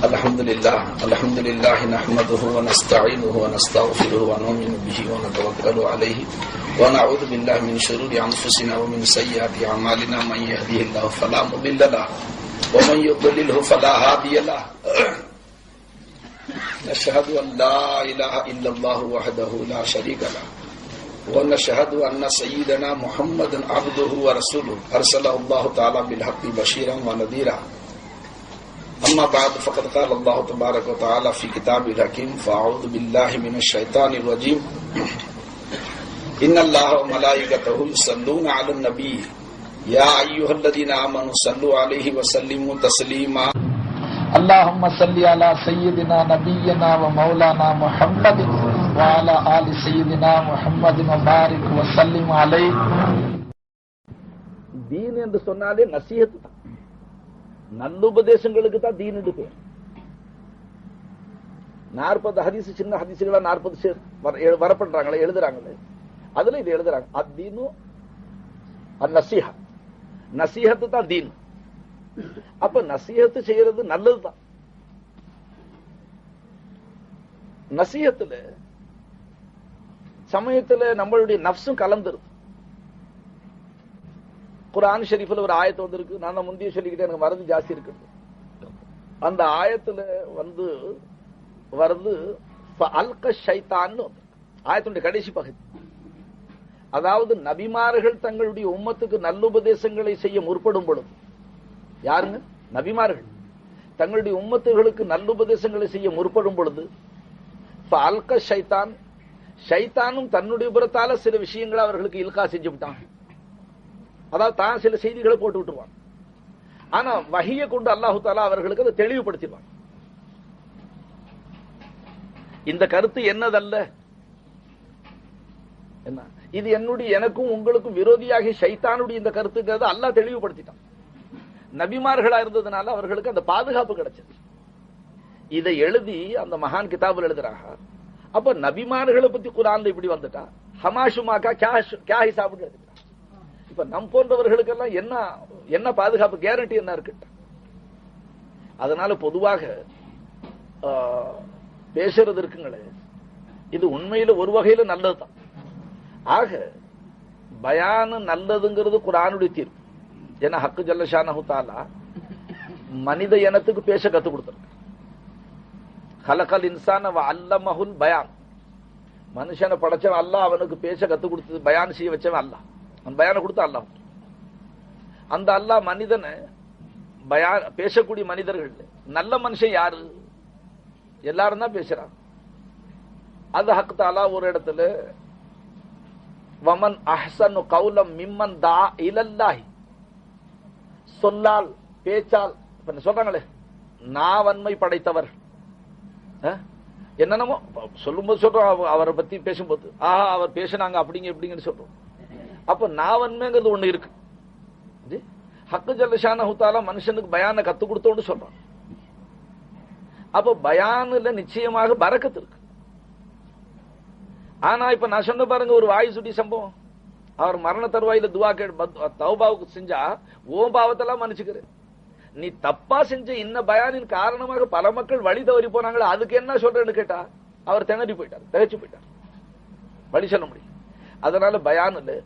الحمد لله نحمده ونستعينه ونستغفره ونؤمن به ونتوكل عليه ونعوذ بالله من شرور أنفسنا ومن سيئات أعمالنا من يهده الله فلا مضل له ومن يضلله فلا هادي له نشهد أن لا إله إلا الله وحده لا شريك له ونشهد أن سيدنا محمدا عبده ورسوله أرسله الله تعالى بالحق بشيرا ونذيرا أما بعد فقد قال الله تبارك وتعالى في كتابه الحكيم فأعوذ بالله من الشيطان الرجيم إن الله وملائكته يصلون على النبي يا أيها الذين آمنوا صلوا عليه وسلموا تسليما اللهم صل على سيدنا نبينا ومولانا محمد وعلى آل سيدنا محمد وبارك وسلم عليه. தீன் என்று சொன்னாலே நசீஹத் தான், நல்லுபதேசங்களுக்கு தான் தீன் என்று பேர். 40 ஹதீஸ் சின்ன ஹதீசுகளா 40 வரப்படுறாங்களே, எழுதுறாங்களே, அதுல இது எழுதுறாங்க அத்தீனு அந்நசீஹா, நசீஹத்து தான் தீன். அப்ப நசீஹத்து செய்யறது நல்லதுதான். நசீஹத்துல சமயத்துல நம்மளுடைய நஃப்ஸும் கலந்துருது. குர்ஆன் ஷரீஃப்ல ஒரு ஆயத்து வந்திருக்கு, நான் தான் முந்தைய சொல்லிக்கிட்டே எனக்கு மறந்து ஜாஸ்தி இருக்கு. அந்த ஆயத்துல வருது அல்க ஷைத்தான்னு ஆயத்துடைய கடைசி பகுதி. அதாவது நபிமார்கள் தங்களுடைய உம்மத்துக்கு நல்லுபதேசங்களை செய்ய முற்படும் பொழுது, யாருங்க? நபிமார்கள் தங்களுடைய உம்மத்துகளுக்கு நல்லுபதேசங்களை செய்ய முற்படும் பொழுது அல்க ஷைத்தான், ஷைத்தானும் தன்னுடைய புறத்தால சில விஷயங்களை அவர்களுக்கு இல்கா செஞ்சு விட்டான். அதாவது தான் சில செய்திகளை போட்டு விட்டுருவான். ஆனா வஹியை கொண்டு அல்லாஹு தஆலா அவர்களுக்கு அதை தெளிவுபடுத்திடுவான். இந்த கருத்து என்னதல்ல, என்ன இது என்னுடைய எனக்கும் உங்களுக்கும் விரோதியாகி ஷைத்தானுடைய இந்த கருத்துங்கிறத அல்லாஹ் தெளிவுபடுத்திட்டான். நபிமார்களா இருந்ததுனால அவர்களுக்கு அந்த பாதுகாப்பு கிடைச்சது. இதை எழுதி அந்த மகான் கிதாபுல எழுதுறாங்க. அப்ப நபிமார்களை பத்தி குர்ஆன்ல இப்படி வந்துட்டா ஹமாஷுமாக்கா கியா ஹிசாபுன்னு எழுதுறாங்க. இப்ப நம் போன்றவர்களுக்கெல்லாம் என்ன பாதுகாப்பு கேரண்டி என்ன இருக்கு? அதனால பொதுவாக பேசுறது இருக்குங்களே, இது உண்மையில ஒரு வகையில நல்லதுதான். ஆக பயானு நல்லதுங்கிறது குர்ஆனுடைய தீர்ப்பு. ஏன்னா ஹக்கு ஜல்லஷானஹு தஆலா மனித இனத்துக்கு பேச கத்து கொடுத்திருக்கு. ஹலகல் இன்சான வ அல்லமஹுல் பயான், மனுஷனை படைச்சவன் அல்லாஹ், அவனுக்கு பேச கத்து கொடுத்தது, பயான் செய்ய வச்சவன் அல்லாஹ், அந்த பயானை கொடுத்த அல்லாஹ். அந்த அல்லாஹ் மனிதனை பேசக்கூடிய மனிதர்கள் நல்ல மனுஷன் யாரு? எல்லாரும் தான் பேசுறான். அது ஹக் தஆலா ஒரு இடத்துல வமன் அஹ்ஸனு கௌலம் மிம்மன் தா இலல்லாஹி, சொல்லால் பேச்சால் சொல்றாங்களே நாவன்மை படைத்தவர், என்னென்னமோ சொல்லும்போது சொல்றோம், அவரை பத்தி பேசும்போது ஆஹா அவர் பேசினாங்க அப்படிங்க இப்படிங்கன்னு சொல்றோம். அப்ப நாவன்மைங்கிறது ஒண்ணு இருக்கு. ஹக்கு ஜல்லஷானஹு தஆலா மனுஷனுக்கு பயானை கத்து கொடுத்தோன்னு சொல்றான். அப்ப பயானுல நிச்சயமாக பரக்கத்து இருக்கு. ஆனா இப்ப நான் சொன்ன பாருங்க, ஒரு வாய் சுட்டி சம்பவம், அவர் மரண தருவாயில துவா தௌபாவுக்கு செஞ்சா ஓம் பாவத்தெல்லாம் மன்னிச்சுக்கிற, நீ தப்பா செஞ்ச இன்ன பயானின் காரணமாக பல மக்கள் வழி தவறி போனாங்களே, அதுக்கு என்ன சொல்றேன்னு கேட்டா அவர் திணறி போயிட்டார், திகைச்சு போயிட்டார், வழி சொல்ல முடியும். அதனால பயானுல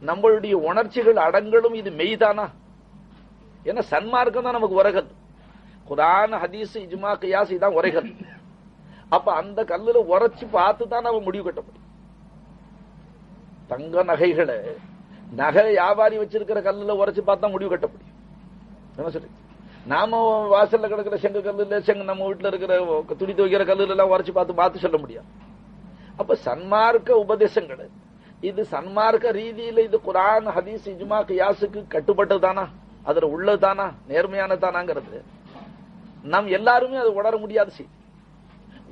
நம்மளுடைய உணர்ச்சிகள் அடங்கலும் இது மெய்தானா? ஏன்னா சன்மார்க்கம் தான் நமக்கு உரைகள். குர்ஆன் ஹதீஸ் இஜ்மா கியாஸ் இதான் உரைகள். அப்ப அந்த கல்லுல உரைச்சு பார்த்து தான் நம்ம முடிவு கட்ட முடியும். தங்க நகைகளை நகை வியாபாரி வச்சிருக்கிற கல்லுல உரைச்சு பார்த்தா முடிவு கட்ட முடியும். என்ன சொல்லி நாம வாசல்ல கிடக்கிற செங்க கல்லுல நம்ம வீட்டுல இருக்கிற துணி துவைக்கிற கல்லுல எல்லாம் உரைச்சு பார்த்து சொல்ல முடியாது. அப்ப சன்மார்க்க உபதேசங்கள் இது சன்மார்க்க ரீதியில இது குர்ஆன் ஹதீஸ் இஜ்மா கியாஸுக்கு கட்டுப்பட்டதானா, அதுல உள்ளதானா, நேர்மையானதானாங்கிறது நாம் எல்லாருமே அது உணர முடியாது.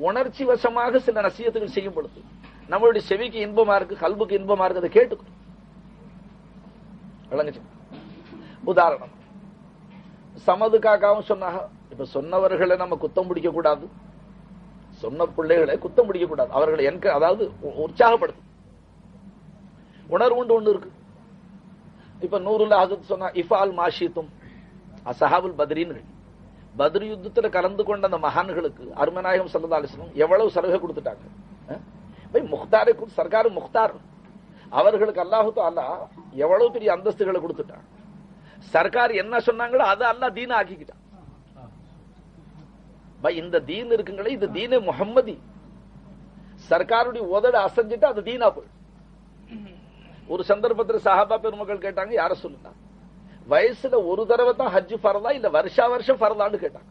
உணர்ச்சி வசமாக சில நசியத்துகள் செய்யும் பொழுது நம்மளுடைய செவிக்கு இன்பமா இருக்கு, கல்புக்கு இன்பமா இருக்கு, அதை கேட்டுக்கணும். உதாரணம் சமது காக்காவும் சொன்னாங்க. இப்ப சொன்னவர்களை நம்ம குத்தம் பிடிக்க கூடாது, சொன்ன பிள்ளைகளை குத்தம் பிடிக்க கூடாது, அவர்களை அதாவது உற்சாகப்படுத்து உணர்வு ஒன்று இருக்கு. இப்ப நூறுல ஹஜரத் சொன்னா இஃபால் மாஷித்தும் அசஹாபுல் பத்ரீன்கள் பத்ர் யுத்தத்துல கலந்து கொண்ட அந்த மகான்களுக்கு அருமநாயகம் ஸல்லல்லாஹு அலைஹி வஸல்லம் எவ்வளவு சலுகை கொடுத்துட்டாங்க. முக்தாரை சர்க்கார் முக்தார், அவர்களுக்கு அல்லாஹு தஆலா எவ்வளவு பெரிய அந்தஸ்துகளை கொடுத்துட்டாங்க. சர்க்கார் என்ன சொன்னாங்களோ அதை அல்லாஹ் தீன ஆக்கிக்கிட்டான். இந்த தீன் இருக்குங்களே, இது தீனே முஹம்மதி. சர்க்காருடைய உதட அசைஞ்சிட்டு அது தீனா போய். ஒரு சந்தர்ப்பத்தில் சஹாபா பெருமக்கள் கேட்டாங்க, யார சொல்லுங்க, வயசுல ஒரு தடவை தான் ஹஜ் ஃபர்தா இல்ல வருஷா வருஷம் ஃபர்தான்னு கேட்டாங்க.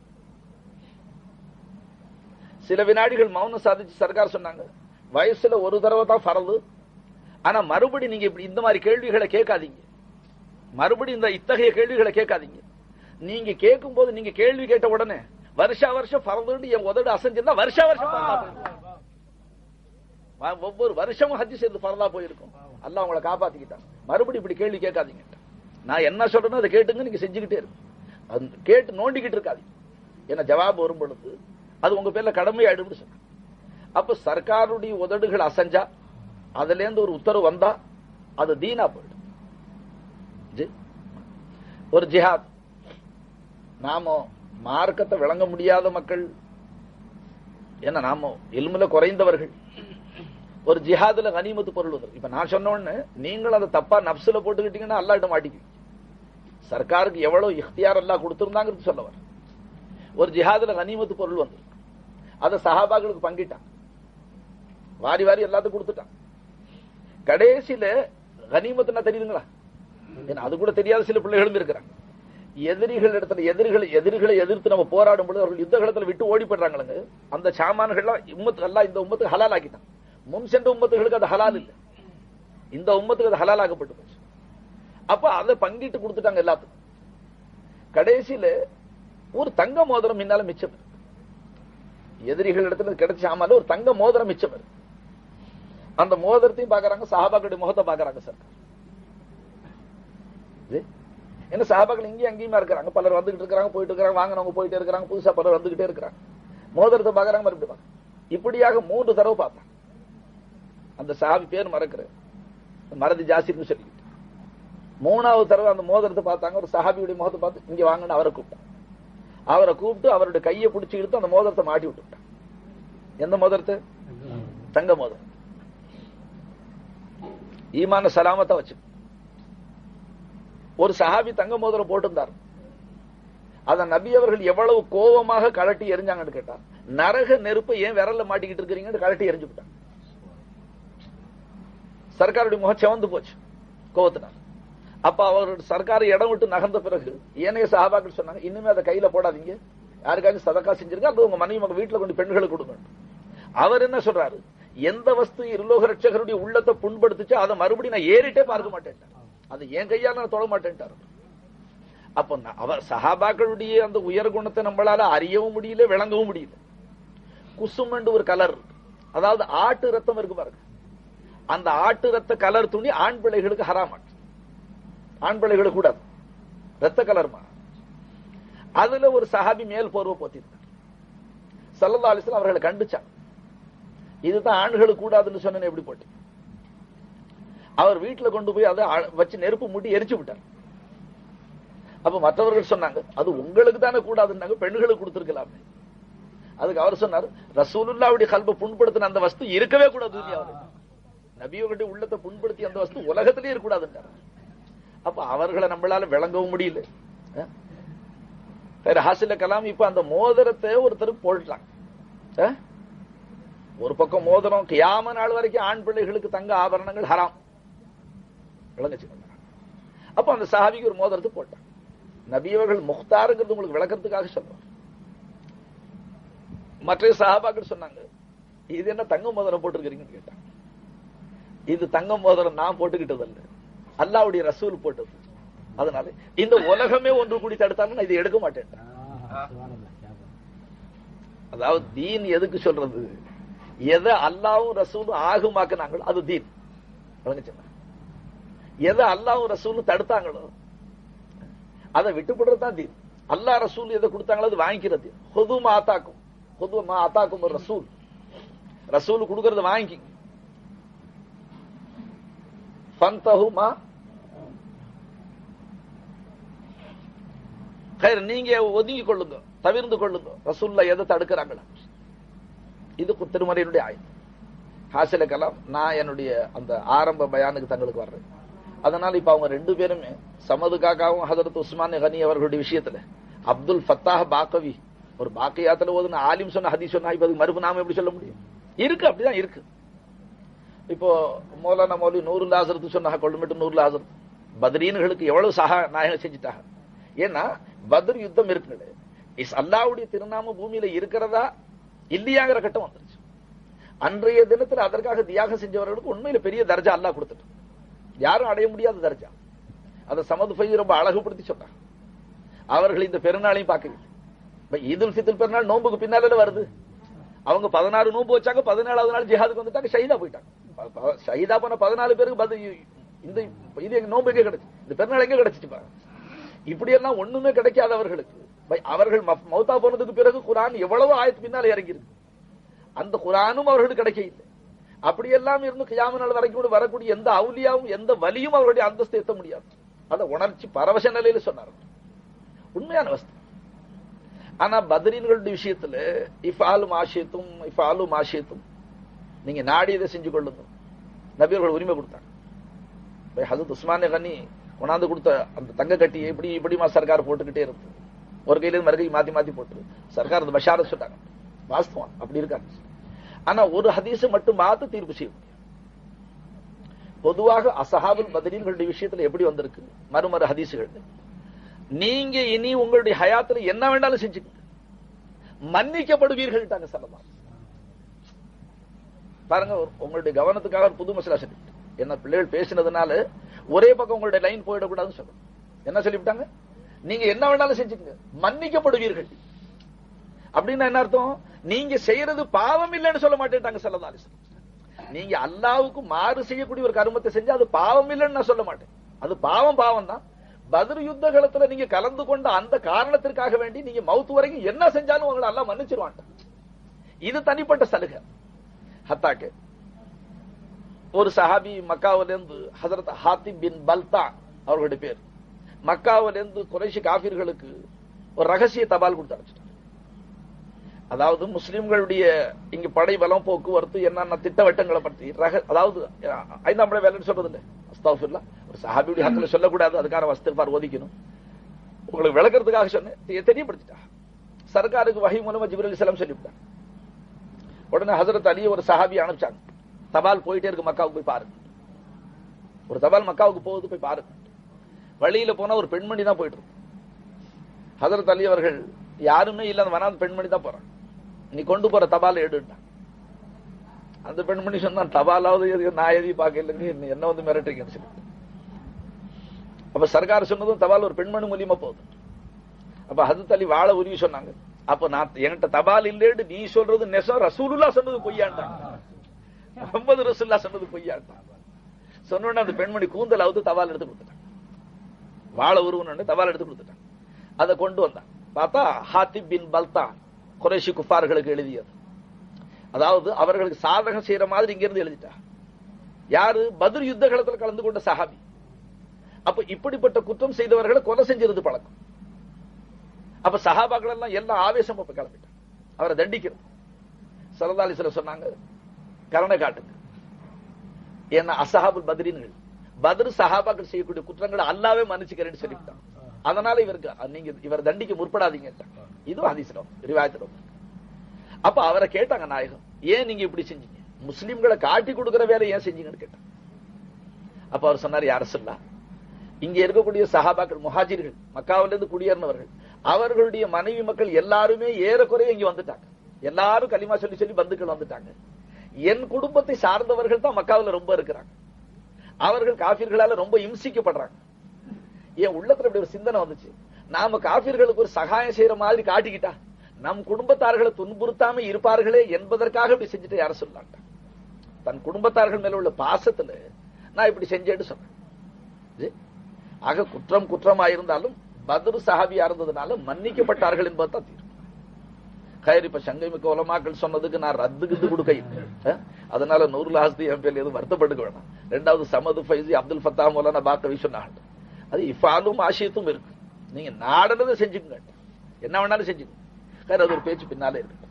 சில வினாடிகள் மௌனம் சாதிச்சு சர்க்கார் சொன்னாங்க, வயசுல ஒரு தடவை தான் ஃபர்து, ஆனா மறுபடி நீங்க இப்படி இந்த மாதிரி கேள்விகளை கேட்காதீங்க, மறுபடி இந்த இத்தகைய கேள்விகளை கேட்காதீங்க. நீங்க கேட்கும் போது நீங்க கேள்வி கேட்ட உடனே வருஷா வருஷம் ஃபர்துன்னு என் உதடு அசைஞ்சிருந்தா வருஷா வருஷம் ஒவ்வொரு வருஷமும் ஹஜ் செய்து ஃபர்தா போயிருக்கும். அல்லாஹ் உங்களை காப்பாத்திக்கிட்டான். மறுபடி இப்படி கேள்வி கேட்காதீங்க. நான் என்ன சொல்றேனோ அதை கேட்டுங்க, நீங்க செஞ்சுக்கிட்டே இருக்கும். கேட்டு நோண்டிக்கிட்டு இருக்காதீங்க. ஏன்னா ஜவாப் வரும் பொழுது அது உங்க பேர்ல கடமை ஆயிடும் சொன்ன. அப்ப சர்க்காருடைய உதடுகள் அசைஞ்சா, அதுல இருந்து ஒரு உத்தரவு வந்தா அது தீனா போயிடும். ஒரு ஜிஹாத், நாம மார்க்கத்தை விளங்க முடியாத மக்கள், ஏன்னா நாம இல்முல குறைந்தவர்கள், ஒரு ஜிஹாதுல கனிமத்து பொருள் வந்து இப்ப நான் சொன்ன உடனே நீங்கள் அதை தப்பா நப்சுல போட்டுக்கிட்டீங்கன்னா அல்லாஹ்ட்ட மாட்டிக்குவீங்க. சர்க்காருக்கு எவ்வளவு இख्तियार அல்லாஹ் கொடுத்திருந்தாங்கிறது சொல்லவர். ஒரு ஜிஹாதுல கனிமத்து பொருள் வந்து அதை சஹாபாக்களுக்கு பங்கிட்டான், வாரி வாரி எல்லாத்துக்கும் கொடுத்துட்டான். கடைசியில கனிமத்துனா தெரியுதுங்களா, அது கூட தெரியாத சில பிள்ளைகளும் இருக்கிறாங்க. எதிரிகள் இடத்துல எதிரிகளை எதிர்த்து நம்ம போராடும் பொழுது அவர்கள் யுத்த காலத்துல விட்டு ஓடி போடுறாங்க. அந்த சாமான்கள்லாம் உம்மத்து அல்லாஹ் இந்த உம்மத்துக்கு ஹலால் ஆக்கிட்டான். முன் சென்ற உம்மத்துகளுக்கு அது ஹலால் இல்லை, இந்த உம்மத்துக்கு அது ஹலால் ஆக்கப்பட்டு போச்சு. அப்ப அதை பங்கிட்டு கொடுத்துட்டாங்க எல்லாத்துக்கும். கடைசியில ஒரு தங்க மோதிரம் முன்னால மிச்சம், எதிரிகள் இடத்துல கிடைச்ச சாமான்ல ஒரு தங்க மோதிரம் மிச்சம். அந்த மோதிரத்தையும் பாக்குறாங்க, சஹாபாக்களுடைய முகத்தை பாக்குறாங்க. சார் என்ன சஹாபாக்கள் இங்கேயும் அங்கேயுமா இருக்கிறாங்க, பலர் வந்துகிட்டு இருக்காங்க, போயிட்டு இருக்காங்க, வாங்கினவங்க போயிட்டே இருக்கிறாங்க, புதுசா பலர் வந்துகிட்டே இருக்கிறாங்க. மோதிரத்தை பாக்குறாங்க, மறுபடியும் இப்படியாக 3 தடவை பார்த்தாங்க. அந்த சஹாபி பேர் மறக்கிற மறதி ஜாசிர்னு சொல்லிக்கிட்டு 3வது தடவை அந்த மோதிரத்தை பார்த்தாங்க. ஒரு சஹாபியுடைய முகத்தை பார்த்து இங்க வாங்கன்னு அவரை கூப்பிட்டாங்க. அவரை கூப்பிட்டு அவருடைய கையை பிடிச்சி எடுத்து அந்த மோதிரத்தை மாட்டி விட்டுட்டாங்க. எந்த மோதிரத்தை? தங்க மோதிரம். ஈமான சலாமத்தை வச்சு ஒரு சஹாபி தங்க மோதிரம் போட்டிருந்தார். அத நபி அவர்கள் எவ்வளவு கோபமாக கலட்டி எரிஞ்சாங்கன்னு கேட்டா, நரக நெருப்பை ஏன் விரல்ல மாட்டிக்கிட்டு இருக்கிறீங்கன்னு கலட்டி எரிஞ்சு விட்டாங்க. சர்க்காருடைய முகம் செவந்து போச்சு கோபத்தினார். அப்ப அவர் சர்க்கார் இடம் விட்டு நகர்ந்த பிறகு ஏனைய சஹாபாக்கள் சொன்னாங்க, இனிமே அதை கையில போடாதீங்க, யாருக்காச்சும் சதக்கா செஞ்சிருக்க, அது உங்க மனைவி மக வீட்டுல கொண்டு பெண்களுக்கு கொடுங்க. அவர் என்ன சொல்றாரு, எந்த வஸ்து இருலோக ரட்சகருடைய உள்ளத்தை புண்படுத்துச்சு அதை மறுபடியும் நான் ஏறிட்டே பார்க்க மாட்டேன், அது என் கையால நான் தொட மாட்டேன்ட்டாரு. அப்ப அவர் சஹாபாக்களுடைய அந்த உயர் குணத்தை நம்மளால அறியவும் முடியல, விளங்கவும் முடியல. குசும் என்று ஒரு கலர், அதாவது ஆட்டு ரத்தம் இருக்கு பாருங்க, அந்த ஆட்டு ரத்த கலர் துணி ஆண் பிள்ளைகளுக்கு ஹராமாட்டு, ஆண் பிள்ளைகளுக்கு கூடாது, ரத்த கலர்மா. அதுல ஒரு சஹாபி மேல் போர்வை போத்திருக்கார். ஸல்லல்லாஹு அலைஹி வஸல்லம் அவர்களை கண்டிச்சார், இதுதான் ஆண்களுக்கு கூடாதுன்னு சொன்ன எப்படி போட்டு. அவர் வீட்டுல கொண்டு போய் அதை வச்சு நெருப்பு மூட்டி எரிச்சு விட்டார். அப்ப மற்றவர்கள் சொன்னாங்க, அது உங்களுக்கு தானே கூடாதுன்னாங்க, பெண்களுக்கு கொடுத்திருக்கலாமே. அதுக்கு அவர் சொன்னார், ரசூலுல்லாஹ்வுடைய கல்பை புண்படுத்தின அந்த வஸ்து இருக்கவே கூடாது, நபியோட உள்ளத்தை புண்படுத்தி அந்த வஸ்து உலகத்திலே இருக்கக்கூடாதுன்றார். அப்ப அவர்களை நம்மளால விளங்கவும் முடியல. ஹாசில கலாம் இப்ப அந்த மோதிரத்தை ஒருத்தருக்கு போட்டாங்க. ஒரு பக்கம் மோதிரம் கியாம நாள் வரைக்கும் ஆண் பிள்ளைகளுக்கு தங்க ஆபரணங்கள் ஹராம் விளங்கச்சு. அப்ப அந்த சஹாபிக்கு ஒரு மோதிரத்தை போட்டாங்க. நபியவர்கள் முக்தாருங்கிறது உங்களுக்கு விளக்கறதுக்காக சொல்றாங்க. மற்ற சஹாபாக்கள் சொன்னாங்க, இது என்ன தங்க மோதிரம் போட்டிருக்கிறீங்கன்னு கேட்டாங்க. இது தங்க மோதிரம் நான் போட்டுக்கிட்டது அல்ல, அல்லாஹ்வுடைய ரசூல் போட்டது. அதனால இந்த உலகமே ஒன்று கூடி தடுத்தாலும் நான் இதை எடுக்க மாட்டேன். அதாவது தீன் எதுக்கு சொல்றது, எதை அல்லாஹ்வும் ரசூலும் ஆகுமாக்குனாங்களோ அது தீன். எதை அல்லாஹ்வும் ரசூலும் தடுத்தாங்களோ அதை விட்டுப்படுறதுதான் தீன். அல்லாஹ் ரசூல் எதை கொடுத்தாங்களோ அது வாங்கிக்கிறது. ஹுது மா ஆதாக்கும், ஹுது மா ஆதாக்கும் ஒரு ரசூல், ரசூல் கொடுக்கறத வாங்கி ஃபந்தஹு மா கைர், நீங்க ஒதுங்கி கொள்ளுங்க, தவிர்ந்து கொள்ளுங்க. ரசூலுல்லாஹ் எதை தடுக்கிறாங்களா? இது திருமறையினுடைய ஆயத்து. ஹாசில கலாம், நான் என்னுடைய அந்த ஆரம்ப பயானுக்கு தங்களுக்கு வர்றேன். அதனால இப்ப அவங்க ரெண்டு பேருமே சமது காக்காவும் ஹதரத் உஸ்மான் கனி அவர்களுடைய விஷயத்துல அப்துல் ஃபத்தாஹ் பாக்கவி ஒரு பாக்கியாத்துல ஓதுன ஆலிம் சொன்ன ஹதீஸ் சொன்னா இப்ப அதுக்கு மறுப்பு நாம எப்படி சொல்ல முடியும்? இருக்கு, அப்படிதான் இருக்கு. இப்போ மௌலானா மௌலி நூருல் ஹசரத் சொன்னா கொள்ளுமெட்டு நூருல் ஹசரத் பத்ரீன்களுக்கு எவ்வளவு சகா நாயகம் செஞ்சுட்டாங்க. ஏன்னா பத்ர் யுத்தம் இருக்குங்க, அல்லாஹ்வுடைய திருநாம பூமியில இருக்கிறதா இல்லையாங்கிற கட்டம் வந்துருச்சு. அன்றைய தினத்தில் அதற்காக தியாகம் செஞ்சவர்களுக்கு உண்மையில பெரிய தர்ஜா அல்லாஹ் கொடுத்துட்டு, யாரும் அடைய முடியாத தர்ஜா. அதை சமது ஃபைஸ் ரொம்ப அழகுபடுத்தி சொன்னாங்க. அவர்கள் இந்த பெருநாளையும் பார்க்கவில்லை. ஈதுல் ஃபித்ர் பெருநாள் நோன்புக்கு பின்னால வருது. அவங்க 16 நோன்பு வச்சாங்க, 17வது நாள் ஜிஹாதுக்கு வந்துட்டாங்க, ஷஹீதா போயிட்டாங்க. ஷஹீதா போன 14 பேருக்கு இந்த இது எங்க நோன்பு எங்க கிடைச்சு, இந்த பெருநாள் எங்க கிடைச்சிச்சு பாருங்க. இப்படி எல்லாம் ஒண்ணுமே கிடைக்காதவர்களுக்கு அவர்கள் மௌத்தா போனதுக்கு பிறகு குர்ஆன் எவ்வளவு ஆயத்து பின்னால இறங்கி இருக்கு, அந்த குர்ஆனும் அவர்களுக்கு கிடைக்க இல்லை. அப்படியெல்லாம் இருந்து கியாமத் நாள் வரைக்கும் வரக்கூடிய எந்த அவுலியாவும் எந்த வலியும் அவருடைய அந்தஸ்தை எத்த முடியாது. அதை உணர்ச்சி பரவச நிலையில சொன்னார், உண்மையான வஸ்து. ஆனா பத்ரீன்களுடைய விஷயத்துல இஃபாலு மாஷியத்தும் நீங்க நாடியதை செஞ்சு கொள்ளுங்க நபியர்கள் உரிமை கொடுத்தாங்க. ஹஜரத் உஸ்மான் கனி கொண்டாந்து கொடுத்த அந்த தங்க கட்டி இப்படிமா சர்க்கார் போட்டுக்கிட்டே இருந்து ஒரு கையில இருந்து மறுகை மாத்தி மாத்தி போட்டு சர்க்கார் அந்த பஷார சொன்னாங்க. வாஸ்தவம் அப்படி இருக்காங்க. ஆனா ஒரு ஹதீஸை மட்டும் மாத்து தீர்ப்பு செய்ய முடியும். பொதுவாக அஸஹாபுல் பத்ரீன்களுடைய விஷயத்துல எப்படி வந்திருக்கு மறுமறு ஹதீசுகள், நீங்க இனி உங்களுடைய ஹயாத்துல என்ன வேண்டாலும் செஞ்சுக்கங்க, மன்னிக்கப்படுவீர்கள் ஸல்லல்லாஹு. பாருங்க, உங்களுடைய கவனத்துக்காக ஒரு புது மசலா சொல்லிட்டு, என்ன பிள்ளைகள் பேசினதுனால ஒரே பக்கம் உங்களுடைய லைன் போயிடக்கூடாதுன்னு சொல்லணும். என்ன சொல்லிவிட்டாங்க? நீங்க என்ன வேணாலும் செஞ்சுக்கங்க, மன்னிக்கப்படுவீர்கள். அப்படின்னா என்ன அர்த்தம்? நீங்க செய்யறது பாவம் இல்லைன்னு சொல்ல மாட்டேன்ட்டாங்க ஸல்லல்லாஹு அலைஹி வஸல்லம். நீங்க அல்லாஹ்வுக்கு மாறு செய்யக்கூடிய ஒரு கர்மத்தை செஞ்சா அது பாவம் இல்லைன்னு நான் சொல்ல மாட்டேன். அது பாவம் தான். பத்ர் யுத்த காலத்துல நீங்க கலந்து கொண்ட அந்த காரணத்திற்காக வேண்டி நீங்க மவுத் வரைக்கும் என்ன செஞ்சாலும் உங்களை அல்லாஹ் மன்னிச்சிருவான். இது தனிப்பட்ட சலுகை. ஹத்தாக்கு ஒரு சஹாபி மக்காவிலிருந்து ஹஜரத் ஹாத்திப் பின் பல்தா அவர்களுடைய பேர், மக்காவிலிருந்து குறைஷி காஃபிர்களுக்கு ஒரு ரகசிய தபால் கொடுத்து அனுப்பிச்சிட்டார். அதாவது முஸ்லிம்களுடைய இங்க படை பலம் போக்குவரத்து என்னென்ன திட்டவட்டங்களை பற்றி அதாவது 5ஆம் படை வேலைன்னு சொல்றது இல்லை, அஸ்தக்ஃபிருல்லாஹ், ஒரு சஹாபியுடைய ஹக்ல சொல்லக்கூடாது, அதுக்கான இஸ்திக்ஃபார் ஓதிக்கணும். உங்களுக்கு விளக்கறதுக்காக சொன்னேன், தெரியப்படுத்திட்டா. சர்க்காருக்கு வஹி மூலமா ஜிப்ரீல் அலைஹிஸ்ஸலாம் சொல்லிவிட்டாங்க. உடனே ஹஜரத் அலி ஒரு சஹாபி அனுப்பிச்சாங்க, தபால் போயிட்டே இருக்கு, மக்காவுக்கு போய் பாருங்க. ஒரு தபால் மக்காவுக்கு போகுது, போய் பாருங்க. வழியில போனா ஒரு பெண்மணி தான் போயிட்டு இருக்கு. ஹஜரத் அலி அவர்கள் யாருமே இல்ல, அந்த வனாத பெண்மணி தான் போறாங்க. நீ கொண்டு போற தபால் எடுட்டான். அந்த பெண்மணி சொன்னா, தபாலாவது நான் எதையும் பார்க்கல, என்ன வந்து மிரட்டுறீங்கன்னு சொல்லி. அப்ப சர்க்கார் சொன்னதும் தபால் ஒரு பெண்மணி மூலியமா போகுது. அப்ப ஹஜரத் அலி வாழ உருவி சொன்னாங்க. அப்ப நான் என்கிட்ட தபால் இல்லேன்னு நீ சொல்றது நெசம், ரசூலுல்லாஹ் சொன்னது பொய்யாண்டாங்க, முஹம்மது ரசூலுல்லாஹ் சொன்னது பொய்யாண்டாங்க. சொன்ன அந்த பெண்மணி கூந்தலாவது தபால் எடுத்து கொடுத்துட்டாங்க. வாழ உருவன்னு தபால் எடுத்து கொடுத்துட்டாங்க. அதை கொண்டு வந்தான். பார்த்தா ஹாத்திப் பின் பல்தா குறைஷி குஃபார்களுக்கு எழுதியது. அதாவது அவர்களுக்கு சாதகம் செய்யற மாதிரி இங்க இருந்து எழுதிட்டா. யாரு? பத்ர் யுத்த காலத்துல கலந்து கொண்ட சஹாபி. அப்ப இப்படிப்பட்ட குற்றம் செய்தவர்களை கொலை செஞ்சிருந்து பழக்கம். அப்ப சஹாபாக்கள் எல்லாம் எல்லாம் ஆவேசம் கிளம்பிட்டாங்க அவரை தண்டிக்கிறது. ஸல்லல்லாஹு அலைஹி வஸல்லம் சொன்னாங்க, கருணை காட்டுங்க. ஏன்னா அஸ்ஹாபுல் பத்ரீன்கள் பத்ர் சஹாபாக்கள் செய்யக்கூடிய குற்றங்களை அல்லாஹ்வே மன்னிச்சுக்கிறேன்னு சொல்லிவிட்டான். அதனால இவருக்கு நீங்க இவர் தண்டிக்க முற்படாதீங்க. இது ஹதீஸ்ல ரிவாயத்துல. அப்ப அவரை கேட்டாங்க நாயகம், ஏன் நீங்க இப்படி செஞ்சீங்க, முஸ்லிம்களை காட்டி கொடுக்கிற வேலை ஏன் செஞ்சீங்கன்னு கேட்டாங்க. அப்ப அவர் சொன்னார், யா ரசூலல்லாஹ், இங்க இருக்கக்கூடிய சஹாபாக்கள் முஹாஜிர்கள் மக்காவிலிருந்து குடியேறினவர்கள், அவர்களுடைய மனைவி மக்கள் எல்லாருமே ஏறக்குறைய இங்க வந்துட்டாங்க. எல்லாரும் கலிமா சொல்லி சொல்லி பந்துக்கள் வந்துட்டாங்க. என் குடும்பத்தை சார்ந்தவர்கள் தான் மக்காவில் ரொம்ப இருக்கிறாங்க. அவர்கள் காஃபிர்களால ரொம்ப இம்சிக்கப்படுறாங்க. என் உள்ளத்துல இப்படி ஒரு சிந்தனை வந்துச்சு, நாம காஃபிர்களுக்கு ஒரு சகாயம் செய்யற மாதிரி காட்டிக்கிட்டா நம் குடும்பத்தார்களை துன்புறுத்தாம இருப்பார்களே என்பதற்காக இப்படி செஞ்சுட்டு யார சொல்லாங்க. தன் குடும்பத்தார்கள் மேல உள்ள பாசத்துல நான் இப்படி செஞ்சேன்னு சொன்னேன். ஆக குற்றம் குற்றமாயிருந்தாலும் பத்ர் சஹாபியா இருந்ததுனால மன்னிக்கப்பட்டார்கள் என்பதுதான் தீர்வு. கயிறு இப்ப சங்கைமிக்க உலமாக்கள் சொன்னதுக்கு நான் ரத்துக்கு கொடுக்க, அதனால நூருல் ஹஸ்தி என் பேர் எதுவும் வருத்தப்பட்டுக்க வேணாம். ரெண்டாவது சமது ஃபைசி அப்துல் ஃபத்தா மௌலானா பாக்கவி சொன்னாங்க, அது இஃபாலும் ஆஷியத்தும் இருக்கு. நீங்க நாடனதை செஞ்சுக்கங்க, என்ன வேணாலும் செஞ்சுக்கங்க. அது ஒரு பேச்சு பின்னாலே இருக்கு.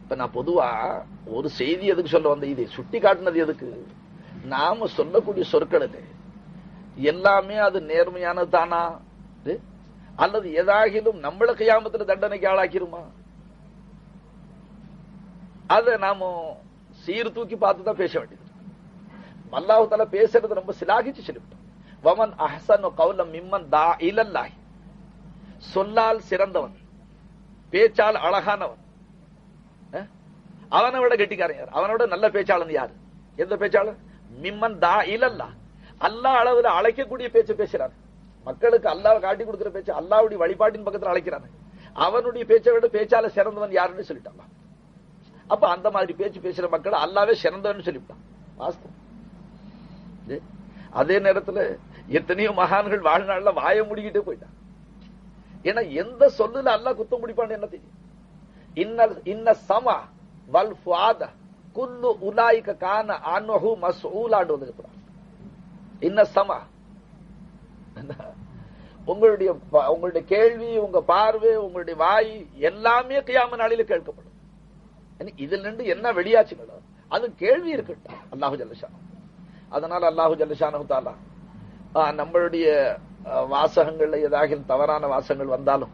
இப்ப நான் பொதுவா ஒரு செய்தி எதுக்கு சொல்ல வந்த, இதை சுட்டி காட்டினது எதுக்கு, நாம சொல்லக்கூடிய சொற்கள் எல்லாமே அது நேர்மையானது தானா, அல்லது ஏதாகிலும் நம்மள கியாமத்துல தண்டனைக்கு ஆளாக்கிருமா, அத நாம சீர் தூக்கி பார்த்துதான் பேச வேண்டியது. அல்லாஹ் தஆலா பேசுறது ரொம்ப சிலாகிச்சு சொல்லிவிட்டோம். வமன் அஹ்ஸனு கௌலம் மிம்மன் தா இலல்லாஹ், சொல்லால் சிறந்தவன், பேச்சால் அழகானவன், அவனை விட கெட்டிக்காரன் யார், அவனோட நல்ல பேச்சாளன் யாரு, எந்த பேச்சாளர், மிம்மன் தா இலல்லாஹ், அல்லாஹ் அளவுல அழைக்கக்கூடிய பேச்சு பேசுறான், மக்களுக்கு அல்லாஹ் காட்டி கொடுக்கிற பேச்சு, அல்லாஹ்வுடைய வழிபாட்டின் பக்கத்துல அழைக்கிறான், அவனுடைய பேச்சை விட பேச்சால சிறந்தவன் யாருன்னு சொல்லிட்டான். அப்ப அந்த மாதிரி பேச்சு பேசுற மக்கள் அல்லாவே சிறந்தவன் சொல்லிவிட்டான். வாஸ்தவம். அதே நேரத்துல எத்தனையோ மகான்கள் வாழ்நாள்ல வாய முடிக்கிட்டே போயிட்டான். ஏன்னா எந்த சொல்லுல அல்லாஹ் குத்தம் முடிப்பான்னு என்ன தெரியும். இன்ன சமா வல் ஃபுஆத குல்லு உலாயிக கான அன்ஹு மஸ்ஊலான்னு வந்திருக்கிறான். இன்ன சமா, உங்களுடைய கேள்வி, உங்க பார்வை, உங்களுடைய வாய் எல்லாமே கியாமத் நாளில கேட்கப்படும். இதுல இருந்து என்ன வெளியாச்சுங்களோ அது கேள்வி இருக்கட்டும் அல்லாஹு ஜல்லஷானு. அதனால அல்லாஹு ஜல்லஷானு தஆலா நம்மளுடைய வாசகங்கள்ல ஏதாவது தவறான வாசகங்கள் வந்தாலும்,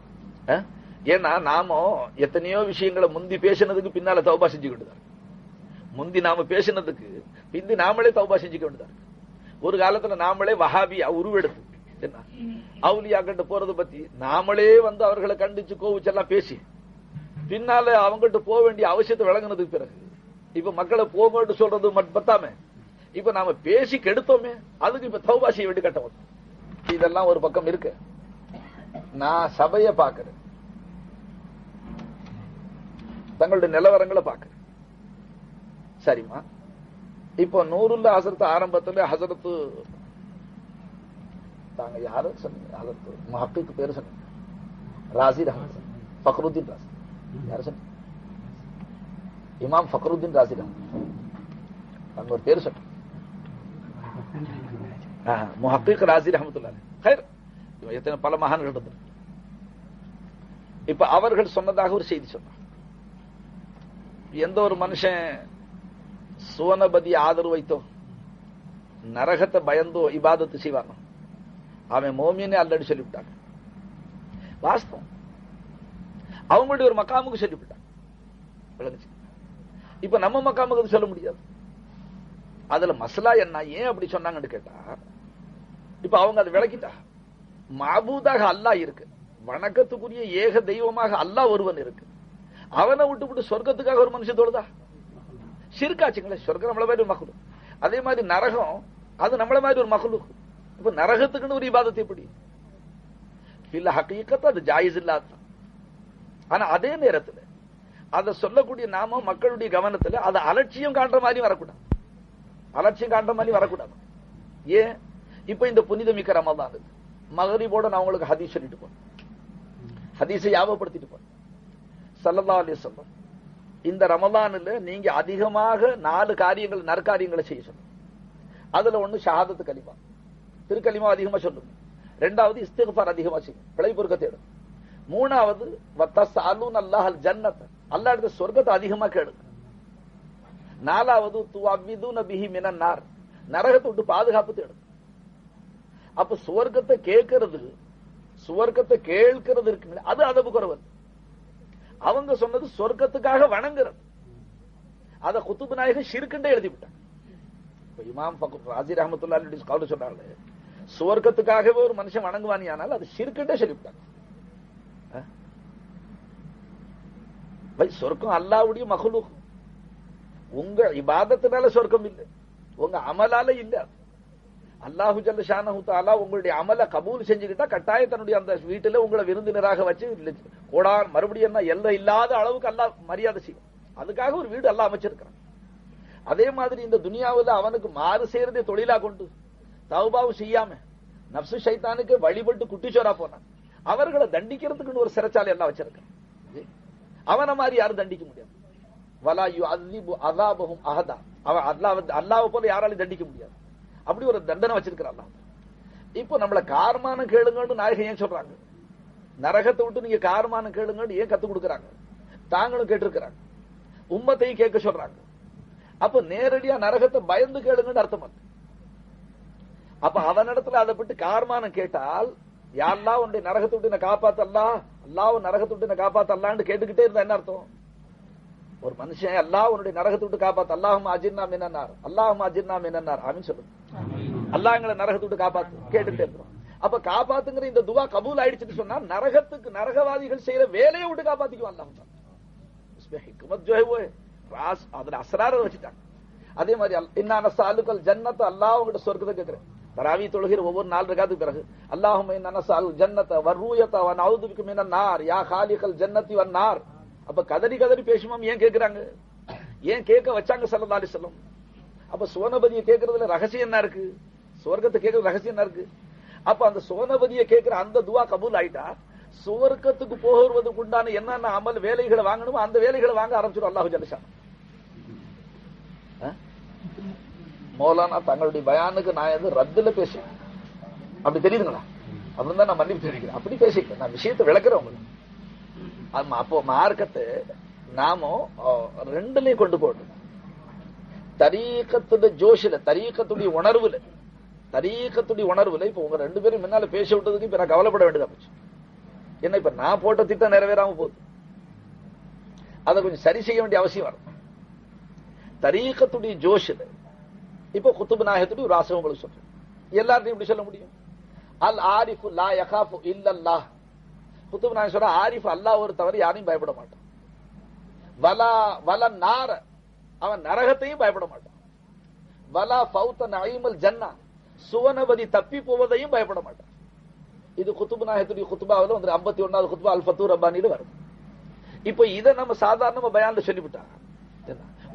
ஏன்னா நாம எத்தனையோ விஷயங்களை முந்தி பேசினதுக்கு பின்னால தௌபா செஞ்சுக்கிட்டு, முந்தி நாம பேசினதுக்கு பிந்தி நாமளே தௌபா செஞ்சுக்க வேண்டியதா இருக்கு. ஒரு காலத்துல நாமளே வஹாபியா உருவெடுத்து என்ன அவுலியாக்கிட்ட போறது பத்தி நாமளே வந்து அவர்களை கண்டிச்சு கோவிச்செல்லாம் பேசி பின்னால அவங்ககிட்ட போக வேண்டிய அவசியத்தை விளங்கினதுக்கு பிறகு இப்ப மக்களை போங்கன்னு சொல்றது மட்டும் பத்தாம இப்ப நாம பேசி கெடுத்தோமே, அதுக்கு இப்ப தௌபா செய்ய வேண்டிய கட்டம். இதெல்லாம் ஒரு பக்கம் இருக்கு. நான் சபைய பாக்குறேன், தங்களுடைய நிலவரங்களை பாக்குறேன். சரிமா, இப்போ நூறுல்ல ஹசரத் ஆரம்பத்துல ஹசரத்து தாங்க யாரு சொன்னீங்க, ஹசரத் முஹக்கிக் பேரு சொன்னீங்க, ராசி ரஹமத், ஃபக்ருத்தீன் ராசி, யாரு சொன்னீங்க, இமாம் ஃபக்ருத்தீன் ராசி ரஹமத், அங்க ஒரு பேரு சொன்னீங்க, முஹக்கிக் ராசி ரஹமத்துல்லாஹி கைர். எத்தனை பல மகான்கள் இருந்தது. இப்ப அவர்கள் சொன்னதாக ஒரு செய்தி சொன்னார், எந்த ஒரு மனுஷன் சுவனபதி ஆதரவு வைத்தோ நரகத்தை பயந்தோ இபாதத்து செய்வானோ அவன் மோமியனே அல்லன்னு சொல்லிவிட்டாங்க. வாஸ்தவம், அவங்களுடைய ஒரு மக்காமுக்கு சொல்லிவிட்டாங்க. இப்ப நம்ம மக்காமுக்கு சொல்ல முடியாது. அதுல மசலா என்ன, ஏன் அப்படி சொன்னாங்கன்னு கேட்டா, இப்ப அவங்க அதை விளக்கிட்டா, மாபூதாக அல்லாஹ் இருக்கு, வணக்கத்துக்குரிய ஏக தெய்வமாக அல்லாஹ் ஒருவன் இருக்கு, அவனை விட்டு சொர்க்கத்துக்காக ஒரு மனுஷன் தொழுதா ஷிர்காச்சுங்களே. சொர்க்கம் நம்மள மாதிரி ஒரு மக்லூக், அதே மாதிரி நரகம் அது நம்மள மாதிரி ஒரு மக்லூக். இப்ப நரகத்துக்குன்னு ஒரு இபாதத் எப்படி, இல்ல ஹகீகத் அது ஜாயிஸ் இல்லாத. ஆனா அதே நேரத்துல அதை சொல்லக்கூடிய நாம மக்களுடைய கவனத்துல அதை அலட்சியம் காட்டுற மாதிரி வரக்கூடாது, அலட்சியம் காட்டுற மாதிரி வரக்கூடாது. ஏன், இப்ப இந்த புனிதமிக்க ரமதான் மகரிபோட நான் உங்களுக்கு ஹதீஸ் சொல்லிட்டு போறேன், ஹதீஸை ஞாபகப்படுத்திட்டு போறேன். ஸல்லல்லாஹு அலைஹி வஸல்லம் இந்த ரமலான்ல நீங்க அதிகமாக 4 காரியங்கள் நற்காரியங்களை செய்ய சொல்லுங்க. அதுல ஒண்ணு ஷஹாதத்து கலிமா, திருக்கலிமா அதிகமா சொல்லுங்க. 2வது இஸ்திக்ஃபார் அதிகமா செய்யுங்க, பிழை பொறுக்கத்தை எடுங்க. 3வது வத்தஸ்அலூன அல்லாஹல் ஜன்னத், அல்லாஹ் இடத்துல சொர்க்கத்தை அதிகமா கேளுங்க. 4வது துஅவ்விதுன பிஹி மினன் நார், நரகத்தை விட்டு பாதுகாப்பு தேடுங்க. அப்ப சுவர்க்கத்தை கேட்கிறது, சுவர்க்கத்தை கேட்கிறது இருக்கு, அது அதபு குறைவு. அவங்க சொன்னது சொர்க்கத்துக்காக வணங்குறது, அத குத்துபு நாயகம் ஷிர்க்குண்டே எழுதி விட்டாங்க. இமாம் ஃபக்ர் ராசி ரஹ்மத்துல்லாஹி கவுல சொல்றாங்க, சுவர்க்கத்துக்காகவே ஒரு மனுஷன் வணங்குவானியானால் அது ஷிர்க்குண்டே சொல்லிவிட்டாங்க. சொர்க்கம் அல்லாஹ்வுடைய மக்லூக், உங்க இபாதத்தினால சொர்க்கம் இல்லை, உங்க அமலால இல்ல. அல்லாஹு ஜல்ல ஷானஹு தஆலா உங்களுடைய அமலை கபூல் செஞ்சுக்கிட்டா கட்டாயம் தன்னுடைய அந்த வீட்டுல உங்களை விருந்தினராக வச்சு கோடான் மறுபடியும் எல்லாம் இல்லாத அளவுக்கு அல்லாஹ் மரியாதை செய்யும். அதுக்காக ஒரு வீடு அல்லாஹ் அமைச்சிருக்கிறான். அதே மாதிரி இந்த துனியாவில் அவனுக்கு மாறு செய்யறதே தொழிலா கொண்டு தௌபாவும் செய்யாம நப்சு ஷைத்தானுக்கு வழிபட்டு குட்டிச்சோரா போனான், அவர்களை தண்டிக்கிறதுக்குன்னு ஒரு சிறைச்சாலை எல்லாம் வச்சிருக்கான். அவனை மாதிரி யாரும் தண்டிக்க முடியாது. வலா யுஅذிபு அஸாபஹும் அஹதா, அவன் அல்லாஹ்வை போல யாராலையும் தண்டிக்க முடியாது. அப்படி ஒரு தண்டனை வச்சிருக்கிறான். இப்போ நம்மள கார்மான கேளுங்கன்னு நாயகம் ஏன் சொல்றாங்க, நரகத்தை விட்டு நீங்க காரமானம் கேளுங்க ஏன் கத்து கொடுக்கறாங்க? தாங்களும் கேட்டிருக்கிறாங்க, உம்மத்தையும் கேட்க சொல்றாங்க. அப்ப நேரடியா நரகத்தை பயந்து கேளுங்கன்னு அர்த்தம் அல்ல. அப்ப அவனிடத்துல அதை விட்டு காரமானம் கேட்டால், யாரெல்லாம் உன்னுடைய நரகத்தை விட்டு என்ன காப்பாத்தல்லா, அல்லாஹ் நரகத்தை விட்டு என்ன காப்பாத்தல்லான்னு கேட்டுக்கிட்டே இருந்தா என்ன அர்த்தம்? ஒரு மனுஷன் அல்லாஹ் உன்னுடைய நரகத்தை விட்டு காப்பாத்து, அல்லாஹும் அஜிர்னா மினன்னார், அல்லாஹும் அஜிர்னா மினன்னார் ஆமீன் சொல்லுங்க. அல்லாஹ் எங்களை நரகத்தை விட்டு காப்பாத்து கேட்டுட்டே இருக்கிறோம். அப்ப காப்பாத்துங்கிற இந்த துவா கபூல் ஆயிடுச்சுன்னு சொன்னா நரகத்துக்கு நரகவாதிகள் செய்யற வேலையை விட்டு காப்பாத்திக்குவான் அல்லாஹ். ஹிக்மத் ஜோ ஹை ராஸ் அதுல அஸ்ரார வச்சுட்டாங்க. அதே மாதிரி இன்னா நஸ்அலுகல் ஜன்னத, அல்லாஹ் உங்ககிட்ட சொர்க்கத்தை கேக்குறேன். தராவி தொழுகிற ஒவ்வொரு 4 ரகாத்துக்கு பிறகு அல்லாஹும்ம இன்னா நஸ்அலுல் ஜன்னத வர்ருயத வ நஊது பிக மினன் நார் யா காலிகல் ஜன்னதி வன் நார். அப்ப கதறி கதறி பேசுமாம் ஏன் கேக்குறாங்க? ஏன் கேட்க வச்சாங்க ஸல்லல்லாஹு அலைஹி வஸல்லம்? அப்ப சுவனபதியை கேட்கறதுல ரகசியம் என்ன இருக்கு? சொர்க்கத்தை கேட்கறது ரகசியம் என்ன இருக்கு? அப்ப அந்த சுவனபதியை கேட்கிற அந்த துவா கபூல் ஆயிட்டா சுவர்க்கத்துக்கு போகிறதுக்கு உண்டான என்னென்ன அமல் வேலைகளை வாங்கணுமோ அந்த வேலைகளை வாங்க ஆரம்பிச்சிடும் அல்லாஹ் ஜல்லஷான். மௌலானா தங்களுடைய பயானுக்கு நான் ரத்துல பேசுறேன் அப்படி தெரியுதுங்களா? அப்படின்னு தான் நான் மன்னிப்பு தெரிவிக்கிறேன். அப்படி பேசிக்கிறேன், நான் விஷயத்தை விளக்குறேன் உங்களுக்கு. அப்போ மார்க்கத்தை நாம ரெண்டுலயும் கொண்டு போகணும். தரீக்கத்துடைய ஜோஷில, தரீக்கத்துடைய உணர்வுல, தரீக்கத்துடைய உணர்வுல இப்ப உங்க 2 பேரும் முன்னால பேச விட்டதுக்கு இப்ப நான் கவலைப்பட வேண்டியதா போச்சு. என்ன இப்ப நான் போட்ட திட்டம் நிறைவேறாம போகுது, அதை கொஞ்சம் சரி செய்ய வேண்டிய அவசியம் வரும். தரீக்கத்துடைய ஜோஷில இப்ப குத்துபு நாயகத்துடைய ஒரு ஆசை உங்களுக்கு சொல்றேன். எல்லார்ட்டையும் இப்படி சொல்ல முடியும்? அல் ஆரிஃபு லா யகாஃபு இல்லல்லாஹ். குத்துபு நாயகம் சொல்ற ஆரிஃப் அல்லாஹ் ஒரு தவிர யாரையும் பயப்பட மாட்டான். வலா வல நார, அவன் நரகத்தையும் பயப்பட மாட்டான். வலா ஃபௌத நஈமல் ஜன்னா, சுவனபதி தப்பி போவதையும் பயப்பட மாட்டான். இது குத்துபு நாயகத்துடைய குத்துபாவில் வந்து 51வது குத்துபா அல் ஃபத்தூர் ரப்பானில வருது. இப்ப இதை நம்ம சாதாரணமா பயான்ல சொல்லிவிட்டாங்க.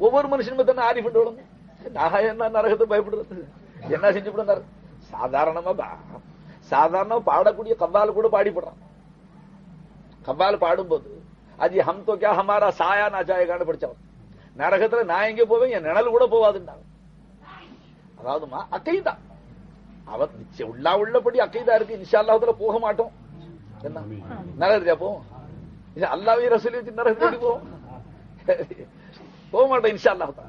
ஒவ்வொரு மனுஷனுமே தானே ஆரிஃப் விடணும். நான் என்ன நரகத்தை பயப்படுறது, என்ன செஞ்சு விடுறாரு? சாதாரணமா பாடக்கூடிய கவ்வால் கூட பாடிப்படுறான். கவ்வால் பாடும்போது அது ஹம் தோ கியா ஹமாரா சாயா நா ஜாயேகான்னு படிச்சவன். நரகத்துல நான் எங்க போவேன், என் நிழல் கூட போவாதுன்னாங்க. அதாவதுமா அக்கைதா, அவன் உள்ளபடி அக்கைதா இருக்கு. இன்ஷா அல்லாஹ்வுல போக மாட்டோம். என்ன நரகத்துக்கா போவோம்? அல்லாஹ்வையும் ரசூலையும் வச்சு நரகத்துக்கு போக மாட்டோம் இன்ஷா அல்லாஹ்.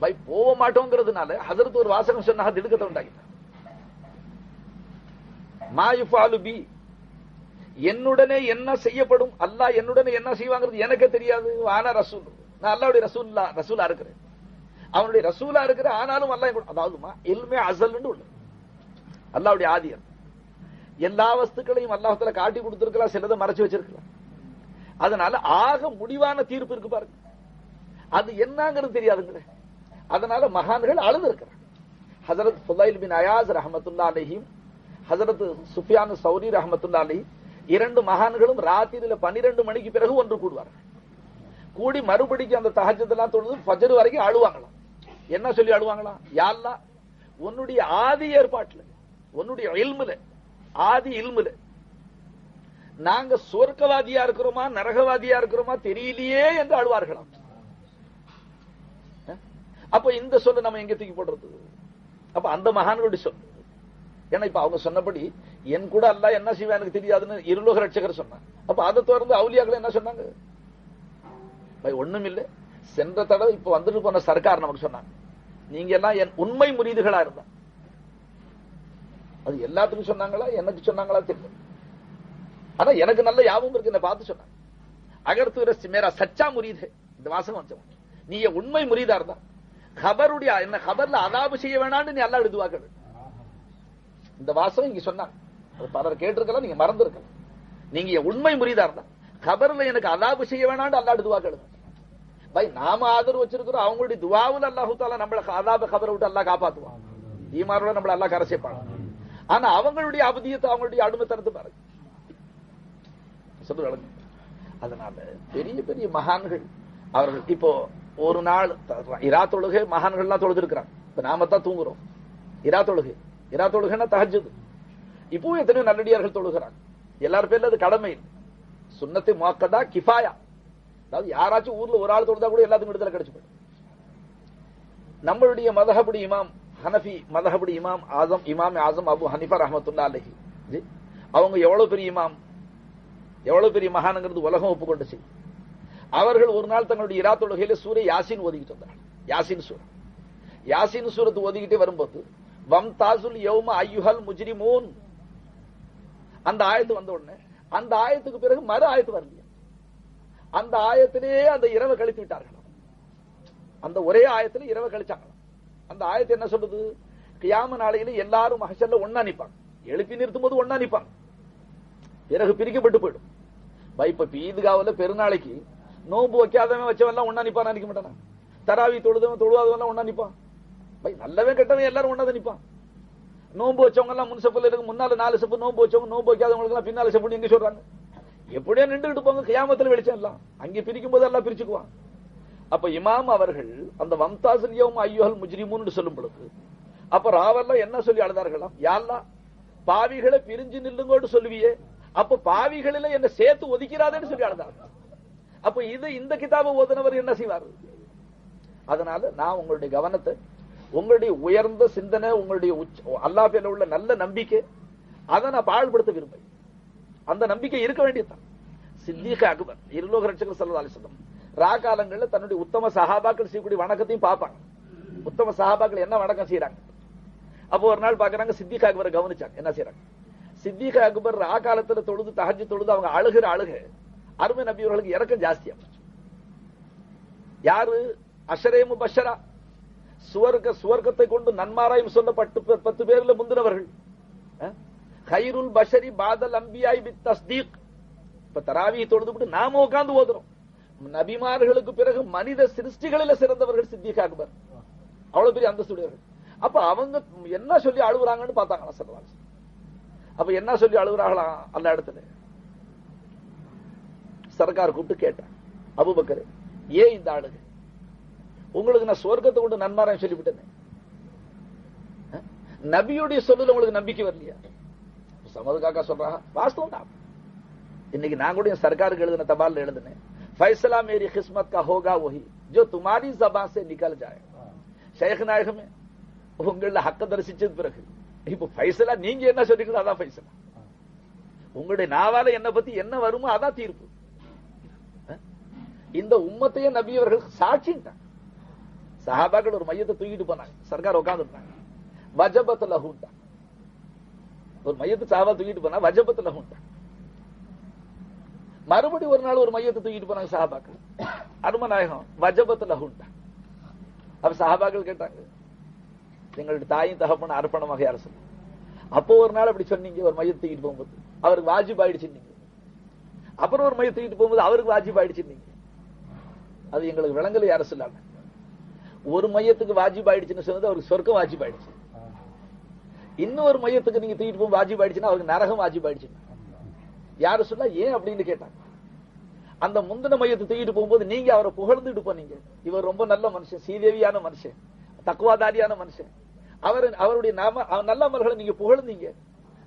பை போக மாட்டோங்கிறதுனால ஹஜரத் ஒரு வாசகம் சொன்னாங்க, திடுக்கத்தை உண்டாக்கிட்டான். மா யுஃபாலு பி, என்னுடனே என்ன செய்யப்படும், அல்லாஹ் என்னுடனே என்ன செய்வாங்கிறது எனக்கு தெரியாது. ஆனா ரசூல், நான் அல்லாஹ்வுடைய ரசூலா இருக்கிறேன், அவனுடைய ரசூலா இருக்கிறேன். ஆனாலும் அல்லாஹ், அதாவதுமா இல்மே அஸல்னு உள்ள அல்லாஹ்வுடைய ஆதியம். எல்லா வஸ்துக்களையும் அல்லாஹ்வுல காட்டி கொடுத்திருக்கலாம், சிலதை மறைச்சு வச்சிருக்கலாம். அதனால ஆக முடிவான தீர்ப்பு இருக்கு பாருங்க, அது என்னங்கிறது தெரியாதுங்களே. அதனால மகான்கள் அழுது இருக்கிறாங்க. ஹஜரத் ஃபுதைல் பின் அயாஸ் ரஹ்மத்துல்லாஹி அலைஹிம், ஹஜரத் சுஃபியான் சௌரி ரஹ்மத்துல்லாஹி அலைஹி, 2 மகான்களும் ராத்திரியில 12 மணிக்கு பிறகு ஒன்று கூடுவார்கள். கூடி மறுபடிக்கு அந்த தஹஜ்ஜுத் எல்லாம் தொழுது ஃபஜ்ர் வரைக்கும் அழுவாங்களாம். என்ன சொல்லி அழுவாங்களாம்? யா அல்லாஹ், உன்னுடைய ஆதி ஏற்பாட்டுல, உன்னுடைய இல்முல, ஆதி இல்முல நாங்க சொர்க்கவாதியா இருக்கிறோமா நரகவாதியா இருக்கிறோமா தெரியலையே என்று அழுவார்களாம். அப்ப இந்த சொல்ல நம்ம எங்க தூக்கி போடுறது? அப்ப அந்த மகான்களுடைய சொல். ஏன்னா இப்ப அவங்க சொன்னபடி என் கூட அல்லாஹ் என்ன செய்வா எனக்கு தெரியாதுன்னு இருலோக ரட்சகர் சொன்னாங்க. அப்ப அதை தொடர்ந்து அவுலியாக்கள் என்ன சொன்னாங்க? ஒண்ணும் இல்லை, சென்ற தடவை இப்ப வந்துட்டு போன சர்க்கார் நமக்கு சொன்னாங்க, நீங்க எல்லாம் என் உண்மை முரீதுகளா இருந்தா. அது எல்லாத்துக்கும் சொன்னாங்களா எனக்கு சொன்னாங்களா தெரியல. ஆனா எனக்கு நல்ல யாபம் இருக்கு, என்ன பார்த்து சொன்னாங்க. அகர்த்து மேரா சச்சா முரீது, இந்த வாசகம் வச்சோம், நீ உண்மை முரீதா இருந்தா கபருடைய என்ன கபர்ல அதாபு செய்ய வேணான்னு நீ அல்லாஹ் துஆக்கள். இந்த வாசகம் இங்க சொன்னாங்க, பலர் கேட்டிருக்கலாம், நீங்க மறந்துருக்கலாம். நீங்க உண்மை முரீதா இருந்தா கபர்ல எனக்கு அதாபு செய்ய வேணான்னு அல்லாஹ் துஆக்கள். பை நாம ஆதரவு வச்சிருக்கிறோம், அவங்களுடைய துஆவுல அல்லாஹ் தஆலா நம்மள அதாப கபரை விட்டு அல்லாஹ் காப்பாத்துவான், ஈமானோட நம்மள அல்லாஹ் கரை சேர்ப்பான். ஆனா அவங்களுடைய அபதியத்தை, அவங்களுடைய அடிமைத்தனத்தை பாருங்க. அதனால பெரிய பெரிய மகான்கள் அவர்கள் இப்போ ஒரு நாள் இரா தொழுகை மகான்கள்லாம் தொழுதுருக்கிறாங்க. இப்ப நாம தான் தூங்குறோம். இரா தொழுகைன்னா தஹஜ்ஜுத். இப்போ எத்தனையோ நல்லடியார்கள் தொழுகிறாங்க. எல்லாரும் பேர்ல அது கடமை, சுன்னத்தை முஅக்கதா கிஃபாயா. அதாவது யாராச்சும் ஊர்ல ஒரு ஆள் தொழுதா கூட எல்லாத்துக்கும் விடுதலை கிடைச்சு போயிடும். நம்மளுடைய மதஹபுடைய இமாம், ஹனஃபி மதஹபுடைய இமாம் ஆசம் அபு ஹனீஃபா ரஹ்மத்துல்லாஹி அலைஹி, அவங்க எவ்வளவு பெரிய இமாம், எவ்வளவு பெரிய மகானுங்கிறது உலகம் ஒப்புக்கொண்டு செய்யும். அவர்கள் ஒரு நாள் தங்களுடைய இரா தொழுகையில சூரை யாசின் ஓதிக்கிட்டு வந்தார்கள். யாசின் சூரத்து ஓதிக்கிட்டே வரும்போது வம்தாசுல் யௌம அய்யுஹல் முஜ்ரிமூன் அந்த ஆயத்து வந்த உடனே அந்த ஆயத்துக்கு பிறகு மறு ஆயத்து வரலையா, அந்த ஆயத்திலே அந்த இரவை கழித்து விட்டார்கள். அந்த ஒரே ஆயத்துல இரவை கழிச்சாங்க. அந்த ஆயத்து என்ன சொல்லுது? கியாம நாளையில எல்லாரும் மஹ்ஷர்ல ஒண்ணா நிப்பாங்க, எழுப்பி நிறுத்தும் போது ஒண்ணா நிப்பாங்க, பிறகு பிரிக்கப்பட்டு போயிடும். இப்ப ஈத்காவுல பெருநாளைக்கு நோன்பு வைக்காதவன் வச்சவெல்லாம் ஒண்ணா நிப்பான் நினைக்க மாட்டானா? தராவி தொழுதவன் தொழுவாதவெல்லாம் ஒண்ணா நிப்பான். நல்லவே கெட்டவன் எல்லாரும் ஒண்ணாதான் நிப்பான். நோன்பு வச்சவங்க எல்லாம் முன்சப்பில் இருக்கு, முன்னால 4 செப்பு, நோன்பு வச்சவங்க நோன்பு வைக்காதவங்களுக்கு எல்லாம் பின்னால செப்பு எங்க சொல்றாங்க? எப்படியா நின்றுட்டு போங்க, கியாமத்துல வெளிச்சம் எல்லாம் அங்கே பிரிக்கும் போது எல்லாம் பிரிச்சுக்குவான். அப்ப இமாம் அவர்கள் அந்த வம்தாசுல் யௌம அய்யுஹல் முஜ்ரிமூன் சொல்லும் பொழுது அப்ப ராவெல்லாம் என்ன சொல்லி அழுதார்களாம்? யா அல்லாஹ், பாவிகளை பிரிஞ்சு நில்லுங்கோடு சொல்லுவியே, அப்ப பாவிகளில என்ன சேர்த்து ஒதுக்கிறாதேன்னு சொல்லி அழுதார்கள். அப்ப இது இந்த கிதாபை ஓதுனவர் என்ன செய்வார்? அதனால நான் உங்களுடைய கவனத்தை, உங்களுடைய உயர்ந்த சிந்தனை, உங்களுடைய அல்லாஹ் பேர்ல உள்ள நல்ல நம்பிக்கை, அதை நான் பாழ்படுத்த விரும்புகிறேன். அந்த நம்பிக்கை இருக்க வேண்டியதுதான். சித்தீக் அக்பர் இருலோக ரட்சகர் ஸல்லல்லாஹு அலைஹி வஸல்லம் ரா காலங்கள்ல தன்னுடைய உத்தம சஹாபாக்கள் செய்யக்கூடிய வணக்கத்தையும் பார்ப்பாங்க. உத்தம சஹாபாக்கள் என்ன வணக்கம் செய்யறாங்க. அப்போ ஒரு நாள் பாக்குறாங்க, சித்தீக் அக்பரை கவனிச்சாங்க என்ன செய்யறாங்க. சித்தீக் அக்பர் ரா காலத்துல தொழுது தஹஜ்ஜுத் தொழுது அவங்க அழுகிற அழுக அருமை நபி அவர்களுக்கு இறக்கம் ஜாஸ்தியா. யாரு? அஷரே முபஷரா, சுவர்க்கத்தை கொண்டு நன்மாராயம் சொல்லப்பட்டு 10 பேர்ல முந்தினவர்கள். கைருல் பஷரி பாதல் அம்பியாய் பித் தஸ்தீக். இப்ப தராவி தொழுதுவிட்டு நாம உட்கார்ந்து ஓதுறோம். நபிமார்களுக்கு பிறகு மனித சிருஷ்டிகளில சிறந்தவர்கள் சித்தீக் அக்பர், அவ்வளவு பெரிய அந்தஸ்துடையவர்கள். அப்ப அவங்க என்ன சொல்லி அழுகுறாங்கன்னு பார்த்தாங்களா ஸல்லல்லாஹு அலைஹி வஸல்லம். அப்ப என்ன சொல்லி அழுகுறாங்களா அந்த இடத்துல சர்க்கார் கூப்பிட்டு கேட்டான், அபூபக்கர் ஏன் இந்த அழுகு? உங்களுக்கு நான் சொர்க்கத்தை கொண்டு நன்மாராயம் சொல்லிவிட்டேன், நபியுடைய சொல்லுல உங்களுக்கு நம்பிக்கை வரலையா? சமது காக்கா சொல்றாங்க, வாஸ்தவம் தான். இன்னைக்கு நான் கூட சர்க்காருக்கு எழுதின தபால் எழுதினேன், फैसला मेरी किस्मत का होगा वही जो तुम्हारी जबान से निकल जाए. ஷேக் நாயகமே, உங்கள ஹக்க தரிசிச்சது பிறகு இப்ப ஃபைசலா நீங்க என்ன சொல்றீங்களோ அதான் ஃபைசலா. உங்களுடைய நாவால என்ன பத்தி என்ன வருமோ அதான் தீர்ப்பு. இந்த உம்மத்தையே நபி அவர்கள் சாட்சிட்டாங்க. சஹாபாக்கள் ஒரு மையத்தை தூக்கிட்டு போனாங்க, சர்க்கார் உட்கார்ந்துட்டாங்க, வஜபத் லஹுட்டா. ஒரு மையத்தை சஹாபா தூக்கிட்டு போனா வஜபத் லஹுட்டா. மறுபடி ஒரு நாள் ஒரு மையத்தை தூக்கிட்டு போனாங்க சஹாபாக்கள், அருமநாயகம் வஜபத் லஹுட்டா. அப்ப சஹாபாக்கள் கேட்டாங்க, எங்களுடைய தாயும் தகப்பன அர்ப்பணமாக யார சொல்ல. அப்போ ஒரு நாள் அப்படி சொன்னீங்க, ஒரு மையத்தை தூக்கிட்டு போகும்போது அவருக்கு வாஜிப் ஆயிடுச்சு. அப்புறம் ஒரு மையத்தை தூக்கிட்டு போகும்போது அவருக்கு வாஜிப் ஆயிடுச்சு. அது எங்களுக்கு விளங்கல யார சொல்லாம. ஒரு மையத்துக்கு வாஜிப் ஆயிடுச்சுன்னு சொன்னது அவருக்கு சொர்க்கம் வாஜிப் ஆயிடுச்சு. இன்னொரு மையத்துக்கு நீங்க தூக்கிட்டு போகும் வாஜிப் ஆயிடுச்சுன்னா அவருக்கு நரகம் வாஜிப் ஆயிடுச்சு. யாரு சொல்ல ஏன் அப்படின்னு கேட்டாங்க. அந்த முந்தின மையத்தை தூக்கிட்டு போகும்போது நீங்க அவரை புகழ்ந்துட்டு போனீங்க, இவர் ரொம்ப நல்ல மனுஷன், சீதேவியான மனுஷன், தக்குவாதாரியான மனுஷன், அவருடைய நல்ல அமல்களை நீங்க புகழ்ந்தீங்க,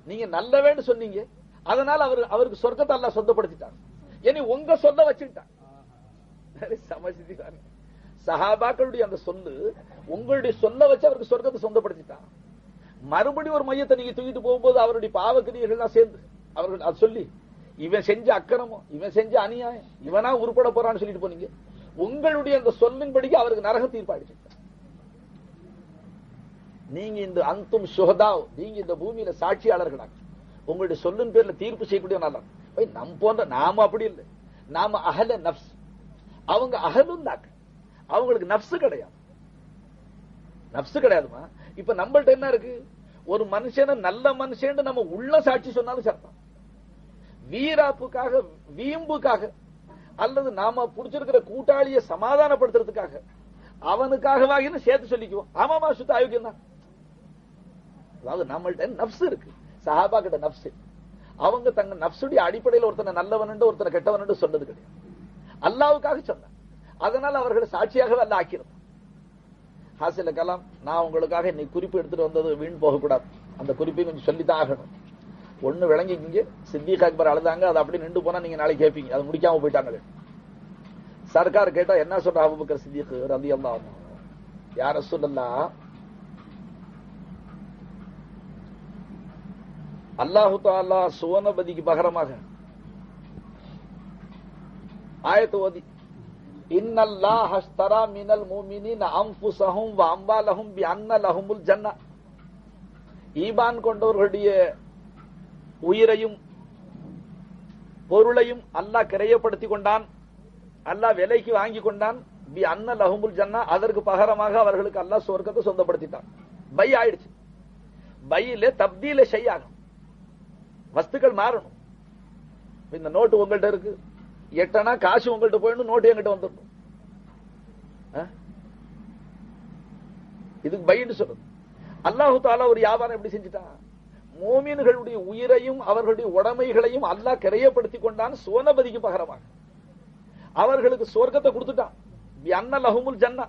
நீங்க நல்லவேன்னு சொன்னீங்க. அதனால அவருக்கு சொர்க்கத்தை அல்லாஹ் சொந்தப்படுத்திட்டாங்க. இனி உங்க சொல்ல வச்சுட்டாங்க. சஹாபாக்களுடைய அந்த சொல்லு உங்களுடைய சொல்ல வச்சு அவருக்கு சொர்க்கத்தை சொந்தப்படுத்திட்டாங்க. மறுபடியும் ஒரு மையத்தை நீங்க தூக்கிட்டு போகும்போது அவருடைய பாவக்கிரியர்கள் சேர்ந்து அவர்கள் அது சொல்லி இவன் செஞ்ச அக்கிரமம், இவன் செஞ்ச அநியாயம், இவனா உருப்பட போறான்னு சொல்லிட்டு போனீங்க. உங்களுடைய அந்த சொல்லின்படிக்கு அவருக்கு நரக தீர்ப்பாயிடுச்சு. நீங்க இந்த அந்தும் சுஹதாவ், நீங்க இந்த பூமியில சாட்சியாளர்களாக உங்களுடைய சொல்லின் பேர்ல தீர்ப்பு செய்யக்கூடிய நல்லா. நம் போன்ற நாம அப்படி இல்லை, நாம அஹல நப்ஸ், அவங்க அஹலும் தாக்க, அவங்களுக்கு நப்சு கிடையாது. நப்சு கிடையாதுமா. இப்ப நம்மள்ட்ட என்ன இருக்கு, ஒரு மனுஷன நல்ல மனுஷன் நம்ம உள்ள சாட்சி சொன்னாலும் சட்டம், வீராப்புக்காக வீம்புக்காக அல்லது நாம புடிச்சிருக்கிற கூட்டாளியை சமாதானப்படுத்துறதுக்காக அவனுக்காகவாக சேர்த்து சொல்லிக்குவோம். ஆமாமா சுத்த ஆயோக்கியம் தான். அதாவது நம்மள்ட்ட நப்சு இருக்கு, சஹாபா கிட்ட நப்சு. அவங்க தங்க நப்சுடைய அடிப்படையில் ஒருத்தனை நல்லவன் ஒருத்தனை கெட்டவன் சொன்னது கிடையாது, அல்லாவுக்காக சொன்னாங்க. அதனால அவர்களை சாட்சியாகவே அல்ல ஆக்கியிருந்தான். ஹாசில கலாம், நான் உங்களுக்காக இன்னைக்கு குறிப்பு எடுத்துட்டு வந்தது வீண் போகக்கூடாது, அந்த குறிப்பை கொஞ்சம் சொல்லித்தான் ஆகணும். ஒண்ணு விளங்கிக்கிங்க, சித்தீக் அக்பர் அழுதாங்க, அது அப்படி நின்று போனா நீங்க நாளைக்கு கேட்பீங்க, அது முடிக்காம போயிட்டாங்க. சர்க்கார் கேட்டா என்ன சொல்ற அபூபக்கர் சித்தீக் ரலியல்லாஹு அன்ஹு, யா ரசூலல்லாஹ், அல்லாஹு தஆலா சுவனபதிக்கு பகரமாக ஆயத்து ஓதி, இன்னல்லாஹ அஷ்தரா மினல் முஃமினீன அன்ஃபுஸஹும் வ அம்வாலஹும் பிஅன்ன லஹுமுல் ஜன்னah. ஈமான் கொண்டவர்களுடைய உயிரையும் பொருளையும் அல்லாஹ் கிரயப்படுத்தி கொண்டான், அல்லாஹ் விலைக்கு வாங்கி கொண்டான். பி அன்ன லஹுமுல் ஜன்னah, அதற்கு பகரமாக அவர்களுக்கு அல்லாஹ் சொர்க்கத்தை சொந்தப்படுத்திட்டான். பை ஆயிடுச்சு. பையில தப்தீல செய்யாகும், வஸ்துக்கள் மாறணும். இந்த நோட்டு உங்கள்கிட்ட இருக்கு, 8 அணா காசு உங்கள்கிட்ட போயிடணும், நோட்டு என்கிட்ட வந்துடணும். இதுக்கு பைன்னு சொல்றது. அல்லாஹு தஆலா ஒரு வியாபாரம் எப்படி செஞ்சுட்டான்? மோமீன்களுடைய உயிரையும் அவர்களுடைய உடைமைகளையும் அல்லாஹ் கிரயப்படுத்தி கொண்டான் சோனபதிக்கு பகரமாக. அவர்களுக்கு சொர்க்கத்தை கொடுத்துட்டான். அன்ன லஹுமுல் ஜன்னah,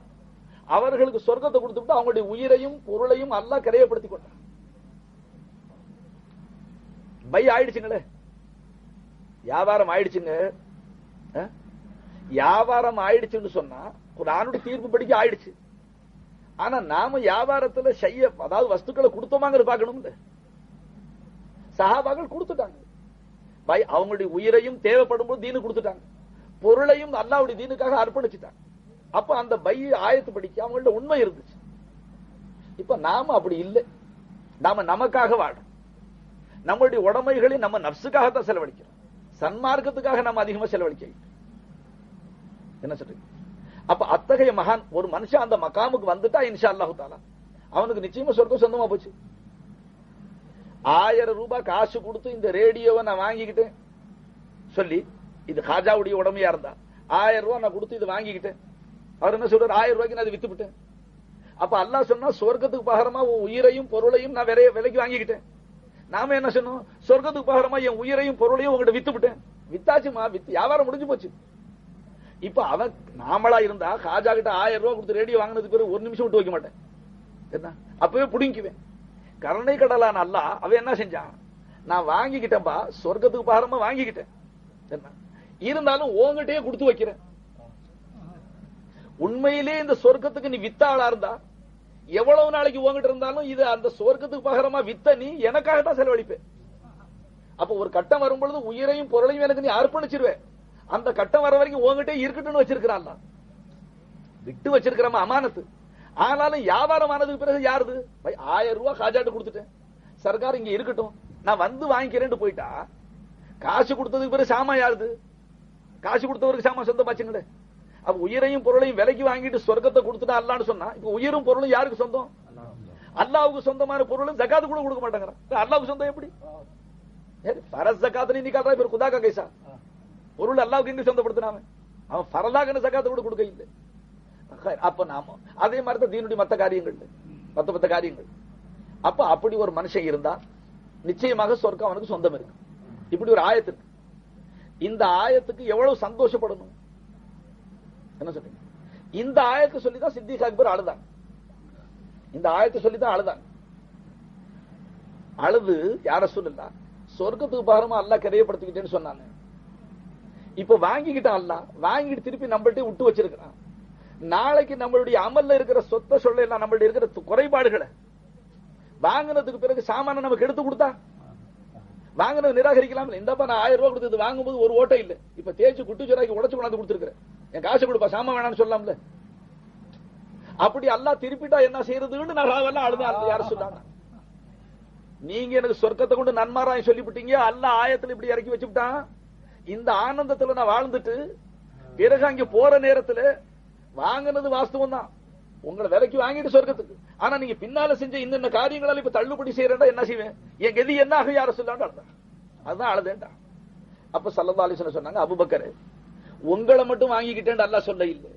அவர்களுக்கு சொர்க்கத்தை கொடுத்துட்டு அவங்களுடைய உயிரையும் பொருளையும் அல்லாஹ் கிரயப்படுத்தி கொண்டான். பை ஆயிடுச்சுங்களே, வியாபாரம் ஆயிடுச்சுங்க. வியாபாரம் ஆயிடுச்சுன்னு சொன்னா குர்ஆனுடைய தீர்ப்பு படிக்க ஆயிடுச்சு. ஆனா நாம வியாபாரத்துல செய்ய, அதாவது வஸ்துக்களை கொடுத்தோமாங்கிறது பார்க்கணும்ல. சஹாபாக்கள் கொடுத்துட்டாங்க. பை அவங்களுடைய உயிரையும் தேவைப்படும் போது தீனு கொடுத்துட்டாங்க, பொருளையும் அல்லாஹ்வுடைய தீனுக்காக அர்ப்பணிச்சுட்டாங்க. அப்ப அந்த பை ஆயத்து படிக்க அவங்கள்ட்ட உண்மை இருந்துச்சு. இப்ப நாம அப்படி இல்லை. நாம நமக்காக வாடும், நம்மளுடைய உடைமைகளை நம்ம நப்சுக்காகத்தான் செலவழிக்கிறோம், சன்மார்க்கத்துக்காக நம்ம அதிகமா செலவழிக்க. என்ன சொல்றீங்க? அப்ப அத்தகைய மகான் ஒரு மனுஷன் அந்த மகாமுக்கு வந்துட்டா இன்ஷா அல்லாஹு தஆலா அவனுக்கு நிச்சயமா சொர்க்கம் சொந்தமா போச்சு. 1000 ரூபாய் காசு கொடுத்து இந்த ரேடியோவை நான் வாங்கிக்கிட்டேன் சொல்லி, இது ஹாஜாவுடைய உடமையா இருந்தா 1000 ரூபாய் நான் கொடுத்து இது வாங்கிக்கிட்டேன். அவர் என்ன சொல்றாரு? 1000 ரூபாய்க்கு நான் வித்து விட்டேன். அப்ப அல்லாஹ் சொன்னா சொர்க்கத்துக்கு பகரமா உன் உயிரையும் பொருளையும் நான் விலைக்கு வாங்கிக்கிட்டேன். நாம என்ன சொன்னோம்? சொர்க்கத்துக்கு பகரமா என் உயிரையும் பொருளையும் உங்ககிட்ட வித்து விட்டேன். வித்தாச்சுமா, வித்து வியாபாரம் முடிஞ்சு போச்சு. இப்ப அவன் நாமளா இருந்தா ஹாஜா கிட்ட 1000 ரூபாய் கொடுத்து ரேடியோ வாங்கினதுக்கு பிறகு 1 நிமிஷம் விட்டு வைக்க மாட்டேன். என்ன அப்பவே புடிங்குவேன். கருணை கடலான அல்லாஹ் அவன் என்ன செஞ்சான்? நான் வாங்கிக்கிட்டேன்பா, சொர்க்கத்துக்கு பகரமா வாங்கிக்கிட்டேன். என்ன இருந்தாலும் உங்ககிட்டயே கொடுத்து வைக்கிறேன். உண்மையிலே இந்த சொர்க்கத்துக்கு நீ வித்தாளா இருந்தா எவ்வளவு நாளைக்கு உங்ககிட்ட இருந்தாலும் இது அந்த சொர்க்கத்துக்கு பகரமா வித்த நீ எனக்காகத்தான் செலவழிப்பேன். அப்ப ஒரு கட்டம் வரும்பொழுது உயிரையும் பொருளையும் எனக்கு நீ அர்ப்பணிச்சிருவேன். அந்த கட்டம் வர வரைக்கும் உங்ககிட்ட இருக்கட்டும்னு வச்சிருக்கிறான், விட்டு வச்சிருக்கிறமா அமானத்து. ஆனாலும் வியாபாரம் ஆனதுக்கு பிறகு யாருது? 1000 ரூபாய் ஹாஜாட்டு கொடுத்துட்டேன், சர்க்கார் இங்க இருக்கட்டும், நான் வந்து வாங்கிக்கிறேன்னு போயிட்டா காசு கொடுத்ததுக்கு பிறகு சாமா யாருது? காசு கொடுத்தவருக்கு சாமா சொந்தமாச்சுங்களே. அப்ப உயிரையும் பொருளையும் விலைக்கு வாங்கிட்டு சொர்க்கத்தை கொடுத்துட்டா அல்லான்னு சொன்னா, இப்ப உயிரும் பொருளும் யாருக்கு சொந்தம்? அல்லாவுக்கு சொந்தமான பொருளும் ஜகாத்து கூட கொடுக்க மாட்டேங்கிறான். அல்லாவுக்கு சொந்தம் எப்படி? பரஸ் ஜகாத்து நீ காட்டுறா, இப்ப குதாக்கா கைசா பொருள் அல்லாவுக்கு எங்க சொந்தப்படுத்தினாம? அவன் பரலாக ஜகாத்து கூட கொடுக்க இல்லை. அப்ப நாம அதே மாதிரி தான் தீனுடைய மத்த காரியங்கள், மத்த காரியங்கள். அப்ப அப்படி ஒரு மனுஷன் இருந்தா நிச்சயமாக சொர்க்கம் அவனுக்கு சொந்தம் இருக்கு. இப்படி ஒரு ஆயத்து இருக்கு. இந்த ஆயத்துக்கு எவ்வளவு சந்தோஷப்படணும்? என்ன சொல்றீங்க? இந்த ஆயத்தை சொல்லிதான் சித்திக் அக்பர் அழுதாங்க. இந்த ஆயத்தை சொல்லிதான் அழுதாங்க. அழுது யார சொல்லல, சொர்க்கத்துக்கு பாரமா அல்லாஹ் கரையப்படுத்திக்கிட்டேன்னு சொன்னாங்க. இப்ப வாங்கிக்கிட்டான் அல்லாஹ், வாங்கிட்டு திருப்பி நம்மள்ட்ட விட்டு வச்சிருக்கிறான். நாளைக்கு நம்மளுடைய அமல்ல இருக்கிற சொத்தை சொல்ல எல்லாம், நம்மளுடைய இருக்கிற குறைபாடுகளை வாங்கினதுக்கு பிறகு சாமான நமக்கு எடுத்து கொடுத்தா வாங்கினது நிராகரிக்கலாம். இந்தப்பா நான் 1000 ரூபாய் கொடுத்தது வாங்கும்போது ஒரு ஓட்டை இல்லை, இப்ப தேய்ச்சி குட்டு சொராக்கி உடச்சு கொண்டாந்து கொடுத்துருக்கிறேன், என் காசு கொடுப்பா, சாமா வேணாம்னு சொல்லலாம்ல. அப்படி அல்லாஹ் திருப்பிட்டா என்ன செய்யறதுன்னு நான் ராவெல்லாம் அழுதான். யார சொன்னாங்க? நீங்க எனக்கு சொர்க்கத்தை கொண்டு நன்மாராய் சொல்லிவிட்டீங்க, அல்லாஹ் ஆயத்துல இப்படி இறக்கி வச்சுட்டான். இந்த ஆனந்தத்துல நான் வாழ்ந்துட்டு பிறகு அங்க போற நேரத்துல வாங்கினது வாஸ்தவம் தான், உங்களை விலைக்கு வாங்கிட்டு சொர்க்கத்துக்கு. ஆனா நீங்க பின்னால செஞ்ச இந்த காரியங்களால இப்ப தள்ளுபடி செய்யறா என்ன செய்வேன்? என் கதி என்ன ஆகும் யார சொல்லான்னு அழுதான். அதுதான் அழுதேன்டா. அப்ப ஸல்லல்லாஹு அலைஹி வஸல்லம் சொன்னாங்க, அபூபக்கர் உங்களை மட்டும் வாங்கிக்கிட்டேன் அல்லாஹ் சொல்ல இல்லை,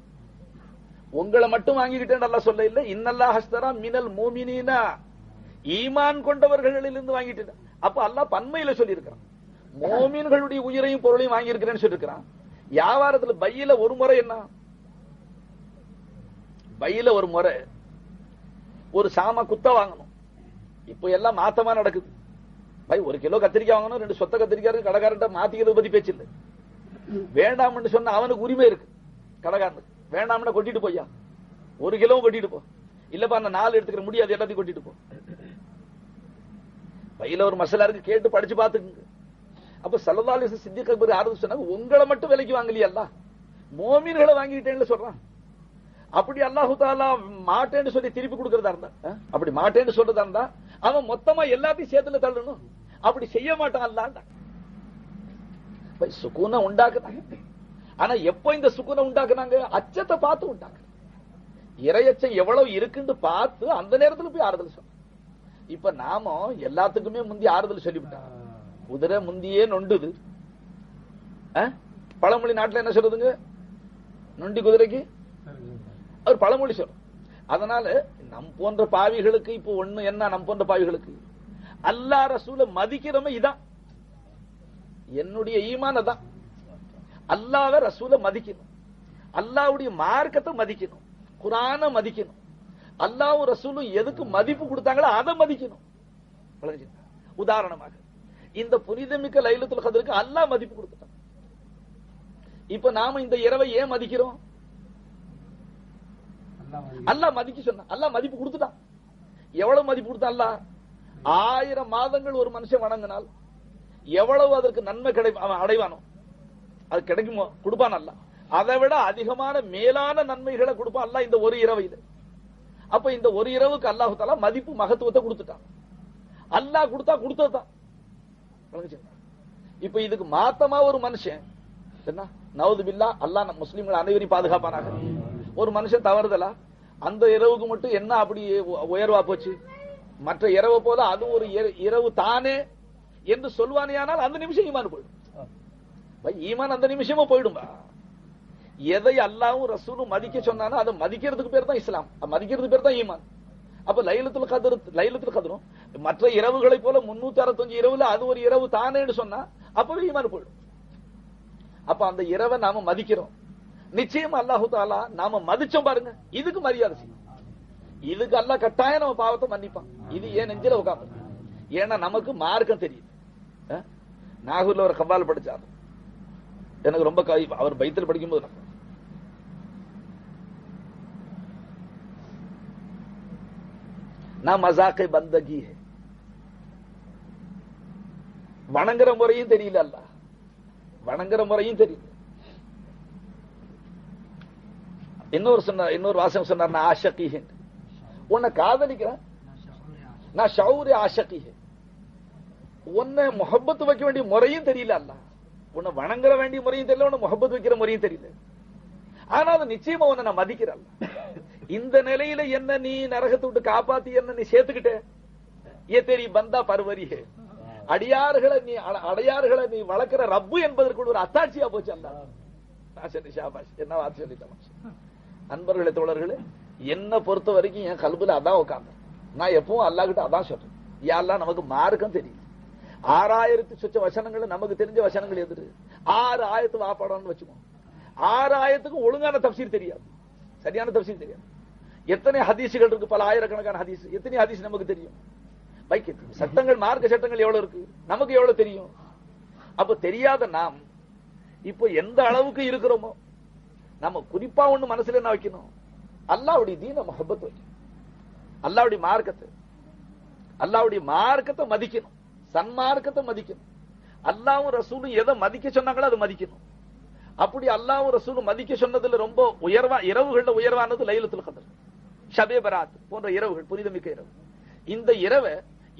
உங்களை மட்டும் வாங்கிக்கிட்டேன் அல்லாஹ் சொல்ல இல்லை, இன்னல்லாஹ் அஸ்தரா மினல் முஃமினீனா, ஈமான் கொண்டவர்களிலிருந்து வாங்கிட்டேன். அப்ப அல்லாஹ் பன்மையில சொல்லி இருக்கிறான், மோமீன்களுடைய உயிரையும் பொருளையும் வாங்கி இருக்கிறேன்னு சொல்லி இருக்கிறான். வியாபாரத்துல பையில ஒரு முறை என்ன, பையில ஒரு முறை ஒரு சாமா குத்த வாங்கணும். இப்ப எல்லாம் மாத்தமா நடக்குது. பை 1 கிலோ கத்திரிக்காய் வாங்கணும், 2 சொத்த கத்திரிக்காய் கடைக்காரன் மாத்திக்கிறது பத்தி பேச்சு இல்லை. வேண்டாம்னு சொன்ன அவனுக்கு உரிமை இருக்கு, கடைக்காரனுக்கு. வேண்டாம்னா கொட்டிட்டு போய்யா, 1 கிலோ கொட்டிட்டு போ, இல்லப்பா நான் 4 எடுத்துக்கிற முடியாது, எல்லாத்தையும் கொட்டிட்டு போ. பையில ஒரு மசாலா இருக்கு, கேட்டு படிச்சு பாத்துக்குங்க. அப்ப ஸல்லல்லாஹு அலைஹி வஸல்லம் சித்திக் அக்பர் ஆரம்பிச்சு சொன்னாங்க, உங்களை மட்டும் விலைக்கு வாங்கலையல்ல, மோமீன்களை வாங்கிட்டேன்னு சொல்றான். அப்படி அல்லாஹு தாலா மாட்டேன்னு சொல்லி திருப்பி கொடுக்கறதா இருந்தா, அப்படி மாட்டேன்னு சொல்றதா இருந்தா அவன் மொத்தமா எல்லாத்தையும் சேர்த்துல தள்ளணும். அப்படி செய்ய மாட்டான் அல்லாஹ். சுக்கூனை உண்டாக்குறாங்க. ஆனா எப்போ இந்த சுக்கூனை உண்டாக்குனாங்க? அச்சத்தை பார்த்து உண்டாக்கு. இரையச்சம் எவ்வளவு இருக்குன்னு பார்த்து அந்த நேரத்துல போய் ஆறுதல் சொல்ல. இப்ப நாம எல்லாத்துக்குமே முந்தி ஆறுதல் சொல்லிவிட்டாங்க. குதிரை முந்தியே நொண்டுது. பழமொழி நாட்டுல என்ன சொல்றதுங்க? நொண்டி குதிரைக்கு அவர் பழமொழி சொல்றோம். அதனால நம் போன்ற பாவிகளுக்கு இப்போ ஒண்ணு என்ன, நம் போன்ற பாவிகளுக்கு அல்லாஹ் ரசூலை மதிக்கிறோமே இதான் என்னுடைய ஈமான். தான் அல்லாஹ்வை ரசூலை மதிக்கணும், அல்லாஹ்வுடைய மார்க்கத்தை மதிக்கணும், குர்ஆனை மதிக்கணும். அல்லாஹ்வும் ரசூலும் எதுக்கு மதிப்பு கொடுத்தாங்களோ அதை மதிக்கணும். உதாரணமாக இந்த புனிதமிக்க லைலத்துல் கத்ருக்கு அல்லாஹ் மதிப்பு கொடுத்துட்டான். இப்ப நாம இந்த இரவை ஏன் மதிக்கிறோம்? அல்லாஹ் மதிக்க சொன்ன, அல்லாஹ் மதிப்பு கொடுத்துட்டான். எவ்வளவு மதிப்பு கொடுத்தான் அல்லாஹ்? 1000 மாதங்கள் ஒரு மனுஷன் வணங்கினால் எவ்வளவு அதற்கு நன்மை அடைவானோ அது கிடைக்குமோ கொடுப்பான் அல்லாஹ். அதை விட அதிகமான மேலான நன்மைகளை கொடுப்பான் அல்லாஹ் இந்த ஒரு இரவையில. அப்ப இந்த ஒரு இரவுக்கு அல்லாஹு தஆலா மதிப்பு மகத்துவத்தை கொடுத்துட்டான். அல்லாஹ் கொடுத்ததுதான். இப்ப இதுக்கு மாத்தமா ஒரு மனுஷன் என்ன, நவுது பில்லா, அல்லாஹ் முஸ்லிம்கள் அனைவரையும் பாதுகாப்பானாக, ஒரு மனுஷன் தவறுதலா அந்த இரவுக்கு மட்டும் என்ன அப்படி உயர்வா போச்சு, மற்ற இரவை போல அது ஒரு இரவு தானே என்று சொல்வானேயானால் அந்த நிமிஷம் ஈமான் போயிடும். ஈமான் அந்த நிமிஷமா போயிடும்பா. எதை அல்லாஹ்வும் ரசூலும் மதிக்க சொன்னானோ அதை மதிக்கிறதுக்கு பேர் தான் இஸ்லாம், மதிக்கிறதுக்கு பேர் தான் ஈமான். அப்ப லைலத்துல் கத்ரும் மற்ற இரவுகளை போல 365 இரவுல அது ஒரு இரவு தானேன்னு சொன்னா அப்பவே ஈமான் போயிடும். அப்ப அந்த இரவை நாம மதிக்கிறோம். நிச்சயம் அல்லாஹு தாலா நாம மதிச்சோம் பாருங்க, இதுக்கு மரியாதை செய்யும். இதுக்கு அல்லாஹ் கட்டாயம் நம்ம பாவத்தை மன்னிப்பான். இது ஏன் நெஞ்சில உட்கார்ந்து, ஏன்னா நமக்கு மார்க்கம் தெரியுது. நாகூர்ல ஒரு கவ்வால் படிச்சார், எனக்கு ரொம்ப அவர் பைத்தில் படிக்கும்போது நான் மசாக்கை பந்தகி வணங்குற முறையும் தெரியல, அல்ல வணங்குற முறையும் தெரியல. இன்னொரு வாசகம் சொன்னார், நான் ஆஷகி, உன்னை காதலிக்கிறேன், நான் ஷவுரி ஆஷகி, உன்னை முஹப்பத் வைக்க வேண்டிய முறையும் தெரியல, அல்ல உன்னை வணங்குற வேண்டிய முறையும் தெரியல, உன்னை முஹப்பத் வைக்கிற முறையும் தெரியல. ஆனா அது நிச்சயமா உன்னை நான் மதிக்கிறேன். இந்த நிலையில என்ன நீ நரகத்தை விட்டு காப்பாத்தி என்ன நீ சேர்த்துக்கிட்ட, ஏ தெரி பந்தா பர்வரியே, அடையாறுகளை நீ வளர்க்கிற ரப்பு என்பதற்கு ஒரு அத்தாட்சியா போச்சு. அல்ல என்ன வார்த்தை சொல்லிட்டேன். அன்பர்களே, தோழர்களே, என்ன பொறுத்த வரைக்கும் என் கல்புல அதான் உட்கார்ந்து நான் எப்பவும் அல்லாஹ் கிட்ட அதான் சொல்றேன். யாரெல்லாம் நமக்கு மார்க்கம் தெரியும். 6000 சொச்ச வசனங்கள் நமக்கு தெரிஞ்ச வசனங்கள் எதிரு 6 ஆயத்து வாப்பாடம்னு வச்சுக்கோ. 6 ஆயத்துக்கு ஒழுங்கான தஃப்சீர் தெரியாது, சரியான தஃப்சீர் தெரியாது. எத்தனை ஹதீசுகள் இருக்கு, பல ஆயிரக்கணக்கான ஹதீஸ். எத்தனை ஹதீஸ் நமக்கு தெரியும்? சட்டங்கள், மார்க்க சட்டங்கள் எவ்வளவு இருக்கு, நமக்கு எவ்வளவு தெரியும்? அப்ப தெரியாத நாம் இப்போ எந்த அளவுக்கு இருக்கிறோமோ, நம்ம குறிப்பா ஒண்ணு மனசுல என்ன வைக்கணும், அல்லாஹ்வுடைய தீன முஹப்பத் வைக்கணும், அல்லாஹ்வுடைய மார்க்கத்தை மதிக்கணும், சன்மார்க்கத்தை மதிக்கணும். அல்லாஹ்வும் ரசூலும் எதை மதிக்க சொன்னாங்களோ அதை மதிக்கணும். அப்படி அல்லாஹ்வும் ரசூலும் மதிக்க சொன்னதுல ரொம்ப இரவுகள்ல உயர்வானது லைலத்துல் கத்ர், ஷபே பராத் போன்ற இரவுகள், புனிதமிக்க இரவு. இந்த இரவை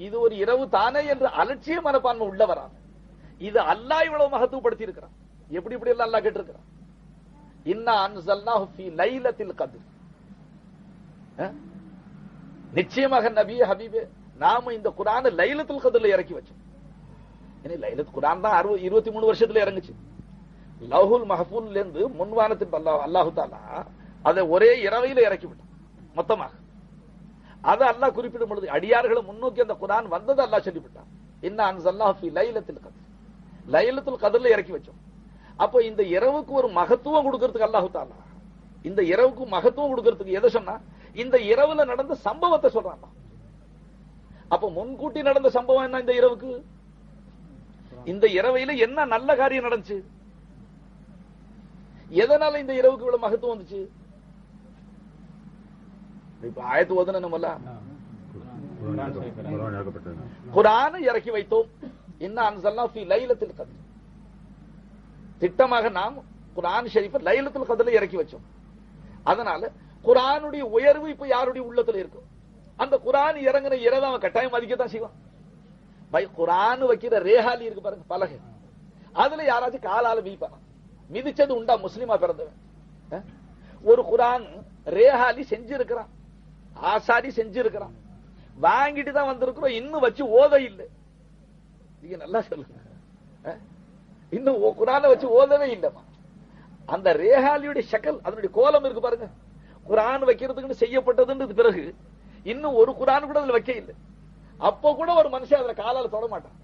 இது ஒரு இரவு தானே என்று அலட்சிய மனப்பான்மை உள்ளவரான இது அல்லாஹ் இவ்வளவு மகத்துவப்படுத்தி இருக்கிறான். எப்படி இப்படி எல்லாம் அல்லாஹ் கேட்டிருக்கிறான். இன்னா அன்ஸல்னாஹு ஃபீ லைலத்தில் கத்ர், நிச்சயமாக நபியே ஹபீபே நாம இந்த குர்ஆனை லைலத்துல் கத்ர்ல இறக்கி வச்சோம். லைலத்துல் குர்ஆன் தான் 23 வருஷத்துல இறங்குச்சு. லவ்ஹுல் மஹ்ஃபூல்ல இருந்து முன்வானத்தின் அல்லாஹு தஆலா அதை ஒரே இரவையில இறக்கி விட்டான் மொத்தமாக. அதை அல்லாஹ் குறிப்பிடும் பொழுது அடியார்களை முன்னோக்கி அந்த குர்ஆன் வந்தது அல்லாஹ் சொல்லிவிட்டான். இன்னா அன்ஸல்னாஹு ஃபீ லைலத்தில் கத்ர், லைலத்துல் கத்ர்ல இறக்கி வச்சோம். அப்ப இந்த இரவுக்கு ஒரு மகத்துவம் கொடுக்கிறதுக்கு அல்லாஹு தஆலா இந்த இரவுக்கு மகத்துவம் கொடுக்கிறதுக்கு எதை சொன்னா, இந்த இரவுல நடந்த சம்பவத்தை சொல்றான். அப்ப முன்கூட்டி நடந்த சம்பவம் என்ன? இந்த இரவுக்கு, இந்த இரவையில என்ன நல்ல காரியம் நடந்துச்சு, எதனால இந்த இரவுக்கு இவ்வளவு மகத்துவம் வந்துச்சு? இப்ப ஆயத்து ஓதுனமல்ல, குர்ஆனை இறக்கி வைத்தோம். இன்னா அன்ஸல்னாஹு ஃபீ லைலத்தில் கத்ர், திட்டமாக நாம் குர்ஆன் ஷரீஃபை லைலத்துல் கத்ர்ல இறக்கி வச்சோம். அதனால குர்ஆனுடைய உயர்வு இப்ப யாருடைய உள்ளத்துல இருக்கும்? அந்த குர்ஆன் இறங்குன இரவை அவன் கட்டாயம் மதிக்கத்தான் செய்வான். பை குர்ஆன் வைக்கிற ரேஹாலி இருக்கு பாருங்க, பலகை, அதுல யாராச்சும் காலால மிதிப்பானா? மிதிச்சது உண்டா முஸ்லிமா பிறந்தவன்? ஒரு குர்ஆன் ரேஹாலி செஞ்சிருக்கிறான், ஆசாரி செஞ்சிருக்கிறான், வாங்கிட்டு தான் வந்திருக்கிறோம், இன்னும் வச்சு ஓத இல்லை. நீங்க நல்லா சொல்லுங்க, இன்னும் குர்ஆனை வச்சு ஓதவே இல்லமா. அந்த ரேஹாலியுடைய ஷக்கல், அதனுடைய கோலம் இருக்கு பாருங்க, குர்ஆன் வைக்கிறதுக்கு செய்யப்பட்டதுன்றது பிறகு இன்னும் ஒரு குர்ஆன் கூட அதுல வைக்க இல்லை. அப்ப கூட ஒரு மனுஷன் அதுல காலால தொட மாட்டான்.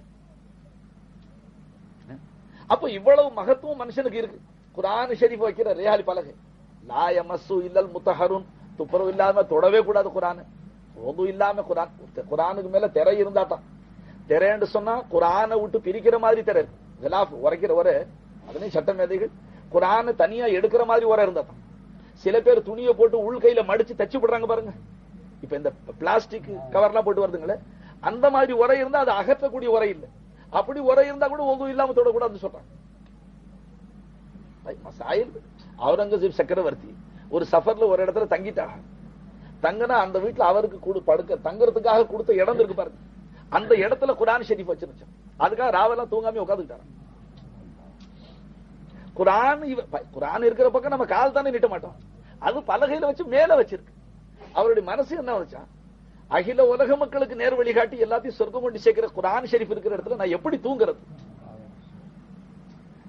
அப்ப இவ்வளவு மகத்துவம் மனுஷனுக்கு இருக்கு. குர்ஆன் ஷரீஃப் வைக்கிற ரேஹாலி பலகை, லா யமஸ்ஸு இல்லல் முத்தஹருன், துப்புரவு இல்லாம தொடவே கூடாது குர்ஆன், ஓது இல்லாம குர்ஆன். குர்ஆனுக்கு மேல திரை இருந்தாதான். திரைன்னு சொன்னா குர்ஆனை விட்டு பிரிக்கிற மாதிரி திரை இருக்கு, கிலாஃப் உரைக்கிற உரை, அதுலயும் சட்ட மேதைகள் குர்ஆனை தனியா எடுக்கிற மாதிரி உரை இருந்தாதான். சில பேர் துணியை போட்டு உள் கையில மடிச்சு தச்சு போடுறாங்க பாருங்க, இப்ப இந்த பிளாஸ்டிக் கவர்லாம் போட்டு வருதுங்களே, அந்த மாதிரி உரை இருந்தா அது அகற்றக்கூடிய உரை இல்லை. அப்படி உரை இருந்தா கூட ஒது இல்லாம தொடக்கூடாதுன்னு சொல்றாங்க. அவுரங்கசீப் சக்கரவர்த்தி ஒரு சஃபர்ல ஒரு இடத்துல தங்கிட்டாங்க. தங்கினா அந்த வீட்டுல அவருக்கு படுக்க தங்கறதுக்காக கொடுத்த இடம் இருக்கு பாருங்க, அந்த இடத்துல குர்ஆன் ஷரீஃப் வச்சிருச்சு. அதுக்காக ராவெல்லாம் தூங்காம உட்காந்துட்டாங்க. குர்ஆன் இருக்கிற பக்கம் நம்ம கால் தானே நீட்ட மாட்டோம், அது பலகையில வச்சு மேல வச்சிருக்கு. அவருடைய மனசு என்ன வச்சா, அகில உலக மக்களுக்கு நேர் வழிகாட்டி எல்லாத்தையும் சொர்க்கம் கொண்டு சேர்க்கிற குர்ஆன் ஷரீஃப் இருக்கிற இடத்துல நான் எப்படி தூங்குறது?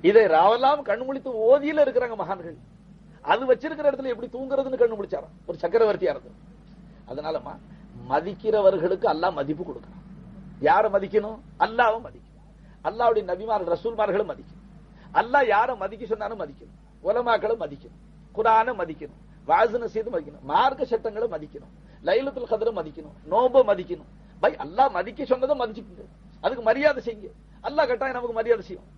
இதை ராவெல்லாம் கண்ணு முழித்து ஓதியில இருக்கிறாங்க மகான்கள், அது வச்சிருக்கிற இடத்துல எப்படி தூங்குறதுன்னு கண்ணு முடிச்சாராம் ஒரு சக்கரவர்த்தியா இருந்து. அதனாலமா மதிக்கிறவர்களுக்கு அல்லாஹ் மதிப்பு கொடுக்கணும். யார மதிக்கணும்? அல்லாஹ்வை மதிக்கணும், அல்லாஹ்வுடைய நபிமார்கள் ரசூல்மார்களும் மதிக்கணும். அல்லாஹ் யார மதிக்க சொன்னாலும் மதிக்கணும், உலமாக்களை மதிக்கணும், குர்ஆனை மதிக்கணும், வாஸ் நசீஹத் மதிக்கணும், மார்க்க சட்டங்களை மதிக்கணும், லைலத்துல் கத்ரை மதிக்கணும், நோன்பை மதிக்கணும். பை அல்லாஹ் மதிக்க சொன்னதை மதிச்சுக்கோங்க, அதுக்கு மரியாதை செய்யுங்க. அல்லாஹ் கட்டாயம் நமக்கு மரியாதை செய்யும்.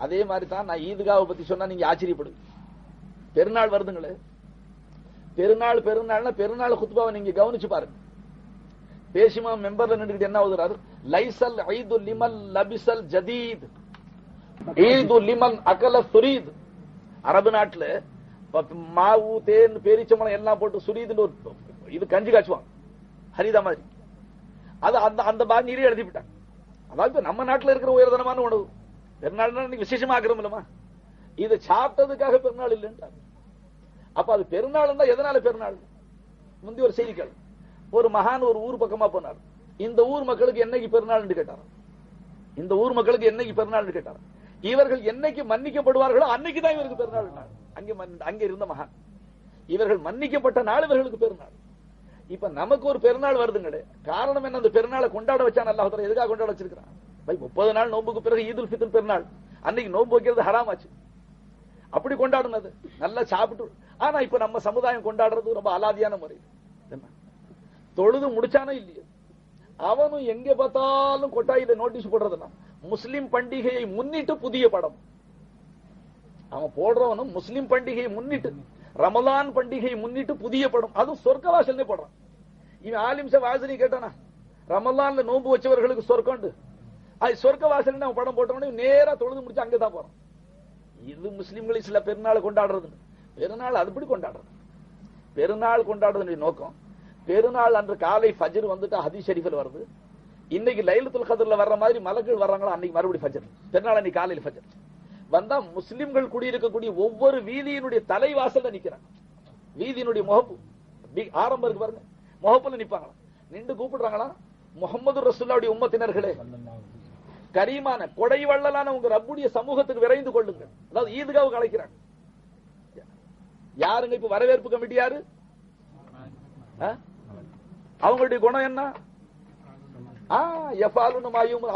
அதே மாதிரி தான் நான் ஈத்காவை பத்தி சொன்னா நீங்க ஆச்சரியப்படுவீங்க. பெருநாள் வருதுங்களே, பெருநாள்னா பெருநாள் குத்பாவை நீங்க கவனிச்சு பாருங்க. பேசிமா மெம்பர்ல நின்றுட்டு என்ன ஓதுறாரு? லைசல் ஈது லிமல் லபிசல் ஜதீத், ஈது லிமன் அகல சுரீத். அரபு நாட்டுல மாவு தேன் பேரிச்சம்பளம் எல்லாம் போட்டு சுரீதுன்னு ஒரு இது கஞ்சி காய்ச்சுவாங்க, ஹரிதா மாதிரி. அது அந்த அந்த பாணியிலே எழுதிவிட்டாங்க. அதாவது நம்ம நாட்டில் இருக்கிற உயர்தனமான உணவு. பெருநாள் விசேஷமா ஆகிறோம் இல்லமா, இது சாப்பிட்டதுக்காக பெருநாள் இல்லைன்றாங்க. அப்ப அது பெருநாள் தான். எதனால பெருநாள்? முந்தி ஒரு செய்திகள், ஒரு மகான் ஒரு ஊர் பக்கமா போனார். இந்த ஊர் மக்களுக்கு என்னைக்கு பெருநாள் கேட்டார், இந்த ஊர் மக்களுக்கு என்னைக்கு பெருநாள் கேட்டார். இவர்கள் என்னைக்கு மன்னிக்கப்படுவார்களோ அன்னைக்கு தான் இவருக்கு பெருநாள். அங்க இருந்த மகான், இவர்கள் மன்னிக்கப்பட்ட நாள் இவர்களுக்கு பெருநாள். இப்ப நமக்கு ஒரு பெருநாள் வருதுங்களே, காரணம் என்ன? அந்த பெருநாளை கொண்டாட வச்சான் அல்லாஹ் தஆலா. எதுக்காக கொண்டாட வச்சிருக்கான்? 30 நாள் நோன்புக்கு பிறகு ஈதுல் ஃபித்ர் பெருநாள், அன்னைக்கு நோன்பு வைக்கிறது ஹராம் ஆச்சு. அப்படி கொண்டாடுனது நல்லா சாப்பிட்டு. ஆனா இப்ப நம்ம சமுதாயம் கொண்டாடுறது ரொம்ப அலாதியான முறை. தொழுது முடிச்சானோ இல்லையோ, அவனும் எங்க பார்த்தாலும் கொட்டாயில நோட்டீஸ் போடுறதுன்னா முஸ்லிம் பண்டிகையை முன்னிட்டு புதிய படம். அவன் போடுறவனும் முஸ்லிம் பண்டிகையை முன்னிட்டு, ரமலான் பண்டிகையை முன்னிட்டு புதிய படம், அதுவும் சொர்க்கவாசல் போடுறான். இவன் ஆலிம் வாசனி கேட்டானா, ரமலான்ல நோன்பு வச்சவர்களுக்கு சொர்க்கம், அது சொர்க்கவாசல் அவன் படம் போட்டவனே நேரா தொழுது முடிச்சு அங்கதான் போறான். இது முஸ்லிம்களை சில பெருநாள் கொண்டாடுறது. பெருநாள் அதுபடி கொண்டாடுறது. பெருநாள் கொண்டாடுறதுடைய நோக்கம், பெருநாள் அன்று காலை ஃபஜ்ர் வந்துட்டா ஹதீஸ் ஷரீஃபில் வருது. இன்னைக்கு லைலத்துல் கத்ர்ல வர்ற மாதிரி மலக்குகள் வர்றாங்களா, அன்னைக்கு மறுபடியும் ஃபஜ்ர். பெருநாள் அன்னைக்கு காலையில் ஃபஜ்ர் வந்தா முஸ்லிம்கள் குடியிருக்கக்கூடிய ஒவ்வொரு வீதியினுடைய தலைவாசல்ல நிக்கிறாங்க. வீதியினுடைய முகப்பு ஆரம்பம் இருக்கு பாருங்க, முகப்புல நிப்பாங்களா, நின்று கூப்பிடுறாங்களா, முஹம்மது ரசூலுல்லாஹ்வுடைய உம்மத்தினர்களே, கரீமான கொடை வள்ளலான உங்க ரப்புடைய சமூகத்துக்கு விரைந்து கொள்ளுங்கள். அதாவது ஈத்காவுக்கு அழைக்கிறாங்க. யாருங்க இப்ப வரவேற்பு கமிட்டி? யாரு? அவங்களுடைய குணம் என்ன?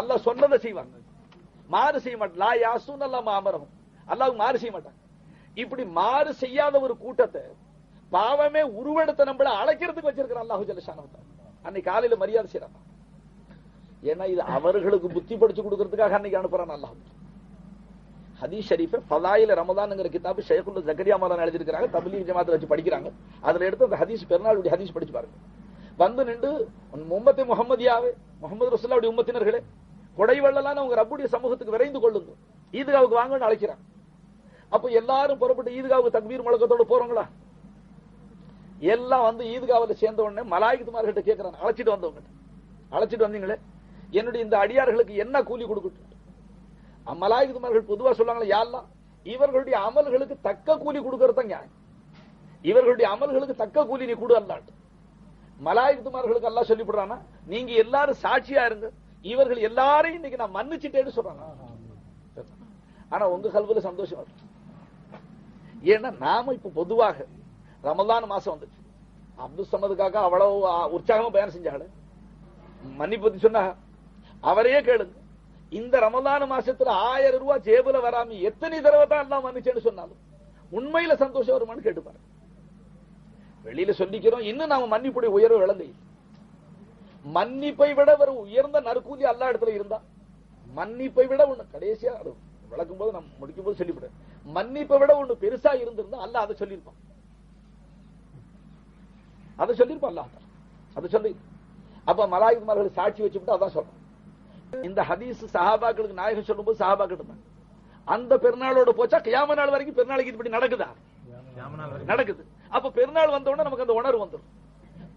அல்லாஹ் சொன்னதை செய்வாங்க, மாறு செய்ய மாட்டாங்க. லா யாசூன் அல்லாஹ் மா அமரஹும், அல்லாஹ் மாறு செய்ய மாட்டாங்க. இப்படி மாறு செய்யாத ஒரு கூட்டத்தை பாவமே உருவெடுத்த நம்மள அழைக்கிறதுக்கு வச்சிருக்கிற அல்லாஹ் ஜல்ல ஷானஹு தஆலா அன்னைக்கு காலையில மரியாதை செய்யறாங்க. ஏன்னா இது அவர்களுக்கு புத்தி படிச்சு கொடுக்கறதுக்காக அன்னைக்கு அனுப்புறான் அல்லாஹ். ஹதீஸ் ஷரீஃப் ஃபதாயில் ரமதான்ங்கிற கிதாபு ஷைகுல் ஜக்கரியா மௌலானா எழுதி இருக்காங்க. தப்லீக் ஜமாத்துல வச்சு படிக்கிறாங்க. அதுல எடுத்து அந்த ஹதீஸ் பெருநாளுடைய ஹதீஸ் படிச்சு பாருங்க. வந்து நின்று உம்மத்தே முஹம்மதியாவே, முஹம்மது ரசூலுல்லாஹ்வுடைய உம்மத்தினர்களே, கொடை வள்ளலான உங்க ரப்புடைய சமூகத்துக்கு விரைந்து கொள்ளுங்க, ஈத்காவுக்கு வாங்கன்னு அழைக்கிறாங்க. அப்ப எல்லாரும் புறப்பட்டு ஈத்காவுக்கு தக்பீர் முழக்கத்தோட போறோங்களா? எல்லாம் வந்து ஈத்காவில சேர்ந்த உடனே மலாயிகத்துமார்கிட்ட கேட்கிறாங்க, அழைச்சிட்டு வந்தீங்களே, என்னுடைய இந்த அடியார்களுக்கு என்ன கூலி கொடுக்கட்டும்? மலாயிகத்துமார்கள் பொதுவா சொல்லுவாங்களா, யாரெல்லாம் இவர்களுடைய அமல்களுக்கு தக்க கூலி கொடுக்கறதுங்க, இவர்களுடைய அமல்களுக்கு தக்க கூலி நீ கொடு அல்லாட்டு. மலாயிகத்துமார்களுக்கு அல்லாஹ் சொல்லிவிடுறானா, நீங்க எல்லாரும் சாட்சியா இருங்க, இவர்கள் எல்லாரையும் இன்னைக்கு நான் மன்னிச்சுட்டேன்னு சொல்றாங்க. ஆனா உங்க கல்வில சந்தோஷம் இருக்கு. ஏன்னா நாம இப்ப பொதுவாக ரமலான் மாசம் வந்துச்சு, அப்துல் சமதுக்காக அவ்வளவு உற்சாகமா பயணம் செஞ்சாங்க, மன்னிப்பு பத்தி சொன்னா அவரையே கேளுங்க, இந்த ரமலான் மாசத்துல 1000 ரூபாய் ஜேபுல வராம எத்தனை தடவை தான் எல்லாம் மன்னிச்சேன்னு சொன்னாலும் உண்மையில சந்தோஷம் வருமானு கேட்டுப்பாரு. வெளியில சொல்லிக்கிறோம், இன்னும் நாம மன்னிப்புடைய உயர்வு விளங்க. மன்னிப்பை விட ஒரு உயர்ந்த நற்கூலி அல்லா இடத்துல இருந்தா, மன்னிப்பை விட ஒண்ணு கடைசியா விளக்கும் போது நம்ம முடிக்கும் போது சொல்லிவிட, மன்னிப்பை விட ஒண்ணு பெருசா இருந்திருந்தா அல்ல அதை சொல்லியிருப்பான், அதை சொல்லியிருப்பான் அல்ல, அதை சொல்லி. அப்ப மலாயிகமார்கள் சாட்சி வச்சுட்டு அதான் சொல்றோம். இந்த ஹதீஸ் சஹாபாக்களுக்கு நாயகம் சொல்லும் போது சஹாபாக்கள் அந்த பெருநாளோட போச்சா கியாம நாள் வரைக்கும் பெருநாளைக்கு இப்படி நடக்குதா? நடக்குது. அப்ப பெருநாள் வந்த உடனே நமக்கு அந்த உணர்வு வந்துடும்.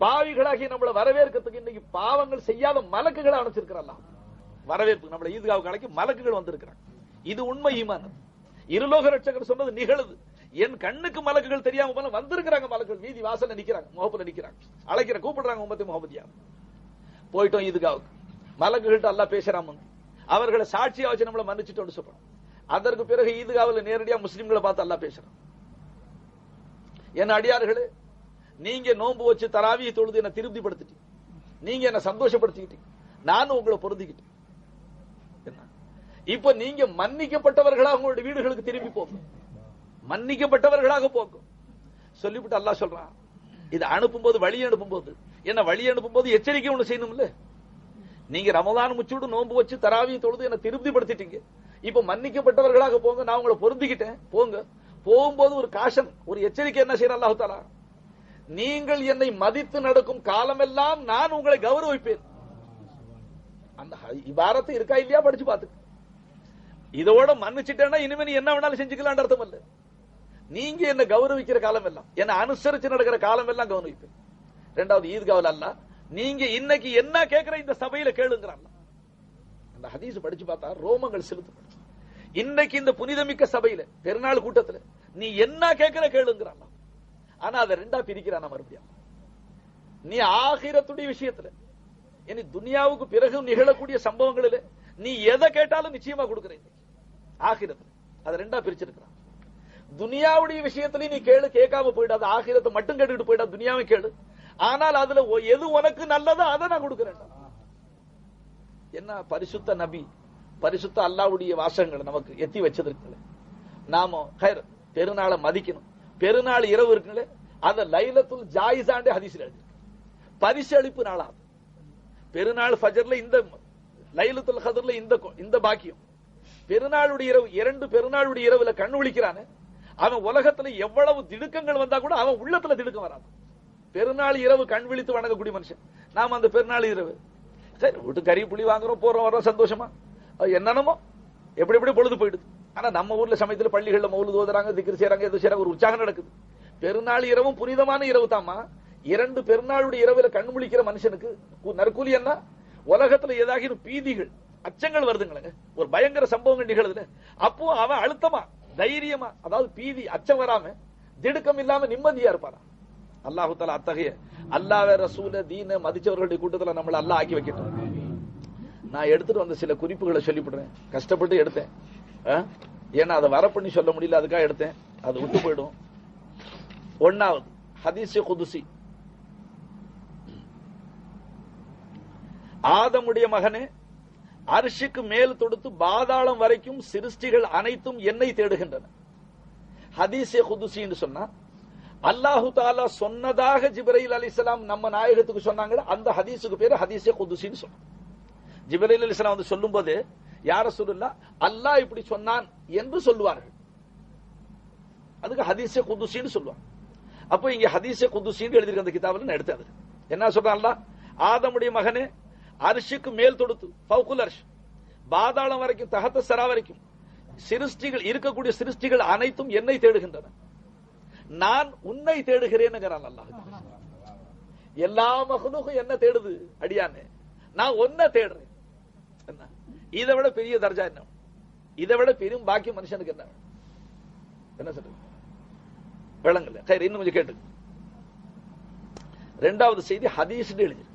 பாவிகளாகி நம்மளை வரவேற்கிறதுக்கு இன்னைக்கு பாவங்கள் செய்யாத மலக்குகளை அனுப்பிச்சிருக்கிறான் வரவேற்பு. நம்மள ஈத்காவுக்கு அழைக்க மலக்குகள் வந்திருக்கிறாங்க. இது உண்மை ஈமான். இருலோக ரட்சகர் சொன்னது நிகழுது. என் கண்ணுக்கு மலக்குகள் தெரியாம போல வந்திருக்கிறாங்க. மலக்குகள் வீதி வாசல்ல நிக்கிறாங்க, முகப்புல நிக்கிறாங்க, அழைக்கிற கூப்பிடுறாங்க, உம்மத்தி முகமதியா. போயிட்டோம் ஈத்காவுக்கு, மலக்குகள்கிட்ட அல்லாஹ் பேசுறாம அவர்களை சாட்சியா வச்சு நம்மளை மன்னிச்சுட்டோம்னு சொல்றோம். அதற்கு பிறகு ஈத்காவில் நேரடியா முஸ்லிம்களை பார்த்து அல்லாஹ் பேசுறான், என் அடியார்களே, நீங்க நோன்பு வச்சு தராவியை தொழுது என்ன திருப்திப்படுத்திட்டீங்க, நீங்க என்ன சந்தோஷப்படுத்திக்கிட்டீங்க, நானும் உங்களை பொருந்திக்கிட்டேன். இப்ப நீங்க மன்னிக்கப்பட்டவர்களாக உங்களுடைய வீடுகளுக்கு திரும்பி போங்க, மன்னிக்கப்பட்டவர்களாக போங்க சொல்லிவிட்டு அல்லாஹ் சொல்றான். இது அனுப்பும்போது, வழி அனுப்பும்போது என்ன, வழி அனுப்பும்போது எச்சரிக்கை ஒண்ணு செய்யணும்ல. நீங்க ரமலான் முச்சூடு நோன்பு வச்சு தராவியை தொழுது என்ன திருப்திப்படுத்திட்டீங்க, இப்ப மன்னிக்கப்பட்டவர்களாக போங்க, நான் உங்களை பொருந்திக்கிட்டேன் போங்க. போகும்போது ஒரு காஷன், ஒரு எச்சரிக்கை என்ன செய்யற அல்லாஹ் தஆலா, நீங்கள் என்னை மதித்து நடக்கும் காலமெல்லாம் நான் உங்களை கௌரவிப்பேன். அந்த இபாரத்து இருக்கா இல்லையா படிச்சு பார்த்து. இதோட மன்னிச்சுட்டேன்னா இனிமே நீ என்ன வேணாலும் செஞ்சுக்கலாம் அர்த்தம் இல்ல. நீங்க என்ன கௌரவிக்கிற காலம் எல்லாம், என்ன அனுசரிச்சு நடக்கிற காலம் எல்லாம் கௌரவிப்பேன். இரண்டாவது ஈத்காவில் அல்லாஹ், நீங்க இன்னைக்கு என்ன கேட்கிற இந்த சபையில கேளுங்கிறான். அந்த ஹதீஸ் படிச்சு பார்த்தா ரோமங்கள் செலுத்து. இன்னைக்கு இந்த புனிதமிக்க சபையில பெருநாள் கூட்டத்துல நீ என்ன கேட்கிற கேளுங்கிறான். ஆனா அதை ரெண்டா பிரிக்கிறான் மறுபடியும். நீ ஆகிரத்துடைய விஷயத்துல, இனி துனியாவுக்கு பிறகு நிகழக்கூடிய சம்பவங்களில் நீ எதை கேட்டாலும் நிச்சயமா கொடுக்கிற. ஆகிரத்துல அதை ரெண்டா பிரிச்சிருக்கிறான். துனியாவுடைய விஷயத்துல நீ கேளு, கேட்காம போயிடாது, ஆகிரத்தை மட்டும் கேட்டுக்கிட்டு போயிடா, துனியாவை கேளு. ஆனால் அதுல எது உனக்கு நல்லதோ அதை நான் கொடுக்கிறேன். என்ன பரிசுத்த நபி, பரிசுத்த அல்லாஹ்வுடைய வாசகங்களை நமக்கு எத்தி வச்சதுக்குள்ள நாம பெருநாளை மதிக்கணும். பெருநாள் இரவு இருக்குங்களே, அந்த லைலத்துல் ஜாயிஸாண்டே ஹதீஸ்ல எழுதி பரிசு அளிப்பு நாளாகும். பெருநாள் ஃபஜர்ல இந்த லைலத்துல் கத்ர்ல இந்த பாக்கியம். பெருநாளுடைய இரவு, 2 பெருநாளுடைய இரவுல கண் விழிக்கிறானே, அவன் உலகத்துல எவ்வளவு திடுக்கங்கள் வந்தா கூட அவன் உள்ளத்துல திடுக்கம் வராது. பெருநாள் இரவு கண் விழித்து வணங்கக்கூடிய மனுஷன். நாம அந்த பெருநாள் இரவு சரி விட்டு கறி புளி வாங்குறோம், போறோம், வரோம், சந்தோஷமா என்னென்னமோ எப்படி எப்படி பொழுது போயிடுது. ஆனா நம்ம ஊர்ல சமயத்துல பள்ளிகள்ல மௌலிது ஓதுறாங்க, திக்ர் செய்றாங்க, எது செய்றாங்க, ஒரு உற்சாகம் நடக்குது. பெருநாள் இரவும் புனிதமான இரவு தாமா. 2 பெருநாளுடைய இரவுல கண் முழிக்கிற மனுஷனுக்கு நற்கூலி என்ன? உலகத்துல ஏதாவது பீதிகள், அச்சங்கள் வருதுங்களேங்க, ஒரு பயங்கர சம்பவங்கள் நிகழுதுல, அப்போ அவன் அழுத்தமா தைரியமா, அதாவது பீதி அச்சம் வராம திடுக்கம் இல்லாம நிம்மதியா இருப்பாரா. அல்லாஹு தஆலா அத்தகைய அல்லாஹ்வ ரசூல தீன மதிச்சவர்களுடைய கூட்டத்துல நம்மள அல்லாஹ் ஆக்கி வைக்கட்டும். நான் எடுத்துட்டு வந்த சில குறிப்புகளை சொல்லிவிடுறேன், கஷ்டப்பட்டு எடுத்தேன். ஏன்னா அதை வர பண்ணி சொல்ல முடியல, அதுக்காக எடுத்தேன், அது விட்டு போயிடும். 1வது ஹதீஸ் குதுசி. ஆதமுடைய மகனே, அர்ஷுக்கு மேல் தொடுத்து பாதாளம் வரைக்கும் சிருஷ்டிகள் அனைத்தும் என்னை தேடுகின்றன. ஹதீஸ் குதுசி என்று சொன்னா அல்லாஹு தஆலா சொன்னதாக ஜிப்ரீல் அலைஹிஸ்ஸலாம் நம்ம நாயகத்துக்கு சொன்னாங்க. அந்த ஹதீஸுக்கு பேரு ஹதீஸ் குதுசின்னு சொன்னாங்க. ஜிப்ரீல் அலைஹிஸ்ஸலாம் வந்து சொல்லும்போது, யா ரசூலுல்லாஹ், அல்லாஹ் இப்படி சொன்னான் என்று சொல்லுவார்கள். அதுக்கு ஹதீஸ் குதுசின்னு சொல்லுவாங்க. அப்போ இங்க ஹதீஸ் குதுசின்னு எழுதிருக்க அந்த கிதாபில் நான் எடுத்தது. என்ன சொல்றான் அல்லாஹ், ஆதமுடைய மகனே, அர்ஷுக்கு மேல் தொடுத்து ஃபௌகுல் அர்ஷ், பாதாளம் வரைக்கும், தஹத்த ஸரா வரைக்கும் சிருஷ்டிகள் இருக்கக்கூடிய சிருஷ்டிகள் அனைத்தும் என்னை தேடுகின்றன, நான் உன்னை தேடுகிறேன். அல்லாஹ் எல்லா மகனுக்கும் என்ன தேடுது அடியானே, நான் ஒன்ன தேடுறேன். என்ன இதை விட பெரிய தர்ஜா என்ன, இதை விட பெரும் பாக்கியம் மனுஷனுக்கு என்ன? என்ன சொல்றது விளங்கல. இன்னும் கொஞ்சம் கேட்டு. இரண்டாவது செய்தி ஹதீஸ் எழுதி,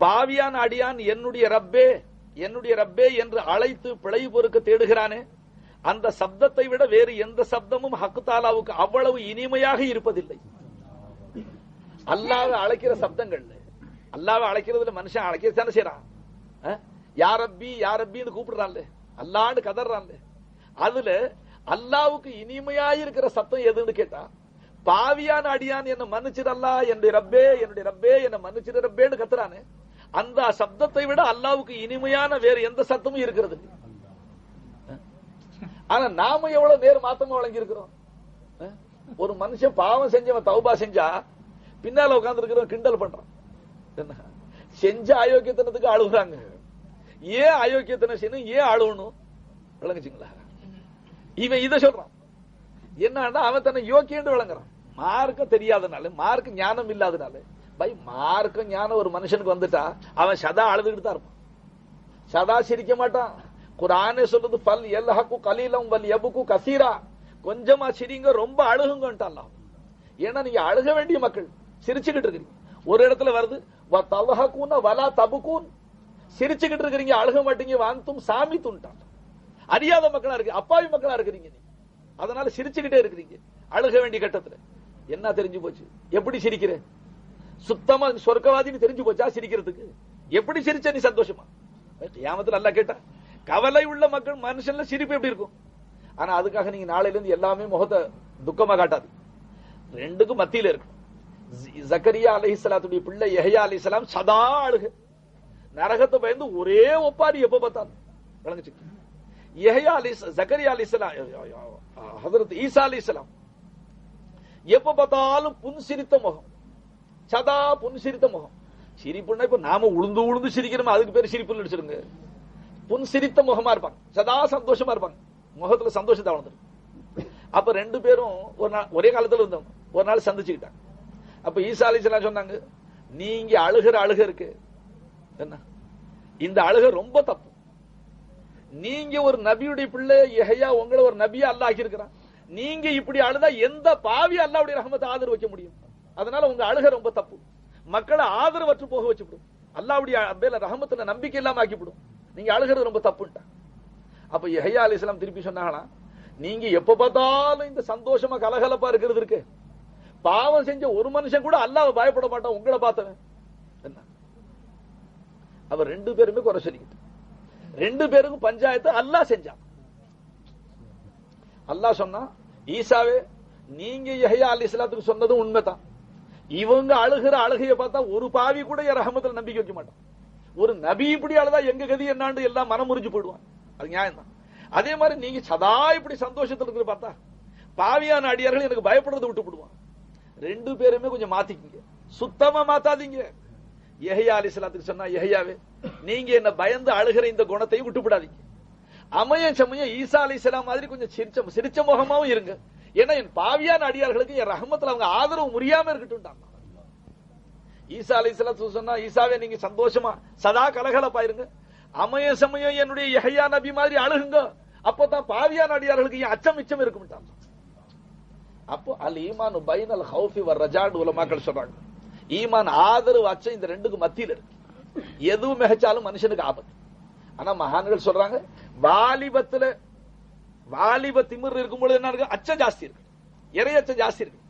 பாவியான அடியான் என்னுடைய ரப்பே என்னுடைய ரப்பே என்று அழைத்து பிழை பொறுக்க தேடுகிறானே, அந்த சப்தத்தை விட வேறு எந்த சப்தமும் ஹக்கு தாலாவுக்கு அவ்வளவு இனிமையாக இருப்பதில்லை. அல்லாஹ்வை அழைக்கிற சப்தங்கள்ல, அல்லாஹ்வை அழைக்கிறதுல மனுஷன் அழைக்கத்தானே செய்யறான். யா ரப்பி யா ரப்பின்னு கூப்பிடுறான்ல, அல்லாஹ்னு கதறான்ல, அதுல அல்லாஹ்வுக்கு இனிமையாயிருக்கிற சத்தம் எதுன்னு கேட்டா, பாவியான அடியான் என்ன மன்னிச்சிடல்லா, என்னுடைய ரப்பே என்ன மன்னிச்சிட ரப்பேன்னு கத்துறானே, அந்த சப்தத்தை விட அல்லாஹ்வுக்கு இனிமையான வேறு எந்த சத்தமும் இருக்கிறது. ஆனா நாம எவ்வளவு நேர் மாத்தமா வழங்கி இருக்கிறோம். ஒரு மனுஷன் பாவம் செஞ்சவன் தௌபா செஞ்சா பின்னால உட்கார்ந்து இருக்கிறவன் கிண்டல் பண்றான். செஞ்ச அயோக்கியத்தனத்துக்கு அழுகுறாங்க. ஏன் அயோக்கியத்தனம் செய்யணும், ஏன் அழுவணும் விளங்குச்சுங்களா? இவன் இதை சொல்றான் என்னன்னா, அவன் தன்னை யோக்கியன்னு விளங்குறான். மார்க்கம் தெரியாதனால, மார்க்க ஞானம் இல்லாதனால. பை மார்க்க ஞானம் ஒரு மனுஷனுக்கு வந்துட்டா அவன் சதா அழுதுகிட்டு தான் இருப்பான், சதா சிரிக்க மாட்டான். குர்ஆனே சொல்றது பல் யல்ஹகு கலீலம் வல் யபகு கஸீரா, கொஞ்சமா சிரிங்க ரொம்ப அழுகுங்கன்றான். ஏன்னா நீங்க அழுக வேண்டிய மக்கள் சிரிச்சுக்கிட்டு இருக்கீங்க. ஒரு இடத்துல வருது வ தல்ஹகுன வலா தபுகுன், சிரிச்சுக்கிட்டு இருக்கீங்க அழுக மாட்டீங்க. வாந்தும் சாமி துண்டான், அறியாத மக்களா இருக்கு, அப்பாவி மக்களா இருக்கிறீங்க நீங்க, அதனால சிரிச்சுக்கிட்டே இருக்கிறீங்க அழுக வேண்டிய கட்டத்துல. என்ன தெரிஞ்சு போச்சு? எப்படி சிரிக்கிற? சுத்தமா சொர்க்கவாதின்னு தெரிஞ்சு போச்சா சிரிக்கிறதுக்கு? எப்படி சிரிச்ச நீ சந்தோஷமா? கியாமத்துல அல்லாஹ் கேட்டா, கவலை உள்ள மக்கள் மனுஷன்ல சிரிப்பு எப்படி இருக்கும்? ஆனா அதுக்காக நீங்க நாளையில இருந்து எல்லாமே முகத்தை துக்கமா காட்டாது, ரெண்டுக்கும் மத்தியில இருக்கு. ஜக்கரியா அலைஹிஸ்ஸலாத்துடைய பிள்ளை யஹ்யா அலைஹிஸ்ஸலாம் சதா அழுக, நரகத்தை பயந்து ஒரே ஒப்பாரி எப்ப பார்த்தாலும் விளங்குச்சு. யஹ்யா ஜக்கரியா அலைஹிஸ்ஸலாம், ஹஜ்ரத் ஈசா அலைஹிஸ்ஸலாம் எப்ப பார்த்தாலும் புன்சிரித்த முகம், சதா புன்சிரித்த முகம். சிரிப்புன்னா இப்ப நாம உளுந்து உளுந்து சிரிக்கிறோம், அதுக்கு பேர் சிரிப்பு நினைச்சிருங்க. புன்சிரித்த முகமா இருப்பாங்க, சதா சந்தோஷமா இருப்பாங்க, முகத்துல சந்தோஷத்தை வளர்ந்துருக்கு. அப்ப ரெண்டு பேரும் ஒரு நாள் ஒரே காலத்துல இருந்தவங்க, ஒரு நாள் சந்திச்சுக்கிட்டாங்க. அப்ப ஈசா அலைஹிஸ்ஸலாம் சொன்னாங்க, நீங்க அழுகிற அழுக இருக்கு என்ன, இந்த அழுக ரொம்ப தப்பு. நீங்க ஒரு நபியுடைய பிள்ளை யஹ்யா, உங்களை ஒரு நபியா அல்லாஹ் ஆக்கி இருக்கிறான். நீங்க இப்படி அழுதா எந்த பாவி அல்லாஹ்வுடைய ரஹ்மத்தை ஆதரவு வைக்க முடியும்? அதனால உங்க அழுக ரொம்ப தப்பு, மக்களை ஆதரவற்று போக வச்சுவிடும், அல்லாஹ்வுடைய ரஹ்மத்துல நம்பிக்கை இல்லாம ஆக்கிவிடும். நீங்க அழுகிறது ரொம்ப தப்புன்ட்டா. அப்ப யஹ்யா அலைஹிஸ்ஸலாம் திருப்பி சொன்னாங்களா, நீங்க எப்ப பார்த்தாலும் இந்த சந்தோஷமா கலகலப்பா இருக்கிறது இருக்கு, பாவம் செஞ்ச ஒரு மனுஷன் கூட அல்லாஹ்வை பயப்பட மாட்டான் உங்களை பார்த்தவன் என்ன. அவர் ரெண்டு பேருமே குறை சொல்லிக்கிட்டு, ரெண்டு பேருக்கும் பஞ்சாயத்து அல்லாஹ் செஞ்சான். அல்லாஹ் சொன்னா, ஈசாவே நீங்க யஹ்யா அலைஹிஸ்ஸலாத்துக்கு சொன்னது உண்மைதான், இவங்க அழுகிற அழுகையை பார்த்தா ஒரு பாவி கூட என் ரஹமத்துல நம்பிக்கை வைக்க மாட்டான். ஒரு நபி இப்படி அழுதா எங்க கதி என்னான்னு எல்லாம் மனம் முறிஞ்சு போயிடுவான், அது நியாயம் தான். அதே மாதிரி நீங்க சதா இப்படி சந்தோஷத்துல இருக்கிற பார்த்தா பாவியான அடியார்கள் எனக்கு பயப்படுறதை விட்டு விடுவான். ரெண்டு பேருமே கொஞ்சம் மாத்திக்கிங்க, சுத்தமா மாத்தாதீங்க. யஹ்யா அலைஹிஸ்ஸலாத்துக்கு சொன்னா, யஹ்யாவே நீங்க என்ன பயந்து அழுகிற இந்த குணத்தையும் விட்டு விடாதீங்க. அமைய சமயம் ஈசா அலைஹிஸ்ஸலாம் மாதிரி கொஞ்சம் சிரிச்ச முகமாவும் இருங்க, ஏன்னா என் பாவியான அடியார்களுக்கு என் ரஹமத்துல அவங்க ஆதரவு முறியாம இருக்கட்டும். ஈசா அலைஹிஸ்ஸலாம் சொன்னா, ஈசாவே நீங்க சந்தோஷமா சதா கலகலப்பா இருங்க, அமைய சமயம் என்னுடைய யஹ்யா நபி மாதிரி அழுகுங்க, அப்பதான் பாவியான அடியார்களுக்கு என் அச்சம் மிச்சம் இருக்கும். அப்போ அல் ஈமான் பைனல் ஹௌஃபி வ ரஜான்னு உலமாக்கள் சொல்றாங்க. ஈமான் ஆதரவு அச்சம் இந்த ரெண்டுக்கு மத்தியில இருக்கு. எதுவும் மிகச்சாலும் மனுஷனுக்கு ஆபத்து. ஆனா மகான்கள் சொல்றாங்க, வாலிப திமிர் இருக்கும்போது என்ன இருக்கு, அச்சம் ஜாஸ்தி இருக்கு, இறையச்சம் ஜாஸ்தி இருக்கு.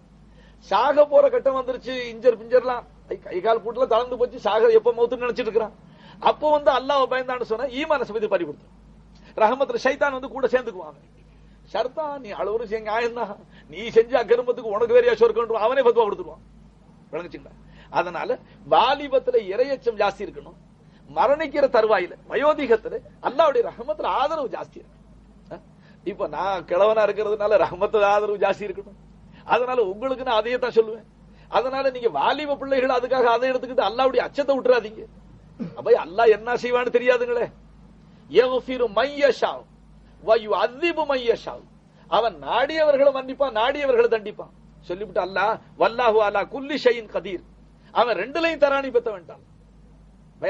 சாக போற கட்டம் வந்துருச்சு, இஞ்சர் பிஞ்சர்லாம் கை கால் கூட்டுல தளர்ந்து போச்சு, சாக எப்ப மௌத்துன்னு நினைச்சிட்டு இருக்கிறான். அப்போ அல்லாஹ் பயந்தான்னு சொன்னா ஈமான சபதி பறி கொடுத்து ரஹமத்துல ஷைத்தான் கூட சேர்ந்துக்குவாங்க. ஷர்த்தா நீ அளவு நியாயம்னா, நீ செஞ்ச அக்கிரமத்துக்கு உனக்கு வேறையா சொர்க்கம் அவனே பத்துவா கொடுத்துருவான். விளங்குச்சுங்களா? அதனால வாலிபத்துல இறையச்சம் ஜாஸ்தி இருக்கணும், மரணிக்கிற தருவாயில வயோதிகத்துல அல்லாஹ்வுடைய ரஹமத்துல ஆதரவு ஜாஸ்தி இருக்கு. இப்ப நான் கிழவனா இருக்கிறதுனால ரஹமத்துல ஆதரவு ஜாஸ்தி இருக்கணும், அதனால உங்களுக்கு நான் அதையே தான் சொல்லுவேன். அதனால நீங்க வாலிப பிள்ளைகள் அதுக்காக அதை எடுத்துக்கிட்டு அல்லாஹ்வுடைய அச்சத்தை விட்டுறாதீங்க. அப்ப அல்லாஹ் என்ன செய்வான்னு தெரியாதுங்களே. யக்ஃபிரு மை யஷா வயுஅذிபு மய்யஷா, அவன் நாடியவர்களை மன்னிப்பான், நாடியவர்களை தண்டிப்பான். சொல்லிவிட்டு அல்லாஹ் வல்லாஹு அலா குல்லி ஷைஇன் கதீர், அவன் ரெண்டுலையும் தராணி பெத்த வேண்டாம்.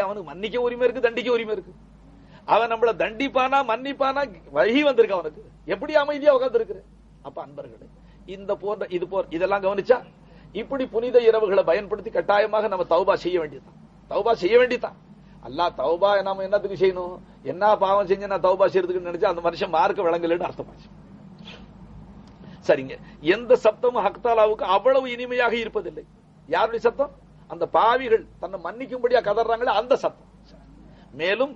அவனுக்கு மன்னிக்க உரிமை இருக்கு, தண்டிக்க உரிமை இருக்கு. அவன் நம்மள தண்டிப்பானா மன்னிப்பானா வழி வந்திருக்கு அவனுக்கு. எப்படி அமைதியா உட்கார்ந்து இருக்கிற? அப்ப அன்பர்களே, இந்த போன்ற இதெல்லாம் கவனிச்சா இப்படி புனித இரவுகளை பயன்படுத்தி கட்டாயமாக நம்ம தௌபா செய்ய வேண்டியதுதான். தௌபா செய்ய வேண்டியதான். அல்லாஹ் தௌபா நாம என்னத்துக்கு செய்யணும்? என்ன பாவம் செஞ்சு நான் தௌபா செய்யறதுக்கு நினைச்சா அந்த மனுஷன் மார்க்க விளங்கலன்னு அர்த்தமாச்சு. சரிங்க, எந்த சப்தமும் ஹக்தாலாவுக்கு அவ்வளவு இனிமையாக இருப்பதில்லை. யாருடைய சப்தம்? அந்த பாவிகள் தன்னை மன்னிக்கும்படியா கதறாங்களே அந்த சப்தம். மேலும்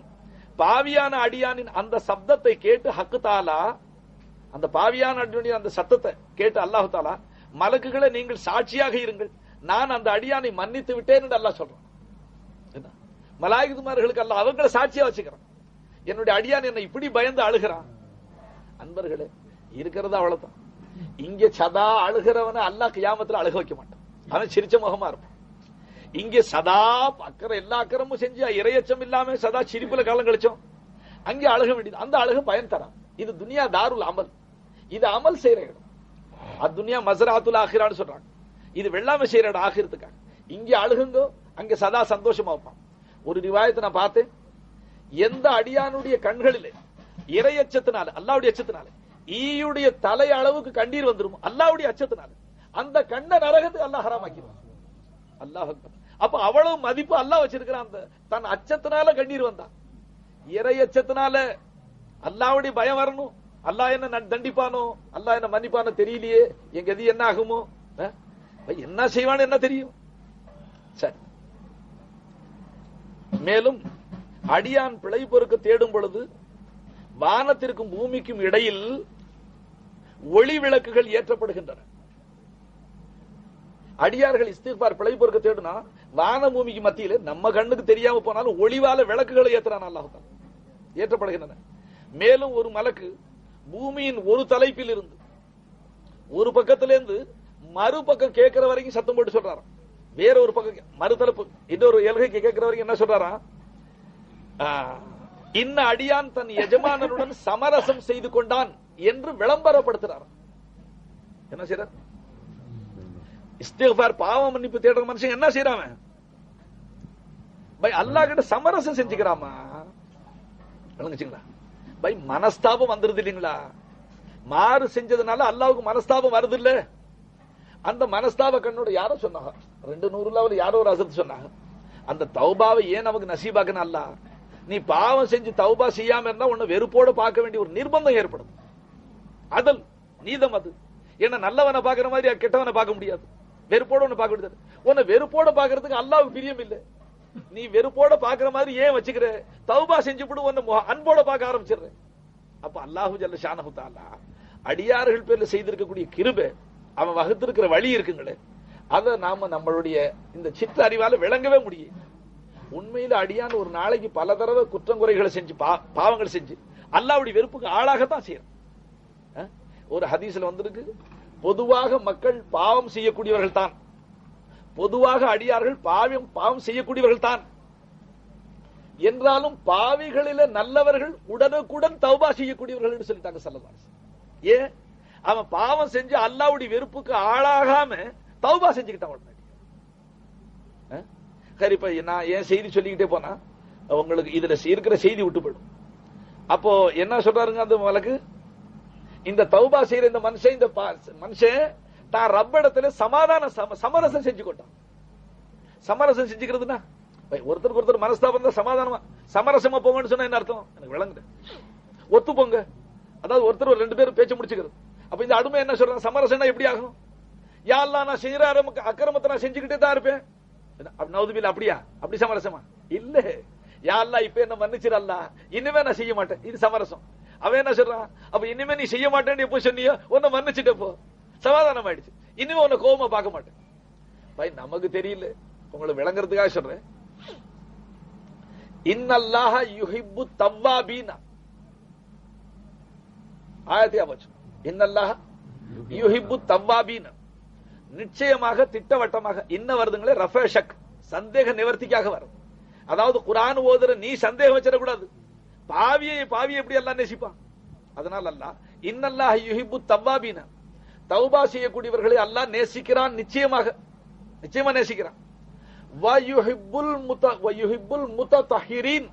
பாவியான அடியானின் அந்த சப்தத்தை கேட்டு ஹக்கு தாலா, அந்த பாவியான அடியானின் அந்த சத்தத்தை கேட்டு அல்லாஹு தாலா, மலக்குகளை நீங்கள் சாட்சியாக இருங்கள், நான் அந்த அடியானை மன்னித்து விட்டேன் என்று அல்லாஹ் சொல்றான். மலாயிகுமார்களுக்கு அல்லாஹ் அவங்களை சாட்சியா வச்சுக்கிறான். என்னுடைய அடியான் என்னை இப்படி பயந்து அழுகிறான். அன்பர்களே, இருக்கிறது அவ்வளவுதான். இங்க சதா அழுகிறவன அல்லாஹ் கியாமத்துல அழுக வைக்க மாட்டான். அவன் சிரிச்ச முகமா இருப்பான். இங்கே சதா அக்கறை, எல்லா அக்கறமும் செஞ்சு இரையச்சம் இல்லாம சதா சிரிப்புல காலம் கழிச்சோம். அங்கே அழுக வேண்டியது. அந்த அழுக பயன் தரான். இது துனியா தாருல் அமல், இது அமல் செய்யற இடம். அத்துனியா மஸ்ராத்துல் ஆகிரான்னு சொல்றாங்க. இது வெள்ளாமை செய்யற இடம் ஆகிரத்துக்காக. இங்கே அழுகுங்கோ, அங்க சதா சந்தோஷமா வைப்பான். ஒரு ரிவாயத்தை நான் பார்த்தேன். எந்த அடியானுடைய கண்களிலே இரையச்சத்தினால, அல்லாவுடைய அச்சத்தினால ஈயுடைய தலை அளவுக்கு கண்ணீர் வந்துரும், அல்லாவுடைய அச்சத்தினால அந்த கண்ண நரகத்துக்கு அல்லாஹ் ஹராமாக்கிடுவான். அல்லாஹ் அக்பர். அப்ப அவ்வளவு மதிப்பு அல்லாஹ் வச்சிருக்கிறான். அந்த தன் அச்சத்தினால கண்ணீர் வந்தான். இறை அச்சத்தினால அல்லாவுடைய பயம் வரணும். அல்லாஹ் என்ன தண்டிப்பானோ, அல்லாஹ் என்ன மன்னிப்பானோ தெரியலையே, எங்க எது என்ன ஆகுமோ, என்ன செய்வான்னு என்ன தெரியும். சரி, மேலும் அடியான் பிழை பொறுக்க தேடும் பொழுது வானத்திற்கும் பூமிக்கும் இடையில் ஒளி விளக்குகள் ஏற்றப்படுகின்றன. அடியார்கள் இஸ்திக்பார் பிழை பொறுக்க தேடுனா வான பூமிக்கு மத்தியில நம்ம கண்ணுக்கு தெரியாம போனாலும் ஒளிவால விளக்குகளை ஏற்றுறான் அல்லாஹ் தஆலா, ஏற்றப்படுகின்றன. மேலும் ஒரு மலக்கு பூமியின் ஒரு தலைப்பில் இருந்து ஒரு பக்கத்திலிருந்து மறுபக்கம் கேட்கிற வரைக்கும் சத்தம் போட்டு சொல்றாராம். வேற ஒரு பக்கம் மறுதலப்பு இன்னொரு எல்கைக்கு கேட்கிற வரைக்கும் என்ன சொல்றாராம்? இன்ன அடியான் தன் எஜமானனுடன் சமரசம் செய்து கொண்டான் என்று விளம்பரப்படுத்துறாராம். என்ன செய்யற? இஸ்திக்பார் பாவ மன்னிப்பு தேடுற மனுஷன் என்ன செய்யறான்? பை அல்லாஹ் கிட்ட சமரசம் செஞ்சுக்கிறாமா? விளங்குச்சுங்களா? பை மனஸ்தாபம் வந்துருது இல்லைங்களா? மாறு செஞ்சதுனால அல்லாவுக்கு மனஸ்தாபம் வருது இல்ல? அந்த மனஸ்தாப கண்ணோட யாரோ சொன்னாங்க, 200 யாரோ ஒரு அசத்து சொன்னாங்க, அந்த தௌபாவை ஏன் நமக்கு நசீபாக்குன்னு அல்லாஹ், நீ பாவம் செஞ்சு தௌபா செய்யாம இருந்தா உன்னை வெறுப்போட பார்க்க வேண்டிய ஒரு நிர்பந்தம் ஏற்படும். அதல் நீதம் அது. ஏன்னா நல்லவனை பாக்குற மாதிரி கெட்டவனை பார்க்க முடியாது, வெறுப்போட ஒண்ணு பார்க்க முடியாது. உன்னை வெறுப்போட பாக்குறதுக்கு அல்லாஹ்வுக்கு பிரியம் இல்ல. நீ வெறுப்போட பாக்குற மாதிரி ஏன் வச்சுக்கிற? தௌபா செஞ்சு போடு, உன்னை அன்போட பார்க்க ஆரம்பிச்சிடுற. அப்ப அல்லாஹு ஜல்ல ஷானஹு தஆலா அடியார்கள் பேர்ல செய்திருக்கக்கூடிய கிருபை, அவன் வகுத்திருக்கிற வழி இருக்குங்களே, அதை நாம நம்மளுடைய இந்த சித்த அறிவால விளங்கவே முடியும். உண்மையில அடியான் ஒரு நாளைக்கு பல தடவை குற்றங்குறைகளை செஞ்சு பாவங்கள் செஞ்சு அல்லாஹ்வுடைய வெறுப்புக்கு ஆளாகத்தான் செய்யறான். ஒரு ஹதீஸ்ல வந்திருக்கு, பொதுவாக மக்கள் பாவம் செய்யக்கூடியவர்கள் தான், பொதுவாக அடியார்கள் பாவம் செய்யக்கூடியவர்கள் தான் என்றாலும் பாவிகளில நல்லவர்கள் உடனுக்குடன் தௌபா செய்யக்கூடியவர்கள் என்று சொல்லிட்டாங்க ஸல்லல்லாஹு அலைஹி வஸல்லம். ஏன்? அவன் பாவம் செஞ்சு அல்லாஹ்வுடைய வெறுப்புக்கு ஆளாகாம தௌபா செஞ்சுக்கிட்டான். இப்ப நான் ஏன் செய்தி சொல்லிக்கிட்டே போனா உங்களுக்கு இதுல இருக்கிற செய்தி விட்டு போயிடும். அப்போ என்ன சொல்றாருங்க அந்த மலக்கு? இந்த தௌபா செய்யற இந்த மனுஷன் தான் ரப்பிடத்துல சமரசம் செஞ்சு கொண்டான். சமரசம் செஞ்சுக்கிறதுனா ஒருத்தருக்கு ஒருத்தர் மனஸ்தாபம் தான் சமாதானமா சமரசமா போங்கன்னு சொன்னா என்ன அர்த்தம் எனக்கு விளங்குது. ஒத்து போங்க, அதாவது ஒருத்தர் 2 பேரும் பேச்சு முடிச்சுக்கிறது. அப்ப இந்த அடிமை என்ன சொல்றாங்க? சமரசம்னா எப்படி ஆகும்? யா அல்லாஹ், நான் செய்யற அக்கிரமத்தை நான் செஞ்சுக்கிட்டே தான் இருப்பேன். நவுதுபில்லா, அப்படியா? அப்படி சமரசமா இல்ல. யா அல்லாஹ், இப்ப என்ன மன்னிச்சிரு அல்லாஹ், இனிமே நான் செய்ய மாட்டேன். இது சமரசம். அவன் என்ன சொல்றான்? அப்ப இனிமே நீ செய்ய மாட்டேன்னு எப்போ சொன்னியோ உன்னை மன்னிச்சுட்டே போ, சமாதானம் ஆயிடுச்சு, இனிமே உன்னை கோபமா பார்க்க மாட்டேன். பை நமக்கு தெரியல, உங்களுக்கு விளங்குறதுக்காக சொல்றேன். இன்னல்லாஹ யுஹிப்பு தவ்வாபீனா, ஆயத்தையா போச்சு. இன்னல்லாஹ யுஹிப்பு தவ்வாபீனா, நிச்சயமாக திட்டவட்டமாக இன்ன வருதுங்களே ரஃபஷக், சந்தேக நிவர்த்திக்காக வரும். அதாவது குர்ஆன் ஓதுற நீ சந்தேகம் வச்சிடக்கூடாது. பாவியை எப்படி எல்லாம் நேசிப்பான்? அதனால அல்லாஹ் இன்னல்லாஹ் யுஹிப்பு தவ்வாபீன, தௌபா செய்யக்கூடியவர்களை அல்லாஹ் நேசிக்கிறான், நிச்சயமா நேசிக்கிறான். வயுஹிப்புல் முத்தஹிரீன்,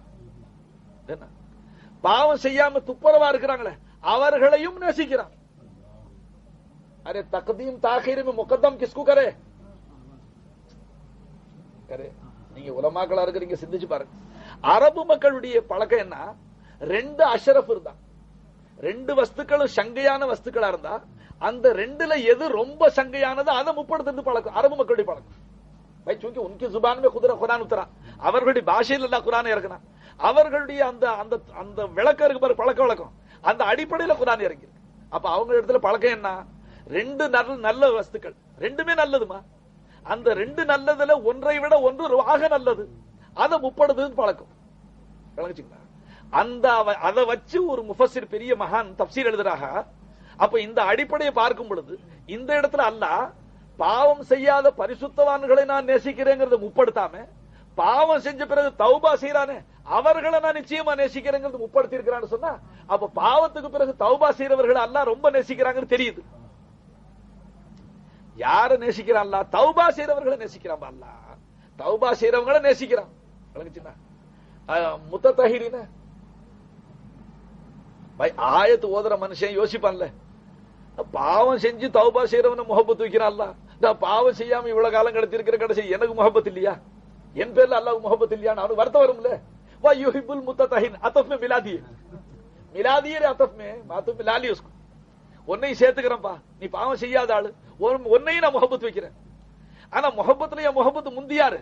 பாவம் செய்யாம துப்புரவா இருக்கிறாங்களே அவர்களையும் நேசிக்கிறான். அரே தக்தீம் தாகீர் में मुकद्दम किसको करे? நீங்க உலமாக்களா இருக்கிறீங்க, சிந்திச்சு பாருங்க. அரபு மக்களுடைய பழக்கம் என்ன? ரெண்டு அஷரஃப் இருந்தா, ரெண்டு வஸ்துக்களும் சங்கையான வஸ்துக்களா இருந்தா அந்த ரெண்டுல எது ரொம்ப சங்கையானது அதை முப்படுத்துறது பழக்கம், அரபு மக்களுடைய பழக்கம். भाई चूंकि उनकी जुबान में खुद कुरान उतरा, அவர்களுடைய பாஷையில் எல்லாம் குரான் இறக்குனான், அவர்களுடைய அந்த அந்த அந்த விளக்கம் இருக்கு பாரு, பழக்க வழக்கம், அந்த அடிப்படையில குரான் இறங்கி இருக்கு. அப்ப அவங்க இடத்துல பழக்கம் என்ன? ரெண்டு நல்ல வஸ்துக்கள், ரெண்டுமே நல்லதுமா, அந்த ரெண்டு நல்லதுல ஒன்றை விட ஒன்று ஆக நல்லது, அதை முப்படுதுன்னு பழக்கம். விளங்குச்சுங்களா? அந்த அதை வச்சு ஒரு முஃபஸிர் பெரிய மகான் தப்சீர் எழுதுறாக. அப்ப இந்த அடிப்படையை பார்க்கும் பொழுது இந்த இடத்துல அல்லாஹ் பாவம் செய்யாத பரிசுத்தவான்களை நான் நேசிக்கிறேங்கிறத முப்படுத்தாம, பாவம் செஞ்ச பிறகு தௌபா செய்யறானே அவர்களை நான் நிச்சயமா நேசிக்கிறேங்கிறது முப்படுத்தி இருக்கிறான்னு சொன்னா, அப்ப பாவத்துக்கு பிறகு தௌபா செய்யறவர்களை அல்லாஹ் ரொம்ப நேசிக்கிறாங்கன்னு தெரியுது. யார நேசிக்கிறான்? அல்லாஹ் தௌபா செய்யறவர்களை நேசிக்கிறான். அல்லாஹ் தௌபா செய்யறவங்களை நேசிக்கிறான். விளங்குச்சுன்னா முத்தஹிரீன பாய் ஆயத்து ஓதுற மனுஷன் யோசிப்பான்ல, பாவம் செஞ்சு தௌபா செய்யறவன முஹப்பத் வைக்கிறான். அல்லாஹ் நான் பாவம் செய்யாம இவ்வளவு காலம் கடத்திருக்கிற கடைசி எனக்கு முஹப்பத் இல்லையா, என் பேர்ல அல்லாஹ் முஹப்பத் இல்லையான்னு அவனுக்கு வருத்தம் வரும்ல. வா யுஹிப்புல் முத்தஹின் அத்தஃப் में मिला दिए அத்தஃப் में மாத்து मिला ली उसको, உன்னையும் சேர்த்துக்கிறேன்ப்பா, நீ பாவம் செய்யாத ஆளு, உன்னையும் நான் முஹப்பத் வைக்கிறேன். ஆனா முஹப்பத்துல என் முஹப்பத் முந்தியாரு,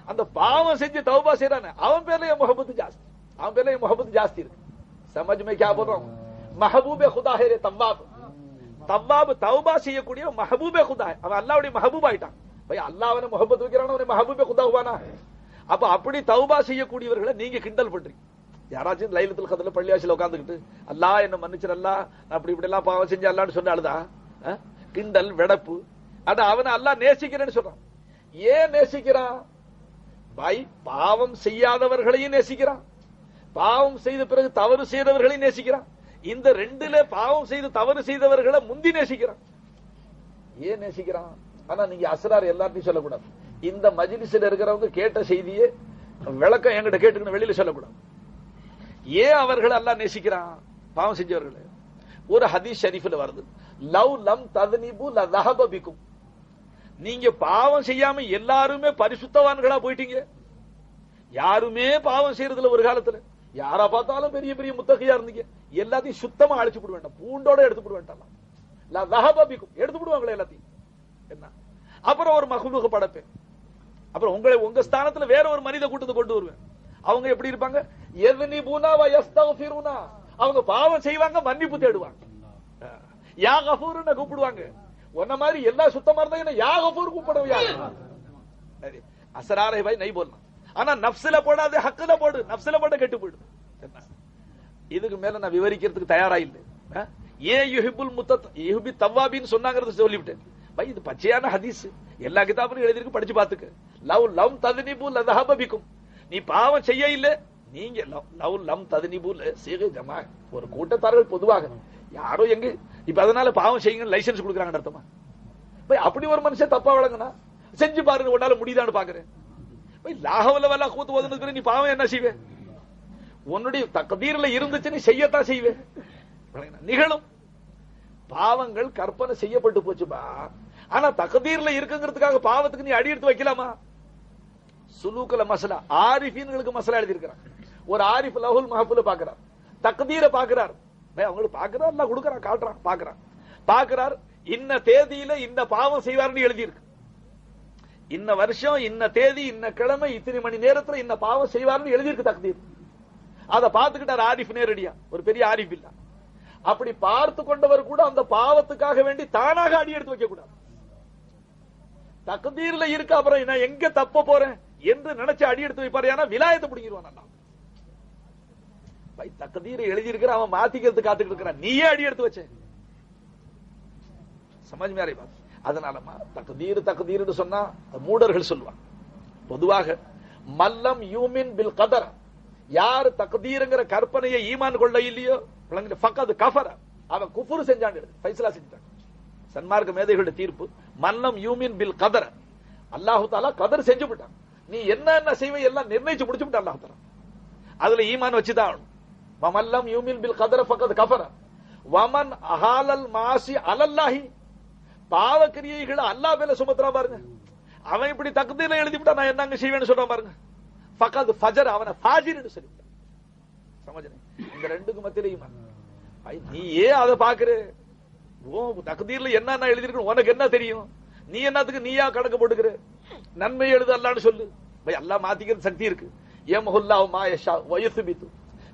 அந்த பாவம் செஞ்சு தௌபா செய்யறானே அவன் பேர்ல என் முஹப்பத் ஜாஸ்தி, அவன் பேர்ல என் முஹப்பத் ஜாஸ்தி இருக்கு. समझ में क्या बोल रहा हूं? महबूबे खुदा है रे तव्वाब, तव्वाब तौबा செய்யக்கூடிய महबूबे खुदा है, அவன் அல்லாஹ்வுடைய महबूब ஆயிட்டான். भाई அல்லாஹ் அவனை முஹப்பத் வைக்கிறானே அவனே महबूबे खुदा हुआना. அப்ப அப்படி தௌபா செய்யக்கூடியவர்களை நீங்க கிண்டல் பண்றீங்க. யாராச்சும் லைலத்துல் கத்ர்ல பள்ளிவாசல்ல உட்கார்ந்துக்கிட்டு அல்லாஹ் என்ன மன்னிச்சிரு, அல்லாஹ் நான் அப்படி இப்படி எல்லாம் பாவம் செஞ்சு அல்லாஹ்னு சொன்ன அழுதா கிண்டல் வெடப்பு. அட அவனை அல்லாஹ் நேசிக்கிறேன்னு சொல்றான். ஏன் நேசிக்கிறான்? பாய் பாவம் செய்யாதவர்களையும் நேசிக்கிறான், பாவம் செய்த பிறகு தவறு செய்தவர்களையும் நேசிக்கிறான். இந்த ரெண்டுல பாவம் செய்து தவறு செய்தவர்களை முந்தி நேசிக்கிறான். ஏன் நேசிக்கிறான்? ஆனா நீங்க அஸ்ரார் எல்லாத்தையும் சொல்லக்கூடாது. இந்த மஜ்லிஸ்ல இருக்கிறவங்க கேட்ட செய்தியே விளக்கம் என்கிட்ட கேட்டுக்கணும், வெளியில சொல்லக்கூடாது. ஏன் அவர்கள் அல்லாஹ் நேசிக்கிறான்? பாவம் செஞ்சவர்கள். ஒரு ஹதீஸ் ஷரீஃப்ல வருது, லவ் லம் தத்னிபு லதஹப பிக்கும், நீங்க பாவம் செய்யாம எல்லாருமே பரிசுத்தவான்களா போயிட்டீங்க. யாருமே பாவம் செய்யறதுல ஒரு காலத்துல யாரா பார்த்தாலும் பெரிய பெரிய முத்தகையா இருந்தீங்க, எல்லாத்தையும் சுத்தமா அழிச்சு போட வேண்டாம், பூண்டோட எடுத்து போட வேண்டாம், எடுத்து போடுவாங்களே எல்லாத்தையும். என்ன அப்புறம் ஒரு மஹ்லூக படைப்பேன், அப்புறம் உங்களை உங்க ஸ்தானத்துல வேற ஒரு மனித கூட்டத்தை கொண்டு வருவேன். அவங்க எப்படி இருப்பாங்க? யஸ்னிபூனா வ யஸ்தக்ஃபிருனா, அவங்க பாவம் செய்வாங்க மன்னிப்பு தேடுவாங்க, யா கஃபூர்னு கூப்பிடுவாங்க. உன்ன மாதிரி எல்லா சுத்தமா இருந்தா யா கஃபூர் கூப்பிடுவியா? असरार है भाई नहीं बोलना, ஆனா நஃப்ஸ்ல போடாதே, ஹக்ல போடு, நஃப்ஸ்ல போட கெட்டு போயிடும். இதுக்கு மேல நான் விவரிக்கிறதுக்கு தயாரா இல்ல. ஏன் யுஹிபி தவ்வாபின்னு சொன்னாங்கிறது சொல்லிவிட்டேன். பை இது பச்சையான ஹதீஸ், எல்லா கிதாபும் எழுதிருக்கு, படிச்சு பாத்துக்க. லவ் லம் தத்னிபு லதஹப பிக்கும், நீ பாவம் செய்ய இல்ல, நீங்க லவ் லம் தத்னிபு சீகை ஜமா, ஒரு கூட்டத்தார்கள் பொதுவாக யாரோ எங்க இப்ப அதனால பாவம் செய்யுங்க லைசன்ஸ் கொடுக்குறாங்க அர்த்தமா? பை அப்படி ஒரு மனுஷன் தப்பா வழங்கினா செஞ்சு பாருங்க, உன்னால முடியுதான்னு பாக்குறேன். லாஹவல வல்லா கூத்து ஓதுனதுக்கு நீ பாவம் என்ன செய்வே? உன்னுடைய தக்தீர்ல இருந்துச்சு, நீ செய்யத்தான் செய்வே. நிகழும் பாவங்கள் கற்பனை செய்யப்பட்டு போச்சுப்பா, ஆனா தக்தீர்ல இருக்குங்கிறதுக்காக பாவத்துக்கு நீ அடி எடுத்து வைக்கலாமா? சுலூக்கல மசலா ஆரிஃபீன்களுக்கு மசலா எழுதி இருக்கிறான். ஒரு ஆரிஃப் லஹுல் மஹ்ஃபுல பாக்குறார், தக்தீர பாக்குறார், அவங்களுக்கு பாக்குறார், எல்லாம் கொடுக்கறான், காட்டுறான், பாக்குறார் இன்ன தேதியில இன்ன பாவம் செய்வார்னு எழுதி இருக்கு, இன்ன வருஷம் இன்ன தேதி இன்ன கிழமை இத்தனை மணி நேரத்துல இன்ன பாவம் செய்வார்னு எழுதியிருக்கு தக்தீர். அதை பார்த்துக்கிட்டார் ஆரிஃப் நேரடியா, ஒரு பெரிய ஆரிஃப் இல்ல. அப்படி பார்த்து கொண்டவர் கூட அந்த பாவத்துக்காக வேண்டி தானாக அடி எடுத்து வைக்க கூடாது. தக்தீர்ல இருக்கு, அப்புறம் நான் எங்க தப்ப போறேன் என்று நினைச்சு அடி எடுத்து வைப்பாரு, ஏன்னா விலாயத்தை பிடிங்கிருவான். தக்தீரை எழுதி இருக்கிற அவன் மாத்திக்கிறது காத்துக்கிட்டு இருக்கிறான், நீயே அடி எடுத்து வச்ச. சமஜ் மேரே பாத். அதனாலமா தக்தீர் சொன்னா மூடர்கள் சொல்லுவாங்க. பொதுவாக மல்லம் யூமின் பில் கதர், யார் தக்தீர்ங்கிற கற்பனையை ஈமான் கொள்ள இல்லையோ ஃபக்கத் கஃபர, அவன் குஃப்ர் செஞ்சான், ஃபைசலா செஞ்சான். சன்மார்க்க மேதைகளுடைய தீர்ப்பு, மல்லம் யூமின் பில் கதர், அல்லாஹு தஆலா கதர் செஞ்சு விட்டான். நீ என்ன செய்வே எல்லாம் நிர்ணயிச்சு முடிச்சு விட்டான் அல்லாஹு தஆலா. அதுல ஈமான் வச்சுதான் ஆகணும். வமல்லம் யூமின் பில் கதர் ஃபக்கத் கஃபர வமன் அஹாலல் மாசி அலல்லாஹி, பாவக்கிரியைகளை அல்லாஹ் மேல சுமத்துறா பாருங்க. அவன் இப்படி தக்தீர்ல எழுதி விட்டா நான் என்னங்க செய்வேன்னு சொல்றான் பாருங்க. ஃபக்கத் ஃபஜர், அவனை ஃபாஜிர்னு சொல்லிவிட்டான். சமஜனே, இந்த ரெண்டுக்கு மத்தியில ஈமான். நீ ஏன் அதை பாக்குற? ஓ தக்தீர்ல என்ன எழுதிருக்கு உனக்கு என்ன தெரியும்? நீ என்னத்துக்கு நீயா கணக்கு போட்டுக்கிற? நன்மை எழுது அல்லான்னு சொல்லு. அல்லாஹ் மாத்திக்கிறது சக்தி இருக்கு. யம்ஹுல்லாஹு மா யஷா வ யுஸ்பிது.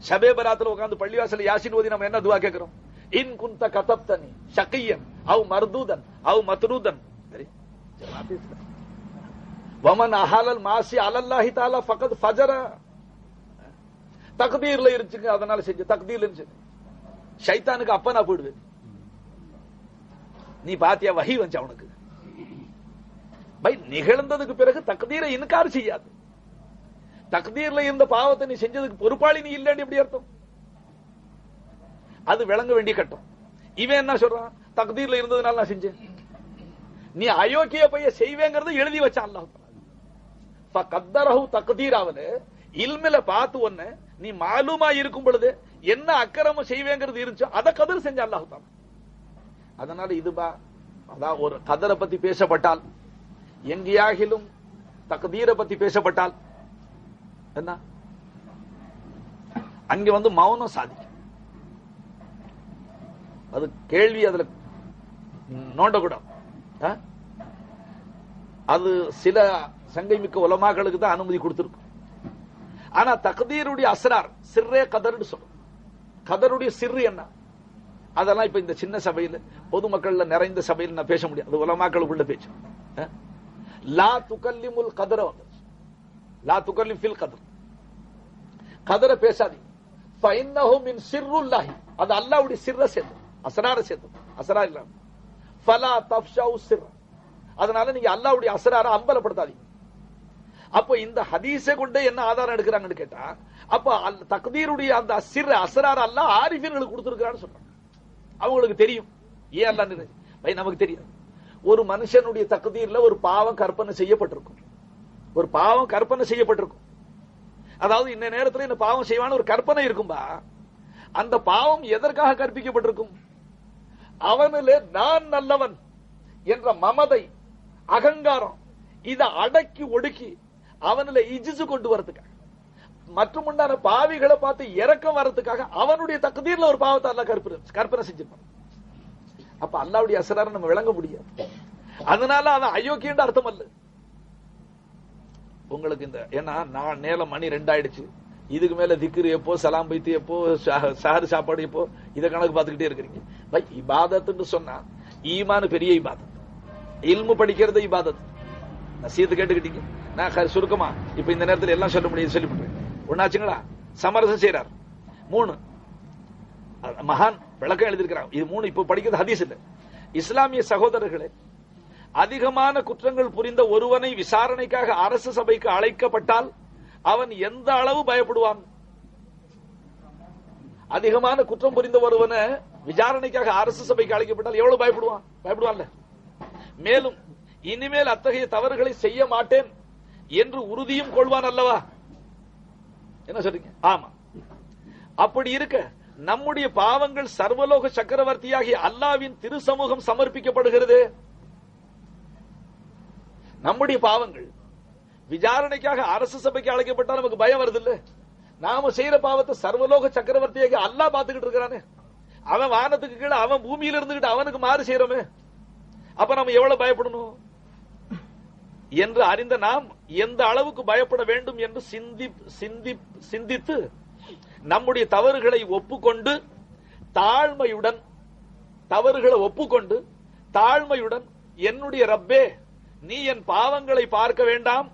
ஷபே பராத்துல உட்கார்ந்து பள்ளிவாசல்ல யாசின் ஓதி நம்ம என்ன துஆ கேக்குறோம்? இன் குன்த கதப்தனி ஷகியன் அவ் மர்தூதன் அவ் மத்ரூதன். சரி, வமன் அஹலல் மாசி அலல்லாஹி தஆலா ஃபக்கத் ஃபஜர. தக்தீர்ல இருந்துங்க, அதனால செஞ்சு. தக்தீர்ல இருந்துச்சு. ஷைத்தானுக்கு அப்ப நான் போயிடுவேன். நீ பாத்தியா வஹி வந்து அவனுக்கு பை நிகழ்ந்ததுக்கு பிறகு தக்தீரை இன்கார் செய்யாது. தக்தீர்ல இருந்த பாவத்தை நீ செஞ்சதுக்கு பொறுப்பாளி நீ இல்லன்னு எப்படி அர்த்தம்? அது விளங்க வேண்டிய கட்டம். இவன் என்ன சொல்றான்? தக்தீர்ல இருந்ததுனால நான் செஞ்சேன். நீ அயோக்கிய பைய செய்வேங்கிறத எழுதி வச்சான் அல்லாஹ். ஃபகத்தரஹு தக்தீராவல இல்மில பார்த்து ஒண்ணு நீ மாலூமா இருக்கும் பொழுது என்ன அக்கிரமம் செய்வேங்கிறது இருந்துச்சு, அதை கதர் செஞ்ச அல்லாஹ் தஆலா. அதனால இதுபா அதான் ஒரு கதரை பத்தி பேசப்பட்டால், எங்கேயாகிலும் தக்தீரை பத்தி பேசப்பட்டால் என்ன அங்க வந்து மௌனம் சாதிக்கும். அது கேள்வி அதுல நோண்டக்கூடாது. அது சில சங்கை மிக்க உலமாக்களுக்கு தான் அனுமதி கொடுத்திருக்கும். ஆனா தக்தீருடைய அஸ்ரார் சிர்ரே கதர்னு சொல்லும். கதருடைய சிறு என்ன? அதெல்லாம் இப்ப இந்த சின்ன சபையில பொதுமக்கள்ல நிறைந்த சபையில் நான் பேச முடியாது. அது உலமாக்களுக்குள்ள பேச்சு. லா துகல்லிமுல் கதர, லா துகல்லிம் ஃபில் கதர், கதரை பேசாதீங்க. ஃபஇன்னஹு மின் சிர்ருல்லாஹி, அது அல்லாஹ்வுடைய சிர்ர சேர்த்து, அஸ்ரார சேர்த்து, அஸ்ரார் இல்ல. ஃபலா தஃப்ஷவு சிர், அதனால நீங்க அல்லாஹ்வுடைய அஸ்ராரை அம்பலப்படுத்தாதீங்க. அப்போ இந்த ஹதீஸை கொண்டு என்ன ஆதாரம் எடுக்கிறாங்கன்னு கேட்டா, அப்ப தக்தீருடைய அந்த சிர் அஸ்ரார் அல்லாஹ் ஆரிஃபீன்களுக்கு கொடுத்திருக்கிறான்னு சொல்றாங்க. அவங்களுக்கு தெரியும். ஏன் அல்லாஹ் நமக்கு தெரியாது. ஒரு மனுஷனுடைய தக்தீர்ல ஒரு பாவம் கற்பனை செய்யப்பட்டிருக்கும். ஒரு பாவம் கற்பனை செய்யப்பட்டிருக்கும். அதாவது இந்த நேரத்தில் இந்த பாவம் செய்வான ஒரு கற்பனை இருக்கும்பா. அந்த பாவம் எதற்காக கற்பிக்கப்பட்டிருக்கும்? அவனிலே நான் நல்லவன் என்ற மமதை, அகங்காரம், இதை அடக்கி ஒடுக்கி அவனில இஜிசு கொண்டு வரதுக்காக, மற்றும் உண்டான பாவிகளை பார்த்து இறக்கம் வர்றதுக்காக அவனுடைய தக்தீர்ல ஒரு பாவத்தை அல்லாஹ் கற்பனை செஞ்சிருப்பான். அப்ப அல்லாஹ்வுடைய அஸ்ராரை நம்ம விளங்க முடியாது. அதனால அது அயோக்கியன்ற அர்த்தம் அல்ல. உங்களுக்கு இந்த ஏன்னா நான் நேரம் மணி 2 ஆயிடுச்சு. இதுக்கு மேல திக்ரு எப்போ, சலாம் பைத்து எப்போ, சஹர் சாப்பாடு எப்போ, இதை கணக்கு பார்த்துக்கிட்டே இருக்கிறீங்க. பை இபாதத்துன்னு சொன்னா ஈமான் பெரிய இபாதத். இல்மு படிக்கிறது இபாதத். நசீஹத் கேட்டுக்கிட்டீங்க. நான் சுருக்கமா இப்ப இந்த நேரத்தில் எல்லாம் சொல்ல முடியும் சொல்லிவிட்டேன். ஒன்னாச்சுங்களா? சமரசம் செய்யறார். 3 மகான் விளக்கம் எழுதியிருக்கிறார். இது 3 இப்ப படிக்கிறது ஹதீஸ் இல்ல. இஸ்லாமிய சகோதரர்களே, அதிகமான குற்றங்கள் புரிந்த ஒருவனை விசாரணைக்காக அரசு சபைக்கு அழைக்கப்பட்டால் அவன் எந்த அளவு பயப்படுவான்? அதிகமான குற்றம் புரிந்த ஒருவனை விசாரணைக்காக அரசு சபைக்கு அழைக்கப்பட்டால் எவ்வளவு பயப்படுவான்? பயப்படுவான்ல. மேலும் இனிமேல் அத்தகைய தவறுகளை செய்ய மாட்டேன் என்று உறுதியும் கொள்வான் அல்லவா? என்ன சொல்றீங்க? ஆமா. அப்படி இருக்க நம்முடைய பாவங்கள் சர்வலோக சக்கரவர்த்தியாகிய அல்லாஹ்வின் திருசமூகம் சமர்ப்பிக்கப்படுகிறது. நம்முடைய பாவங்கள் விசாரணைக்காக அரசு சபைக்கு அழைக்கப்பட்டால் நமக்கு பயம் வருது இல்ல? நாம செய்யற பாவத்தை சர்வலோக சக்கரவர்த்தியாக அல்லாஹ் பார்த்துக்கிட்டு இருக்கிறானே. அவன் வானத்துக்கு கீழே, அவன் பூமியில இருந்துகிட்டு அவனுக்கு மாறு செய்யறோமே. அப்ப நம்ம எவ்வளவு பயப்படணும் என்று அறிந்த நாம் எந்த அளவுக்கு பயப்பட வேண்டும் என்று சிந்தித்து நம்முடைய தவறுகளை ஒப்புக்கொண்டு தாழ்மையுடன் என்னுடைய ரப்பே, நீ என் பாவங்களை பார்க்க வேண்டாம்,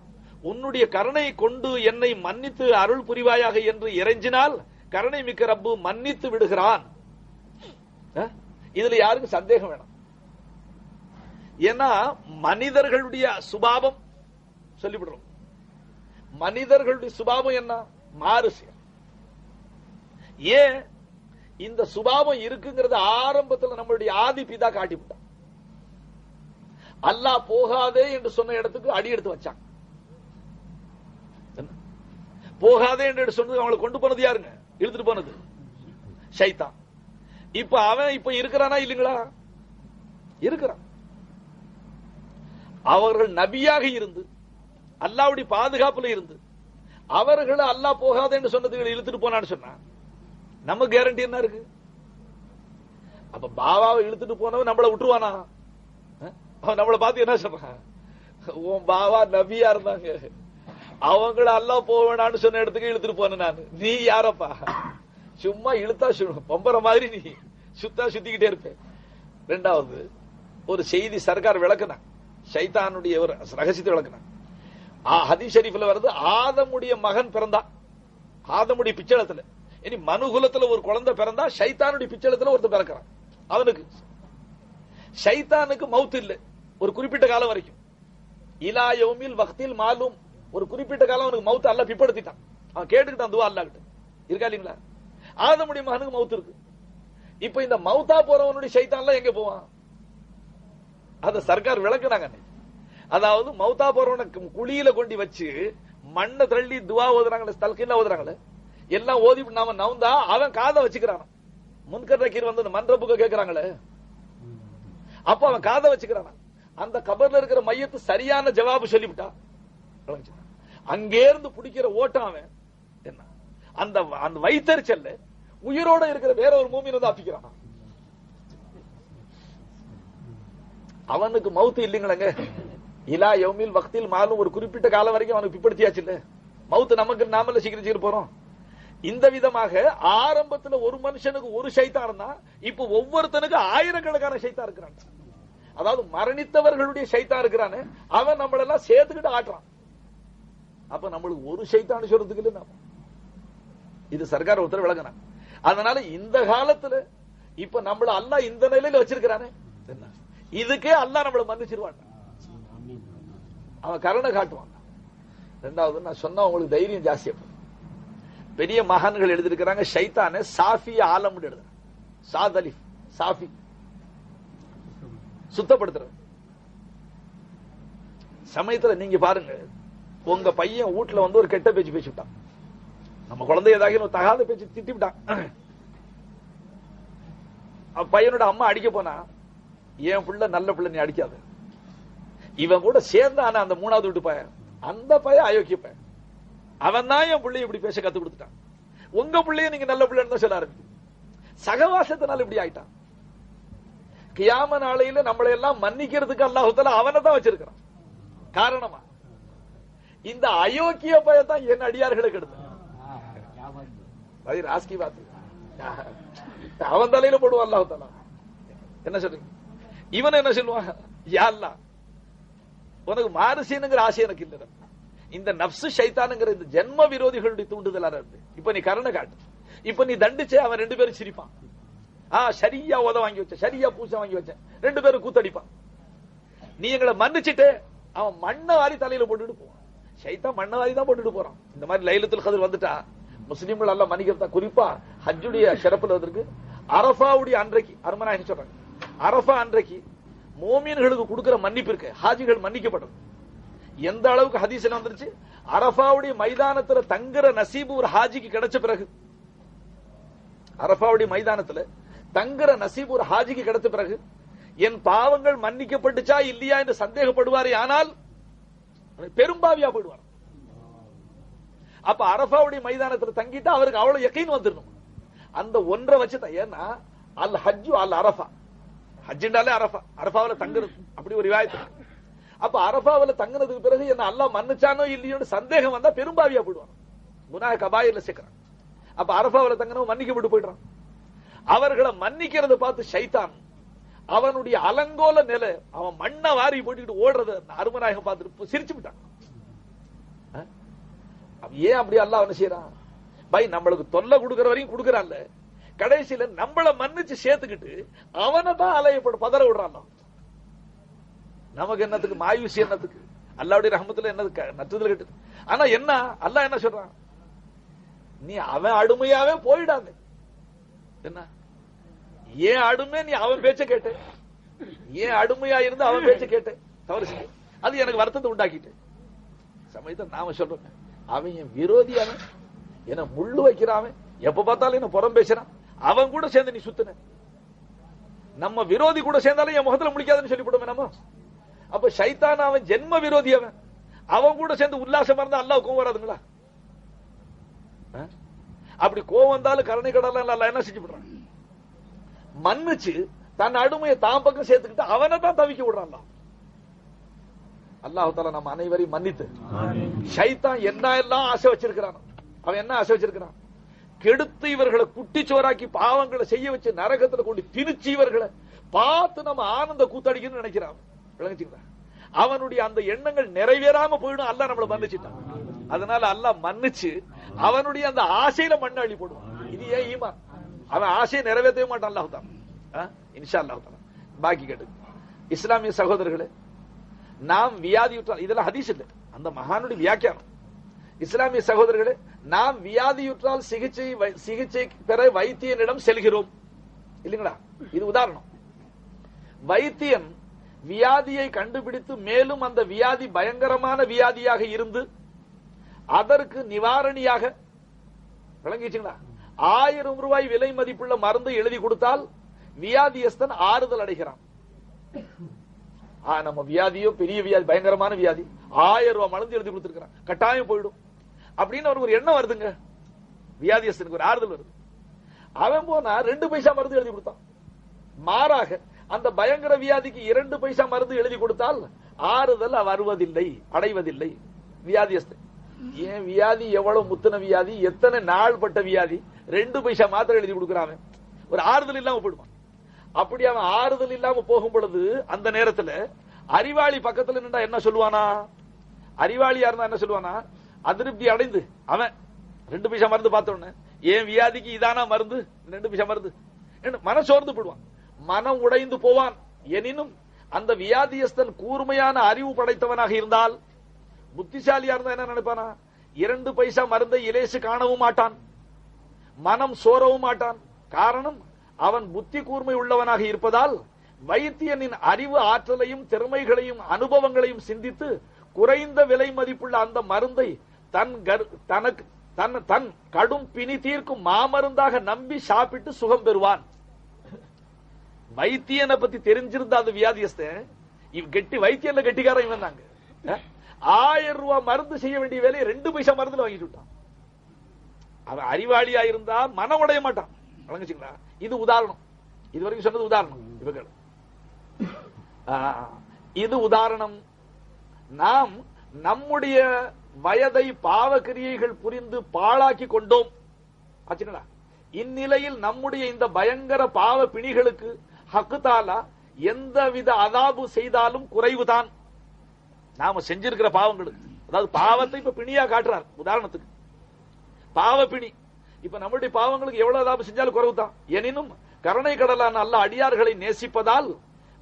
உன்னுடைய கருணை கொண்டு என்னை மன்னித்து அருள் புரிவாயாக என்று இறைஞ்சினால் கருணை மிக்க ரப்பு மன்னித்து விடுகிறான். இதுல யாருக்கும் சந்தேகம் வேணும். ஏன்னா மனிதர்களுடைய சுபாவம் சொல்லிவிடுறோம். மனிதர்களுடைய சுபாவம் என்ன? மாறு செய்ய. ஏன் இந்த சுபாவம் இருக்குங்கிறது ஆரம்பத்தில் நம்மளுடைய ஆதி பிதா காட்டிவிட்டான். அல்லாஹ் போகாதே என்று சொன்ன இடத்துக்கு அடி எடுத்து வச்சான். போகாதே என்று சொன்னது அவங்களை கொண்டு போனது யாருங்க? இழுத்துட்டு போனது ஷைத்தான். இப்ப அவன் இப்ப இருக்கிறானா இல்லைங்களா? இருக்கிறான். அவர்கள் நபியாக இருந்து அல்லாஹ்வுடைய பாதுகாப்புல இருந்து அவர்களை அல்லாஹ் போகாதே என்று சொன்னதுகளை இழுத்துட்டு போனான்னு சொன்னா நம்ம கேரண்டி என்ன இருக்கு? அப்ப பாபாவை இழுத்துட்டு போனவன் நம்மளை விட்டுருவானா? அவன் நம்மளை பார்த்து என்ன சொல்றான்? உன் பாபா நபியா இருந்தாங்க, அவங்கள அல்லாஹ் போவேனான்னு சொன்ன இடத்துக்கு இழுத்துட்டு போன நான். நீ யாரப்பா? சும்மா இழுத்தா பொம்பர மாதிரி நீ சுத்தா சுத்திக்கிட்டே இருப்பேன். ரெண்டாவது ஒரு செய்தி சர்க்கார் விளக்குனா, ஷைத்தானுடைய ஒரு ரகசியத்தை விளக்குனா. ஹதீஸ் ஷரீஃப்ல வருது, ஆதமுடைய மகன் பிறந்தான், ஆதமுடைய பிச்சளத்துல. இனி மனுகுலத்துல ஒரு குழந்தை பிறந்தா ஷைத்தானுடைய பிச்சளத்துல ஒருத்தர் பிறக்கிறான். அவனுக்கு ஷைத்தானுக்கு மவுத் இல்லை ஒரு குறிப்பிட்ட காலம் வரைக்கும். இலா யௌமில் வக்தில் மாலும், ஒரு குறிப்பிட்ட காலம் அவனுக்கு மவுத் அல்லாஹ் பிற்படுத்திட்டான். அவன் கேட்டுக்கிட்டான் துவா அல்லாஹ் கிட்ட. இருக்கா இல்லீங்களா? ஆதமுடைய மகனுக்கு மவுத் இருக்கு. இப்ப இந்த மவுத்தா போறவனுடைய ஷைத்தான்லாம் எங்க போவான்? அத சர்க்கார் விளக்குனாங்க. அதாவது மவுத்தா போறவன குழியில கொண்டு வச்சு மண்ணை தள்ளி துவா ஓதுறாங்களே, தல்கீன்ல ஓதுறாங்களே, எல்லாம் ஓதி நாம நவுந்தா அவன் காதை வச்சுக்கிறான். முன்கர் நக்கீர் வந்து மன்றப்புக்கு கேட்கிறாங்களே, அப்ப அவன் காதை வச்சுக்கிறான். அந்த கபர்ல இருக்கிற மையத்து சரியான ஜவாபு சொல்லிவிட்டா அங்கே இருந்து பிடிக்கிற ஓட்டம் அவன் என்ன அந்த அந்த வைத்தறிச்சல்ல உயிரோட இருக்கிற வேற ஒரு மூமின் வந்து அப்பிக்கிறான். அவனுக்கு மவுத்து இல்லைங்களங்க. இலா யௌமில் வக்தில் மாலும், ஒரு குறிப்பிட்ட காலம் வரைக்கும் அவனுக்கு பிற்படுத்தியாச்சு இல்ல. மவுத்து நமக்கு நாமல சீக்கிரம் போறோம். இந்த விதமாக ஆரம்பத்தில் ஒரு மனுஷனுக்கு ஒரு ஷைத்தான் இருந்தா இப்ப ஒவ்வொருத்தனுக்கு ஆயிரக்கணக்கான ஷைத்தான் இருக்கிறான். அதாவது மரணித்தவர்களுடைய ஷைத்தான் இருக்கிறானே அவன் நம்மளெல்லாம் சேர்த்துக்கிட்டு ஆட்டுறான். அப்ப நம்மளுக்கு ஒரு ஷைத்தான் சொல்றதுக்கு இல்ல. நாம இது சர்க்கார் உத்தரவு விளக்குறான். அதனால இந்த காலத்துல இப்ப நம்மள அல்லாஹ் இந்த நிலையில வச்சிருக்கிறானே, இதுக்கே அல்லாஹ் நம்மள மன்னிச்சிருவான், அவன் கருணை காட்டுவான். ரெண்டாவது நான் சொன்னா உங்களுக்கு தைரியம் ஜாஸ்தியா. பெரிய மகான்கள் எழுதியிருக்கிறாங்க, ஷைத்தானே சாஃபி ஆலம் எழுதுறாங்க. சாத் அலிஃப் சாஃபி சுத்தப்படுத்துற சமயத்துல நீங்க பாருங்க, உங்க பையன் வீட்டுல வந்து ஒரு கெட்ட பேச்சு பேசிவிட்டான், நம்ம குழந்தை ஏதாவது தகாத பேச்சு திட்டிவிட்டான். பையனோட அம்மா அடிக்க போனா, என் பிள்ளை நல்ல பிள்ளை நீ அடிக்காத. இவன் கூட சேர்ந்தான அந்த மூணாவது வீட்டு பையன், அந்த பையன் அயோக்கிய பையன், அவன் தான் என் பிள்ளை இப்படி பேச கத்து கொடுத்துட்டான். உங்க பிள்ளைய நீங்க நல்ல பிள்ளைன்னு தான் சொல்ல ஆரம்பிச்சு. சகவாசத்தினால இப்படி ஆயிட்டான். கியாம நாளையில நம்மளை எல்லாம் மன்னிக்கிறதுக்கு அல்லாஹ் தஆலா அவனை தான் வச்சிருக்கிறான். காரணமா இந்த அயோக்கிய பையன் தான் என் அடியார்களுக்கு எடுத்தான். ராஸ்கி பாத்து அவன் தலையில போடுவான் அல்லாஹ் தஆலா. என்ன சொல்றீங்க? இவன் என்ன சொல்லுவான்? யா அல்லாஹ், உனக்கு மாறுசீனுங்கிற ஆசை எனக்கு இல்ல. இந்த நப்சு ஷைத்தானுங்கிற இந்த ஜென்ம விரோதிகளுடைய தூண்டுதலா இருந்து இப்ப நீ கருணை காட்டு. இப்ப நீ தண்டிச்சே அவன் ரெண்டு பேரும் சிரிப்பான். சரியா உத வாங்கி வச்ச, சரியா பூசை வாங்கி வச்ச, ரெண்டு பேரும் கூத்தடிப்பான். நீ எங்களை மன்னிச்சுட்டு அவன் மண்ணை வாரி தலையில போட்டுட்டு போவான். ஷைத்தான் மண்ணை வாரி தான் போட்டுட்டு போறான். இந்த மாதிரி லைலத்துல் கத்ர் வந்துட்டா முஸ்லிம்கள் எல்லாம் மன்னிக்கிறதா. குறிப்பா ஹஜ்ஜுடைய சிறப்புல வந்திருக்கு. அரஃபாவுடைய அன்றைக்கு அருமனாக சொல்றாங்க, அரஃபா அன்றைக்கு மோமியன்களுக்கு கொடுக்கிற மன்னிப்பு இருக்கு, ஹாஜிகள் மன்னிக்கப்பட்டது. எந்த அளவுக்கு ஹதீஸ்ல வந்துருச்சு, அரஃபாவுடைய மைதானத்துல தங்குற நசீபு ஒரு ஹாஜிக்கு கிடைச்ச பிறகு, அரஃபாவுடைய மைதானத்துல தங்குற நசீபு ஒரு ஹாஜிக்கு கிடைச்ச பிறகு என் பாவங்கள் மன்னிக்கப்பட்டுச்சா இல்லையா என்று சந்தேகப்படுவாரே, ஆனால் பெரும்பாவியா போயிடுவார். அப்ப அரஃபாவுடைய மைதானத்துல தங்கிட்டு அவருக்கு அவ்வளவு யக்கீன் வந்துடணும். அந்த ஒன்றை வச்சுதான். ஏன்னா அல் ஹஜ்ஜு அல் அரஃபா, ஹஜ்ஜுண்டாலே அரஃபா, அரஃபாவில தங்குறது அப்படி ஒரு ரிவாயத். அப்ப அரஃபாவில தங்கினதுக்கு பிறகு என்ன அல்லாஹ் மன்னிச்சானோ இல்லையோன்னு சந்தேகம் வந்தா பெரும்பாவியா போயிடுவான், குனாஹ் கபாயிர்ல சேர்க்கிறான். அப்ப அரஃபாவில தங்கினவன் மன்னிக்கப்பட்டு போயிடுறான். அவர்களை மன்னிக்கிறத பார்த்து ஷைத்தான் அவனுடைய அலங்கோல நிலை, அவன் மண்ணை வாரி போட்டுக்கிட்டு ஓடுறத அருமநாயகம் பார்த்துட்டு சிரிச்சு விட்டான். ஏன் அப்படி அல்லாஹ் என்ன செய்யறான்? பை நம்மளுக்கு தொல்லை கொடுக்கிற வரையும் கொடுக்கறான்ல, கடைசியில நம்மள மன்னிச்சு சேர்த்துக்கிட்டு அவனை தான் அலையப்படும் பதற விடுறான். நமக்கு என்னத்துக்கு மாயுசி, என்னத்துக்கு அல்லாஹ்வுடைய ரஹ்மத்துல என்னது நட்டுதல் கட்டு. ஆனா என்ன அல்லாஹ் என்ன சொல்றான்? நீ அவன் அடிமையாவே போயிடாத, என்ன ஏன் அடிமை, நீ அவன் பேச்ச கேட்ட, ஏன் அடிமையா இருந்து அவன் பேச்ச கேட்ட, தவறு செஞ்சு அது எனக்கு வருத்தத்தை உண்டாக்கிட்டு. சமயத்தை நாம சொல்றோம், அவன் என் விரோதியான, என்ன முள்ளு வைக்கிறான், எப்ப பார்த்தாலும் என்ன புறம் பேசுறான், அவன் கூட சேர்ந்து நீ சுத்தின. நம்ம விரோதி கூட சேர்ந்தாலும் என் முகத்துல முடிக்காதுன்னு சொல்லிவிடுமே நம்ம. அப்ப ஷைத்தான் அவன் ஜென்ம விரோதி, அவன் கூட சேர்ந்து உல்லாசமா இருந்தா அல்லாஹ் கோவம் வராதுங்களா? அப்படி கோவம் வந்தாலும் கருணை கடலாம் அல்ல என்ன செஞ்சு விடுறான், மன்னிச்சு தன் அடிமையை தான் பக்கம் சேர்த்துக்கிட்டு அவனை தான் தவிக்க விடுறான். அல்லாஹ் தஆலா நம்ம அனைவரையும் மன்னித்து, ஷைத்தான் என்ன எல்லாம் ஆசை வச்சிருக்கிறான், அவன் என்ன ஆசை வச்சிருக்கிறான், கெடுத்து இவர்களை குட்டிச்சோராக்கி பாவங்களை செய்ய வச்சு நரகத்துல கொண்டு திணிச்சு இவர்களை பார்த்து நம்ம ஆனந்த கூத்தடிக்கணும்னு நினைக்கிறான். விளங்குச்சுங்களா? அவனுடைய அந்த எண்ணங்கள் நிறைவேறாம போயிடும். அல்லாஹ் நம்மளை மன்னிச்சுட்டான். அதனால அல்லாஹ் மன்னிச்சு அவனுடைய அந்த ஆசையில மண்ணை அள்ளி போடுவான். இது ஏன் ஈமான்? அவன் ஆசையை நிறைவேற்றவே மாட்டான். அல்லாஹ் தான் இன்ஷா அல்லாஹ் தான். பாக்கி கேட்டு இஸ்லாமிய சகோதரர்களே, நாம் வியாதியுற்றால், இதெல்லாம் ஹதீஸ் இல்லை, அந்த மகானுடைய வியாக்கியானம். இஸ்லாமிய சகோதரர்களே, நாம் வியாதியுற்றால் சிகிச்சை பெற வைத்தியனிடம் செல்கிறோம் இல்லைங்களா? இது உதாரணம். வைத்தியன் வியாதியை கண்டுபிடித்து மேலும் அந்த வியாதி பயங்கரமான வியாதியாக இருந்து அதற்கு நிவாரணியாக, விளங்கிச்சுங்களா, 1000 ரூபாய் விலை மதிப்புள்ள மருந்து எழுதி கொடுத்தால் வியாதியஸ்தன் ஆறுதல் அடைகிறான். நம்ம வியாதியோ பெரிய வியாதி, பயங்கரமான வியாதி, 1000 ரூபாய் மருந்து எழுதி கொடுத்திருக்கிறான், கட்டாயம் போயிடும் அப்படின்னு அவருக்கு ஒரு எண்ணம் வருதுங்க. வியாதியஸ்தனுக்கு ஒரு ஆறுதல் வருது. அவன் போனா 2 பைசா மருந்து எழுதி கொடுத்தான். மாறாக அந்த பயங்கர வியாதிக்கு 2 பைசா மருந்து எழுதி கொடுத்தால் ஆறுதல் வருவதில்லை, அடைவதில்லை வியாதியஸ்தன். ஏன் வியாதி எவ்வளவு முத்தின வியாதி, எத்தனை நாள் பட்ட வியாதி, 2 பைசா மாத்திரை எழுதி கொடுக்கிறான், ஒரு ஆறுதல் இல்லாம போயிடுவான். அப்படி அவன் ஆறுதல் இல்லாம போகும் பொழுது அந்த நேரத்துல அறிவாளி பக்கத்துல நின்றா என்ன சொல்லுவானா, அறிவாளியா இருந்தா என்ன சொல்லுவானா, அதிருப்தி அடைந்து அவன் 2 பைசா மருந்து பார்த்த உடனே ஏன் வியாதிக்கு இதானா மருந்து, 2 பைசா மருந்து, மனசோர்ந்து போடுவான், மனம் உடைந்து போவான். எனினும் அந்த வியாதியஸ்தன் கூர்மையான அறிவு படைத்தவனாக இருந்தால், புத்திசாலியா இருந்தா என்ன நினைப்பானா, 2 பைசா மருந்தை இலேசு காணவும் மாட்டான், மனம் சோரவும் மாட்டான். காரணம், அவன் புத்தி கூர்மை உள்ளவனாக இருப்பதால் வைத்தியனின் அறிவு ஆற்றலையும் திறமைகளையும் அனுபவங்களையும் சிந்தித்து குறைந்த விலை மதிப்புள்ள அந்த மருந்தை தன் கடும் பிணி தீர்க்கும் மாமருந்தாக நம்பி சாப்பிட்டு சுகம் பெறுவான். வைத்தியனை பத்தி தெரிஞ்சிருந்த அந்த வியாதியஸ்தன் கெட்டி வைத்தியன்ல கெட்டிக்காரன் இவன் தாங்க. 1000 ரூபாய் மருந்து செய்ய வேண்டிய வேலையை 2 பைசா மருந்துல வாங்கிட்டு விட்டான். அவன் அறிவாளியா இருந்தா மனம் உடைய மாட்டான். வழங்குச்சுங்களா? இது உதாரணம், இதுவரைக்கும் சொன்னது உதாரணம். இவர்கள் இது உதாரணம். நாம் நம்முடைய வயதை பாவக்கிரியைகள் புரிந்து பாழாக்கி கொண்டோம். ஆச்சுங்களா? இந்நிலையில் நம்முடைய இந்த பயங்கர பாவ பிணிகளுக்கு ஹக்கு தஆலா எந்தவித அதாபு செய்தாலும் குறைவுதான். நாம செஞ்சிருக்கிற பாவங்களுக்கு, அதாவது பாவத்தை இப்ப பிணியா காட்டுறார். உதாரணத்துக்கு பாவ பிணி, இப்ப நம்முடைய பாவங்களுக்கு எவ்வளவு அதாபு செஞ்சாலும் குறைவுதான். எனினும் கருணை கடலான அல்லாஹ் அடியார்களை நேசிப்பதால்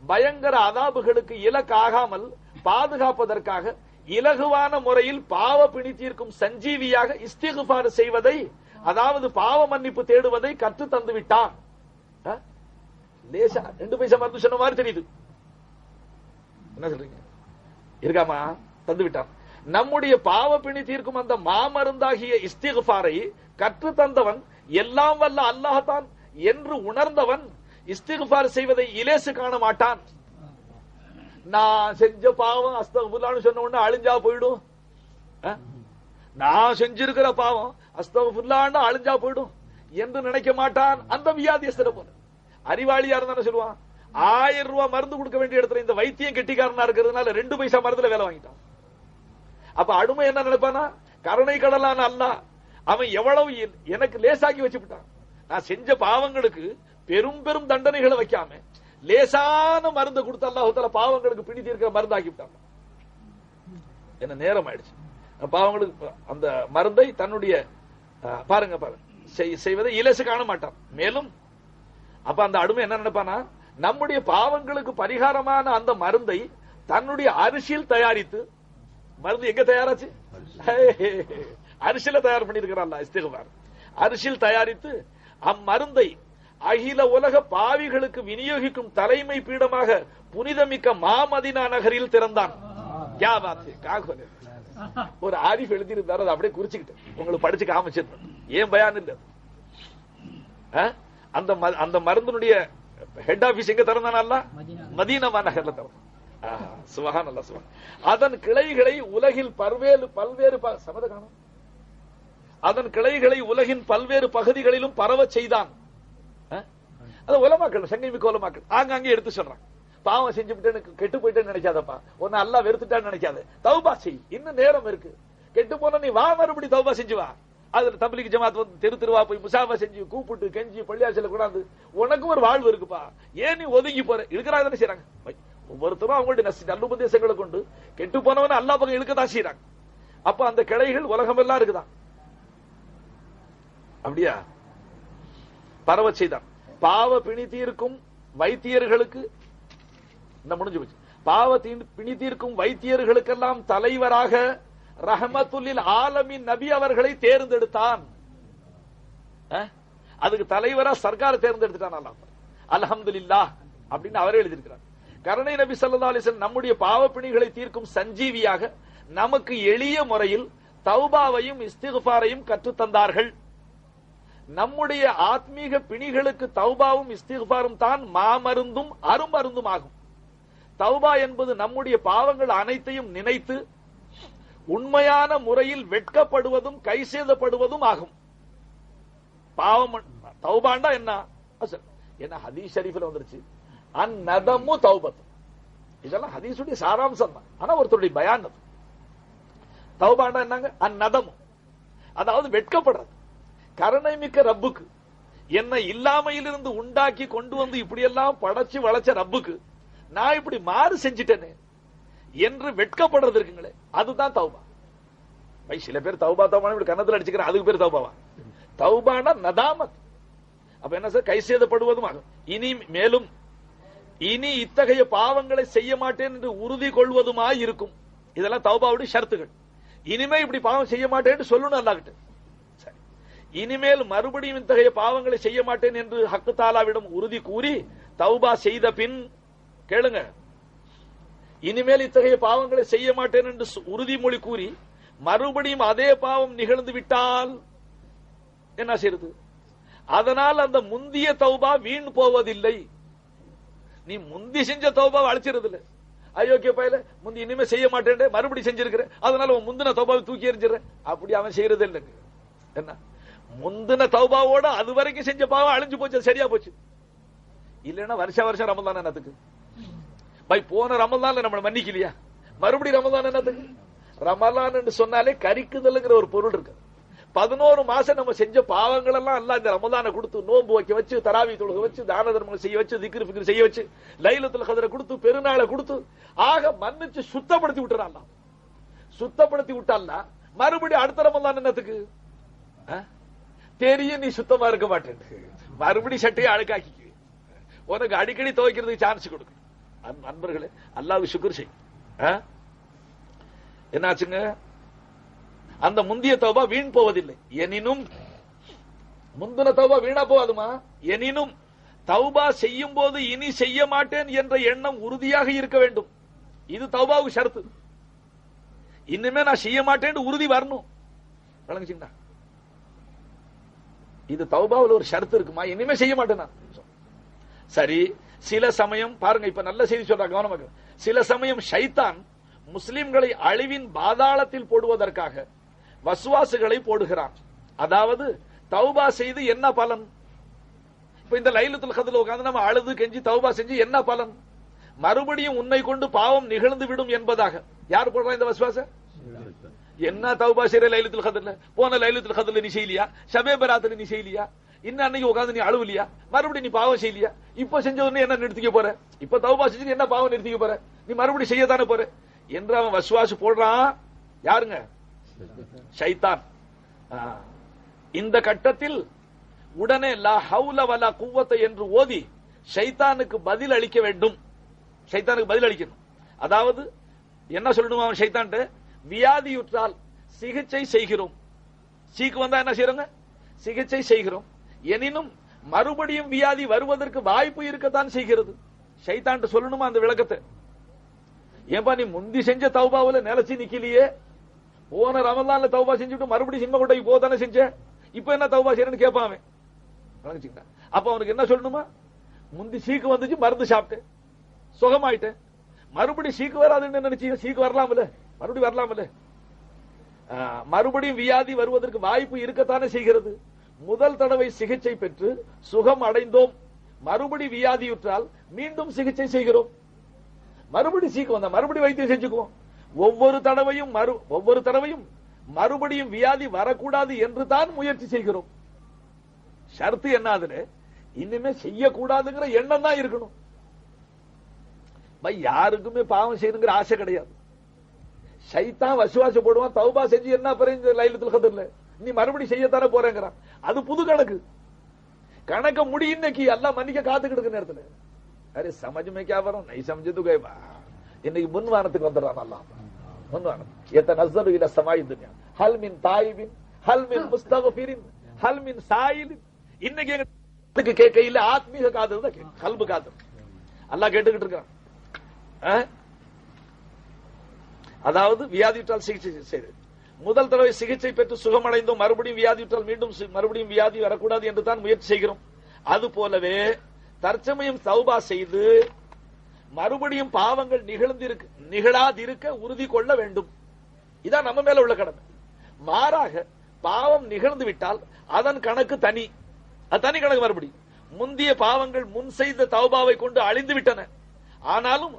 பயங்கர அதாபுகளுக்கு இலக்காகாமல் பாதுகாப்பதற்காக இலகுவான முறையில் பாவ பிணி தீர்க்கும் சஞ்சீவியாக இஸ்திக்ஃபார் செய்வதை, அதாவது பாவ மன்னிப்பு தேடுவதை கற்று தந்து விட்டார். லேசா 2 பைசா மருந்து சொன்ன மாதிரி தெரியுது. என்ன சொல்றீங்க? இருக்காமா? தந்து விட்டார். நம்முடைய பாவ பிணி தீர்க்கும் அந்த மாமருந்தாகிய இஸ்திக்ஃபாரை கற்று தந்தவன் எல்லாம் வல்ல அல்லாஹ்தான் என்று உணர்ந்தவன் இஸ்திக்ஃபார் செய்வதை இலேசு காண மாட்டான். நான் செஞ்ச பாவம் அஸ்தக்ஃபிருல்லாஹ்னு சொன்ன உடனே அழிஞ்சா போயிடும், நான் செஞ்சிருக்கிற பாவம் அஸ்தக்ஃபிருல்லாஹ்னு அழிஞ்சா போயிடும் என்று நினைக்க மாட்டான். அந்த வியாதியஸ்தரை போல அறிவாளியா இருந்தானே சொல்லுவான், 1000 ரூபாய் மருந்து கொடுக்க வேண்டிய இடத்துல இந்த வைத்தியம் கெட்டிக்காரனா இருக்கிறதுனால 2 பைசா மருந்துல வேலை வாங்கிட்டான். அப்ப அடிமை என்ன நினைப்பானா, கருணை கடலான அல்லாஹ் அவன் எவ்வளவு எனக்கு லேசாக்கி வச்சுட்டான். நான் செஞ்ச பாவங்களுக்கு பெரும் பெரும் தண்டனைகளை வைக்காம லேசான மருந்து கொடுத்து அல்லாஹ் தஆலா பாவங்களுக்கு பிணி தீர்க்கிற மருந்து ஆக்கிவிட்டான். என்ன நேரம் ஆயிடுச்சு. பாவங்களுக்கு அந்த மருந்தை தன்னுடைய பாருங்க செய்வதை இலேசு காண மாட்டான். மேலும் அப்ப அந்த அடிமை என்ன நினைப்பானா, நம்முடைய பாவங்களுக்கு பரிகாரமான அந்த மருந்தை தன்னுடைய அரிசியில் தயாரித்து, மருந்து எங்க தயாராச்சு? அரிசியில தயார் பண்ணிருக்கிறான் இஸ்திக்ஃபார். அரிசியில் தயாரித்து அம்மருந்தை அகில உலக பாவிகளுக்கு விநியோகிக்கும் தலைமை பீடமாக புனிதமிக்க மாமதினா நகரில் திறந்தான். ஒரு ஆரிஃப் எழுதியிருந்தாரு, அதை அப்படியே குறிச்சுக்கிட்டு உங்களுக்கு படிச்சு காமிச்சிருந்தேன். ஏன் பயான் இல்ல, அந்த மருந்தினுடைய ஹெட் ஆபீஸ் எங்க திறந்தானா? மதீனா நகர்ல திறந்தான். சுபஹானல்லாஹ் சுபஹான். அதன் கிளைகளை உலகில் பல்வேறு சமதகானம் அதன் கிளைகளை உலகின் பல்வேறு பகுதிகளிலும் பரவ செய்தான். அது உலமாக்கள், சங்கை மிக்க உலமாக்கள் ஆங்காங்கே எடுத்து சொல்றாங்க. பாவம் செஞ்சுட்டு கெட்டு போயிட்டேன்னு நினைக்காதப்பா, ஒன்னு அல்லாஹ் வெறுத்துட்டான்னு நினைக்காத, தௌபா செய், இன்னும் நேரம் இருக்கு. கெட்டு போன நீ வா, மறுபடி தௌபா செஞ்சு வா. அதுல தப்லீக் ஜமாத் வந்து தெரு தெருவா போய் முசாஃபா செஞ்சு கூப்பிட்டு கெஞ்சி பள்ளியாசல கூடாது, உனக்கும் ஒரு வாழ்வு இருக்குப்பா, ஏன் நீ ஒதுங்கி போற? இருக்கிறாங்க தானே செய்யறாங்க. ஒவ்வொருத்தரும் அவங்களுடைய நல்லுபதேசங்களை கொண்டு கெட்டு போனவன அல்லாஹ் பக்கம் இழுக்கத்தான் செய்யறாங்க. அப்ப அந்த கிளைகள் உலகம் எல்லாம் இருக்குதான். அப்படியா பரவ செய்தான். பாவ பிணி தீர்க்கும் வைத்தியர்களுக்கு முடிஞ்சு போச்சு. பாவ பிணி தீர்க்கும் வைத்தியர்களுக்கெல்லாம் தலைவராக ரஹமத்துல்லில் ஆலமின் நபி அவர்களை தேர்ந்தெடுத்தான். அதுக்கு தலைவரா சர்க்கார தேர்ந்தெடுத்துட்டான் அல்லாஹ். அல்ஹம்துலில்லாஹ் அப்படின்னு அவரே எழுதியிருக்கிறார். கருணை நபி ஸல்லல்லாஹு அலைஹி வஸல்லம் நம்முடைய பாவ பிணிகளை தீர்க்கும் சஞ்சீவியாக நமக்கு எளிய முறையில் தௌபாவையும் இஸ்திக்ஃபாரையும் கற்றுத் தந்தார்கள். நம்முடைய ஆத்மீக பிணிகளுக்கு தௌபாவும் இஸ்திக்ஃபாரும் தான் மாமருந்தும் அருமருந்தும் ஆகும். தௌபா என்பது நம்முடைய பாவங்கள் அனைத்தையும் நினைத்து உண்மையான முறையில் வெட்கப்படுவதும் கை சேதப்படுவதும் ஆகும். பாவம் தௌபாண்டா என்ன? என்ன ஹதீஸ் ஷரீஃப்ல வந்துருச்சு, அந்நதமு தௌபத்து. இதெல்லாம் ஹதீஸுடைய சாராம்சம் தான். ஆனா ஒருத்தருடைய பயான் அது. தௌபாண்டா என்னங்க? அந்நதமு, அதாவது வெட்கப்படுறது. கருணை மிக்க ரப்புக்கு, என்னை இல்லாமையிலிருந்து உண்டாக்கி கொண்டு வந்து இப்படி எல்லாம் படைச்சு வளைச்ச ரப்புக்கு நான் இப்படி மாறு செஞ்சிட்டேனே என்று வெட்கப்படுறது இருக்குங்களே, அதுதான் தௌபா. சில பேர் தௌபா தௌபா இப்படி கன்னத்துல அடிச்சுக்கிறேன், அதுக்கு பேர் தௌபாவா? தௌபானா நதாமத். அப்ப என்ன சார்? கை சேதப்படுவதும் ஆகும். மேலும் இனி இத்தகைய பாவங்களை செய்ய மாட்டேன் என்று உறுதி கொள்வதுமாய் இருக்கும். இதெல்லாம் தௌபாவுடைய ஷர்த்துகள். இனிமே இப்படி பாவம் செய்ய மாட்டேன்னு சொல்லணும் அல்லாஹ்கிட்ட. சரி, இனிமேல் மறுபடியும் இத்தகைய பாவங்களை செய்ய மாட்டேன் என்று ஹக்கு தாலாவிடம் உறுதி கூறி தௌபா செய்த பின் கேளுங்க, இனிமேல் இத்தகைய பாவங்களை செய்ய மாட்டேன் என்று உறுதிமொழி கூறி மறுபடியும் அதே பாவம் நிகழ்ந்து விட்டால் என்ன செய்யறது? அதனால் அந்த முந்திய தௌபா வீண் போவதில்லை. நீ முந்தி செஞ்ச தௌபாவை அழிச்சிருது இல்ல. அயோக்கிய பையல முந்தி இனிமே செய்ய மாட்டேன் மறுபடியும் செஞ்சிருக்கிற, அதனால உன் முந்தின தௌபாவை தூக்கி எறிஞ்சிடறேன். அப்படி அவன் செய்யறது இல்லைங்க. என்ன முந்தின தௌபாவோட அது வரைக்கும் செஞ்ச பாவம் அழிஞ்சு போச்சு, சரியா போச்சு. இல்லைன்னா வருஷம் ரமலான் என்னத்துக்கு? போன ரமலான்ல நம்மளை மன்னிக்கலையா? மறுபடியும் ரமலான் என்னத்துக்கு? ரமலான் என்று சொன்னாலே கரிக்குதல்ங்கிற ஒரு பொருள் இருக்கு. 11 மாசம் நம்ம செஞ்ச பாவங்கள் எல்லாம் அல்லாஹ் இந்த ரமலானை கொடுத்து நோன்பு வைக்க வச்சு, தராவி தொழுக வச்சு, தான தர்மங்கள் செய்ய வச்சு, திக்ர் ஃபிக்ர் செய்ய வச்சு, லைலத்துல் கத்ரை கொடுத்து, பெருநாளை கொடுத்து, ஆக மன்னிச்சு சுத்தப்படுத்தி விட்டுறான். சுத்தப்படுத்தி விட்டான்னா மறுபடியும் அடுத்த ரமலான் என்னத்துக்கு? தெரியும் நீ சுத்தமா இருக்க மாட்டேன், மறுபடியும் சட்டையை அழுக்காக்கி உனக்கு அடிக்கடி துவைக்கிறதுக்கு சான்ஸ் கொடுக்கும். நண்பர்களே, அல்லாஹ்வுக்கு ஷுக்ர் செய். என்னாச்சுங்க? அந்த முந்திய தௌபா வீண் போவதில்லை. எனினும் முந்தின தௌபா வீணா போகாதுமா. எனினும் தௌபா செய்யும் போது இனி செய்ய மாட்டேன் என்ற எண்ணம் உறுதியாக இருக்க வேண்டும். இது தௌபாவுக்கு ஷரத்து. இனிமே நான் செய்ய மாட்டேன் உறுதி வரணும். வழங்குச்சுங்களா? இது தௌபாவில் ஒரு ஷரத்து இருக்குமா? இனிமே செய்ய மாட்டேன் நான். சரி, சில சமயம் பாருங்க, இப்ப நல்ல செய்தி சொல்றாங்க, கவனமாக. சில சமயம் ஷைத்தான் முஸ்லிம்களை அழிவின் பாதாளத்தில் போடுவதற்காக வஸ்வாசுகளை போடுகிறான். அதாவது தௌபா செய்து என்ன பலன்? இப்ப இந்த லைலத்துல் கத்ர்ல உட்கார்ந்து நம்ம அழுது கெஞ்சி தௌபா செஞ்சு என்ன பலன்? மறுபடியும் உன்னை கொண்டு பாவம் நிகழ்ந்து விடும் என்பதாக. யார் போடுறா இந்த வஸ்வாச? என்ன தௌபா செய்யற லைலத்துல் கத்ர்ல? போன லைலத்துல் கத்ர்ல நீ செய்யலையா? ஷபே பராத்ல நீ செய்யலையா? இன்னும் அன்னைக்கு உட்கார்ந்து நீ அழுவலியா? மறுபடியும் நீ பாவம் செய்யலையா? இப்ப செஞ்ச உடனே என்ன நிறுத்திக்க போற? இப்ப தௌபா செஞ்சு என்ன பாவம் நிறுத்திக்க போற? நீ மறுபடியும் செய்யத்தானே போற என்று அவன் வஸ்வாசு போடுறான். யாருங்க? ஷைத்தான். இந்த கட்டத்தில் உடனே லா ஹவுல வலா குவத்த என்று ஓதி ஷைத்தானுக்கு பதில் அளிக்க வேண்டும். ஷைத்தானுக்கு பதில் அளிக்கணும். அதாவது என்ன சொல்லணும் அவன் ஷைத்தான்? வியாதியுற்றால் சிகிச்சை செய்கிறோம். சீக்கு வந்தா என்ன செய்யறோங்க? சிகிச்சை செய்கிறோம். எனினும் மறுபடியும் வியாதி வருவதற்கு வாய்ப்பு இருக்கத்தான் செய்கிறது. ஷைத்தான்ட்டு சொல்லணுமா அந்த விளக்கத்தை? ஏன்பா நீ முந்தி செஞ்ச தௌபாவுல நிலைச்சு நிக்கலையே, போன ரமலான்ல தௌபா செஞ்சுட்டு மறுபடியும் சின்ன கொட்டைக்கு போதானே செஞ்ச, இப்ப என்ன தௌபா செய்யறன்னு கேட்பான். அப்ப அவனுக்கு என்ன சொல்லணுமா? முந்தி சீக்கு வந்துச்சு, மருந்து சாப்பிட்டேன், சுகமாயிட்டேன், மறுபடியும் சீக்கு வராதுன்னு நினைச்சீங்க, சீக்கு வரலாம்ல, மறுபடியும் வரலாம்ல. மறுபடியும் வியாதி வருவதற்கு வாய்ப்பு இருக்கத்தானே செய்கிறது. முதல் தடவை சிகிச்சை பெற்று சுகம் அடைந்தோம், மறுபடி வியாதியுற்றால் மீண்டும் சிகிச்சை செய்கிறோம். மறுபடி சீக்கு வந்தா மறுபடி வைத்தியம் செஞ்சுக்குவோம். ஒவ்வொரு தடவையும் மறுபடியும் வியாதி வரக்கூடாது என்று தான் முயற்சி செய்கிறோம். ஷர்த்து என்ன? அதுல இனிமே செய்யக்கூடாதுங்கிற எண்ணம் தான் இருக்கணும். யாருக்குமே பாவம் செய்யணுங்கிற ஆசை கிடையாது. ஷைத்தான் வசுவாச போடுவான், தௌபா செஞ்சு என்ன பண்ற லைலத்துல் கத்ர்ல நீ மறுபடியும் செய்யத்தானே போறேங்கிறான். அது புது கணக்க முடி இன்னைக்கு எல்லாம் மன்னிக்க காத்துக்கிட்டு இருக்க நேரத்தில் அரே சமஜ்மே கே வரும் நை சமஜது கைவா இன்னைக்கு முன்வானத்துக்கு வந்துடுறான். அல்லாஹ் முன்வானம் யதனஸ்ஸலு இலா ஸமாஇ துன்யா ஹல் மின் தாயிபின் ஹல் மின் முஸ்தக்ஃபிரின் ஹல் மின் சாயிலின். இன்னைக்கு எங்களுக்கு கேட்கையில ஆத்மீக காது தான் கேட்கும், கல்பு காது. அல்லாஹ் கேட்டுக்கிட்டு இருக்கான். அதாவது வியாதியுற்றால் சிகிச்சை செய்து முதல் தடவை சிகிச்சை பெற்று சுகமடைந்தோம், மறுபடியும் வியாதியுற்றால் மறுபடியும் வியாதி வரக்கூடாது என்று தான் முயற்சி செய்கிறோம். அது போலவே தற்சமயம் தௌபா செய்து மறுபடியும் பாவங்கள் நிகழாதிருக்க உறுதி கொள்ள வேண்டும். இதான் நம்ம மேல உள்ள கடமை. மாறாக பாவம் நிகழ்ந்து விட்டால் அதன் கணக்கு தனி கணக்கு. மறுபடியும் முந்திய பாவங்கள் முன் செய்த தௌபாவை கொண்டு அழிந்து விட்டன. ஆனாலும்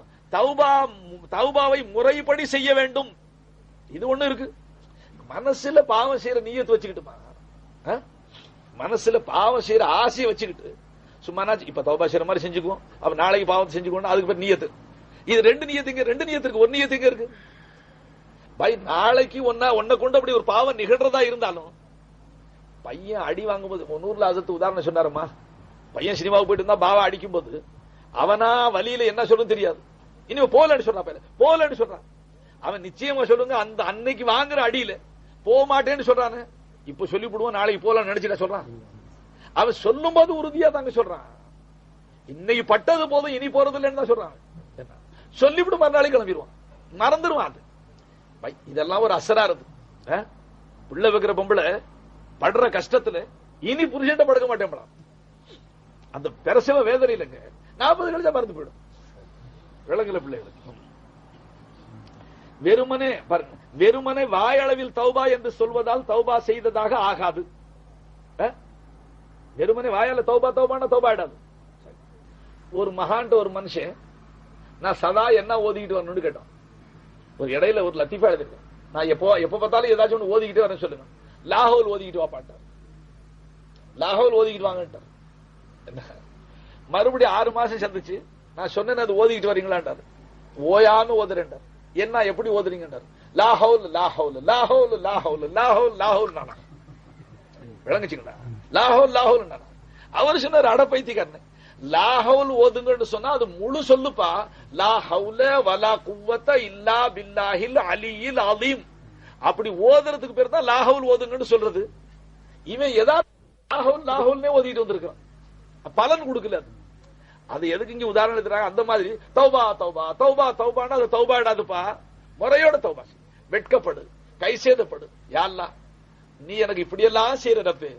தௌபாவை முறைப்படி செய்ய வேண்டும். இது ஒண்ணு இருக்கு. மனசுல பாவம் செய்யற நீயத்து வச்சுக்கிட்டுமா, மனசுல பாவம் செய்யற ஆசையை வச்சுக்கிட்டு சும்மா இப்ப தௌபா செய்யற மாதிரி செஞ்சுக்குவோம், அப்ப நாளைக்கு பாவத்தை செஞ்சுக்கணும், அதுக்கு பேர் நியத்து. இது ரெண்டு நியத்து இருக்கு. ஒரு நியத்து இருக்கு. நாளைக்கு ஒன்ன கொண்டு அப்படி ஒரு பாவம் நிகழ்றதா இருந்தாலும் பையன் அடி வாங்கும்போது 100 அசத்து உதாரணம் சொன்னாருமா. பையன் சினிமாவுக்கு போயிட்டு இருந்தா பாவா அடிக்கும் போது அவனா வழியில என்ன சொல்லும் தெரியாது, இனிமே போலன்னு சொல்றான். அவன் நிச்சயமா சொல்லுங்க அந்த அன்னைக்கு வாங்குற அடியில போக மாட்டேன்னு சொல்றானு, இப்ப சொல்லிவிடுவோம் நாளைக்கு போலாம் நினைச்சுட்டா சொல்றான். அவன் சொல்லும் போது உறுதியா தாங்க சொல்றான், இன்னைக்கு பட்டது போதும் இனி போறது இல்லைன்னு தான் சொல்றான். சொல்லிவிட்டு மறுநாளைக்கு கிளம்பிடுவான், மறந்துடுவான். அது இதெல்லாம் ஒரு அசராருது. புள்ள வைக்கிற பொம்பளை படுற கஷ்டத்துல இனி புருஷன்ட்ட படுக்க மாட்டேன், அந்த பிரசவ வேதனை இல்லைங்க, 40 கழிச்சா மறந்து போயிடும். விலங்குல பிள்ளைகளுக்கு வெறுமனே வாயளவில் தௌபா என்று சொல்வதால் தௌபா செய்ததாக ஆகாது. வெறுமனே வாயால தௌபா ஆயிடாது. ஒரு மகான்ட்ட ஒரு மனுஷன் நான் சதா என்ன ஓதிக்கிட்டு வரணும்னு கேட்டோம். ஒரு இடையில ஒரு லத்தீஃபா எழுதிருக்கேன், நான் எப்ப பார்த்தாலும் ஏதாச்சும் ஒண்ணு ஓதிக்கிட்டே வரேன்னு சொல்லுங்க. லாஹோல் ஓதிக்கிட்டு வாப்பாட்டார், லாஹோல் ஓதிக்கிட்டு வாங்கட்டார். மறுபடியும் 6 மாசம் சந்திச்சு நான் சொன்னேன் அது ஓதிக்கிட்டு வரீங்களான்டாரு. ஓயான்னு ஓதுறேன்டார். என்ன எப்படி ஓதுறீங்கன்றார். லாஹவுல் லாஹவுல் லாஹவுல் லாஹவுல் லாஹவுல் லாஹவுல் நானா விளங்குச்சுங்களா? லாஹவுல் லாஹவுல் நானா. அவர் சொன்னார் அடப்பைத்திக்காரன், லாஹவுல் ஓதுங்கன்னு சொன்னா அது முழு சொல்லுப்பா. லா ஹவுல வலா குவத்த இல்லா பில்லாஹில் அலியில் அலீம். அப்படி ஓதுறதுக்கு பேர் தான் லாஹவுல் ஓதுங்கன்னு சொல்றது. இவன் ஏதாவது லாஹவுல் லாஹவுல்னே ஓதிட்டு வந்திருக்கான், பலன் கொடுக்கல. அது எதுக்கு இங்க உதாரணம் எடுத்துறாங்க? அந்த மாதிரி தௌபா தௌபா தௌபா தௌபான்னா அது தௌபா இடாதுப்பா. முறையோட தௌபா, வெட்கப்படு, கை சேதப்படு. யா அல்லாஹ் நீ எனக்கு இப்படி எல்லாம் செய்யற ரப்பே,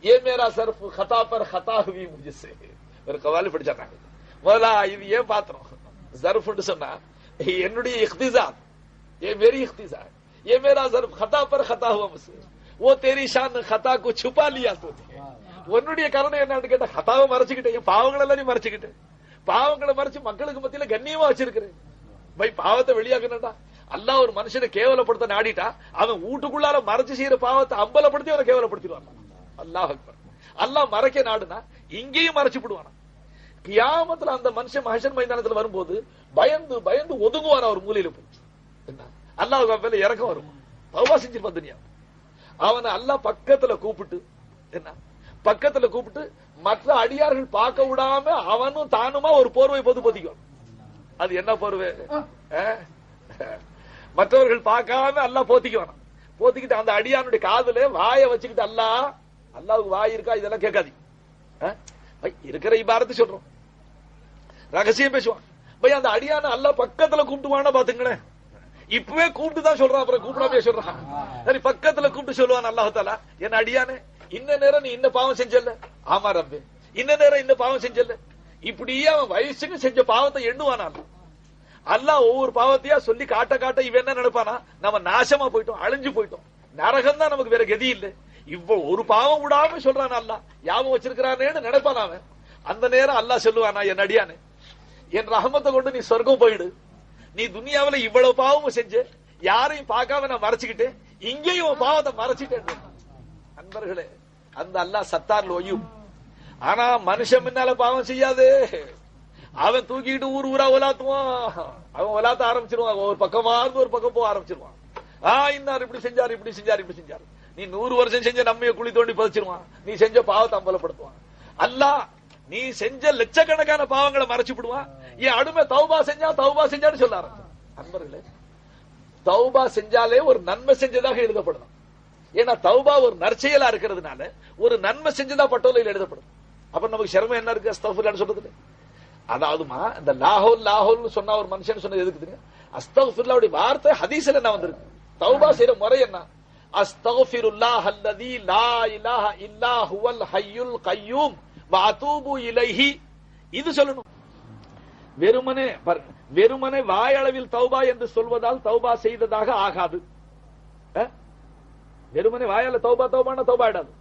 ஏ மேரா சர்ஃப் खता पर खता हुई मुझसे. ஒரு கவாலி படிச்சாங்க. முதல்ல இது ஏன் பாத்திரம் சர்ஃப்னு சொன்னா என்னுடைய இख्तिजात, ये मेरी इख्तिजार, ये मेरा सर्फ खता पर खता हुआ मुझसे, वो तेरी शान खता को छुपा लिया तूने. உன்னுடைய கருணை என்னன்னு கேட்டா கதாவை மறைச்சுக்கிட்டேன், பாவங்கள் எல்லாம் நீ மறைச்சுக்கிட்டேன், பாவங்களை மறைச்சு மக்களுக்கு மத்தியில கண்ணியமா வச்சிருக்கிறேன். பாவத்தை வெளியாக்கணும்டா. அல்லாஹ் ஒரு மனுஷனை கேவலப்படுத்த நாடிட்டா அவன் வீட்டுக்குள்ளார மறைச்சு செய்யற பாவத்தை அம்பலப்படுத்தி அவனை கேவலப்படுத்திடுவான். அல்லாஹ் அக்பர். அல்லாஹ் மறைக்க நாடுனா இங்கேயும் மறைச்சு விடுவானா. கியாமத்துல அந்த மனுஷன் மஹ்ஷர் மைதானத்துல வரும்போது பயந்து பயந்து ஒதுங்குவான் ஒரு மூலையில போய். அல்லாஹ் மேல இறக்கம் வரும். தௌபா செஞ்சிருப்பான் துனியா. அவனை அல்லாஹ் பக்கத்துல கூப்பிட்டு மற்ற அடியார்கள் பார்க்க விடாம அவனும் தானுமா ஒரு போர்வை பொத்திக்குவான். அது என்ன போர்வை? மற்றவர்கள் பார்க்காம அல்லாஹ் போத்திக்குவான். போத்திக்கிட்டு அந்த அடியானுடைய காதுல வாய வச்சுக்கிட்டு அல்லாஹ் அல்லாவுக்கு வாய் இருக்கா இதெல்லாம் கேட்காது. இருக்கிற இபாரத்து சொல்றோம், ரகசியம் பேசுவான். பை அந்த அடியான அல்லாஹ் பக்கத்துல கூப்பிட்டுவானா பாத்துங்களேன். இப்பவே கூப்பிட்டு தான் சொல்றான், அப்புறம் கூப்பிடாமே சொல்றான். சரி பக்கத்துல கூப்பிட்டு சொல்லுவான் அல்லாஹ் தஆலா, என்ன அடியானே இன்ன நேரம் நீ இன்ன பாவம் செஞ்சல, ஆமா ரப்பே இன்ன நேரம் இன்ன பாவம் செஞ்சல. இப்படியே அவன் வயசுக்கு செஞ்ச பாவத்தை எண்ணுவானா அல்லாஹ். ஒவ்வொரு பாவத்தையா சொல்லி காட்ட காட்ட இவன் என்ன நினைப்பானா, நம்ம நாசமா போயிட்டோம், அழிஞ்சு போயிட்டோம், நரகம் தான் நமக்கு வேற கதி இல்லை. இவ்வளவு ஒரு பாவம் விடாம சொல்றான் அல்லாஹ், யாபம் வச்சிருக்கிறானேன்னு நினைப்பான் அவன். அந்த நேரம் அல்லாஹ் சொல்லுவானா, என் அடியானே என் ரஹமத்தை கொண்டு நீ சொர்க்கம் போயிடு. நீ துனியாவில இவ்வளவு பாவமும் செஞ்ச, யாரையும் பார்க்காம நான் மறைச்சுக்கிட்டேன், இங்கேயும் பாவத்தை மறைச்சிட்டேன். நண்பர்களே, அந்த அல்லாஹ் சத்தார்ல ஒய்யும். ஆனா மனுஷன் முன்னால பாவம் செய்யாதே, அவன் தூக்கிட்டு ஊர் ஊரா ஒலாத்துவான். அவன் ஒலாத்த ஆரம்பிச்சிருவான், ஒரு பக்கமா இருந்து ஒரு பக்கம் போக ஆரம்பிச்சிருவான். இன்னார் இப்படி செஞ்சாரு, இப்படி செஞ்சாரு, இப்படி செஞ்சாரு. நீ 100 வருஷம் செஞ்ச நம்மைய குழி தோண்டி பதிச்சிருவான். நீ செஞ்ச பாவத்தை அம்பலப்படுத்துவான். அல்லாஹ் நீ செஞ்ச லட்சக்கணக்கான பாவங்களை மறைச்சு விடுவான். என் அடிமை தௌபா செஞ்சான்னு சொல்ல ஆரம்பிச்சான். நண்பர்களே, தௌபா செஞ்சாலே ஒரு நன்மை செஞ்சதாக எழுதப்படும். ஏன்னா தௌபா ஒரு நற்செயலா இருக்கிறதுனால ஒரு நன்மை செஞ்சதா பட்டோலையில் எழுதப்படும். அப்ப நமக்கு சிரமம் என்ன இருக்கு அஸ்தக்ஃபிருல்லாஹ்னு சொல்றது? அதாவதுமா இந்த லாஹோல் சொன்னா ஒரு மனுஷன் சொன்னது எதுக்குதுங்க? அஸ்தக்ஃபிருல்லாஹ்வுடைய வார்த்தை ஹதீஸ்ல என்ன வந்திருக்கு? தௌபா செய்யற முறை என்ன? அஸ்தக்ஃபிருல்லாஹ் அல்லதீ லா இலாஹ இல்லா ஹுவல் ஹய்யுல் கய்யூம் வ அதூபு இலைஹி. இது சொல்லணும். வெறுமனே வாயளவில் தௌபா என்று சொல்வதால் தௌபா செய்ததாக ஆகாது. வெறுமனே வாயால தௌபா தௌபான தௌபா ஆயிடாது.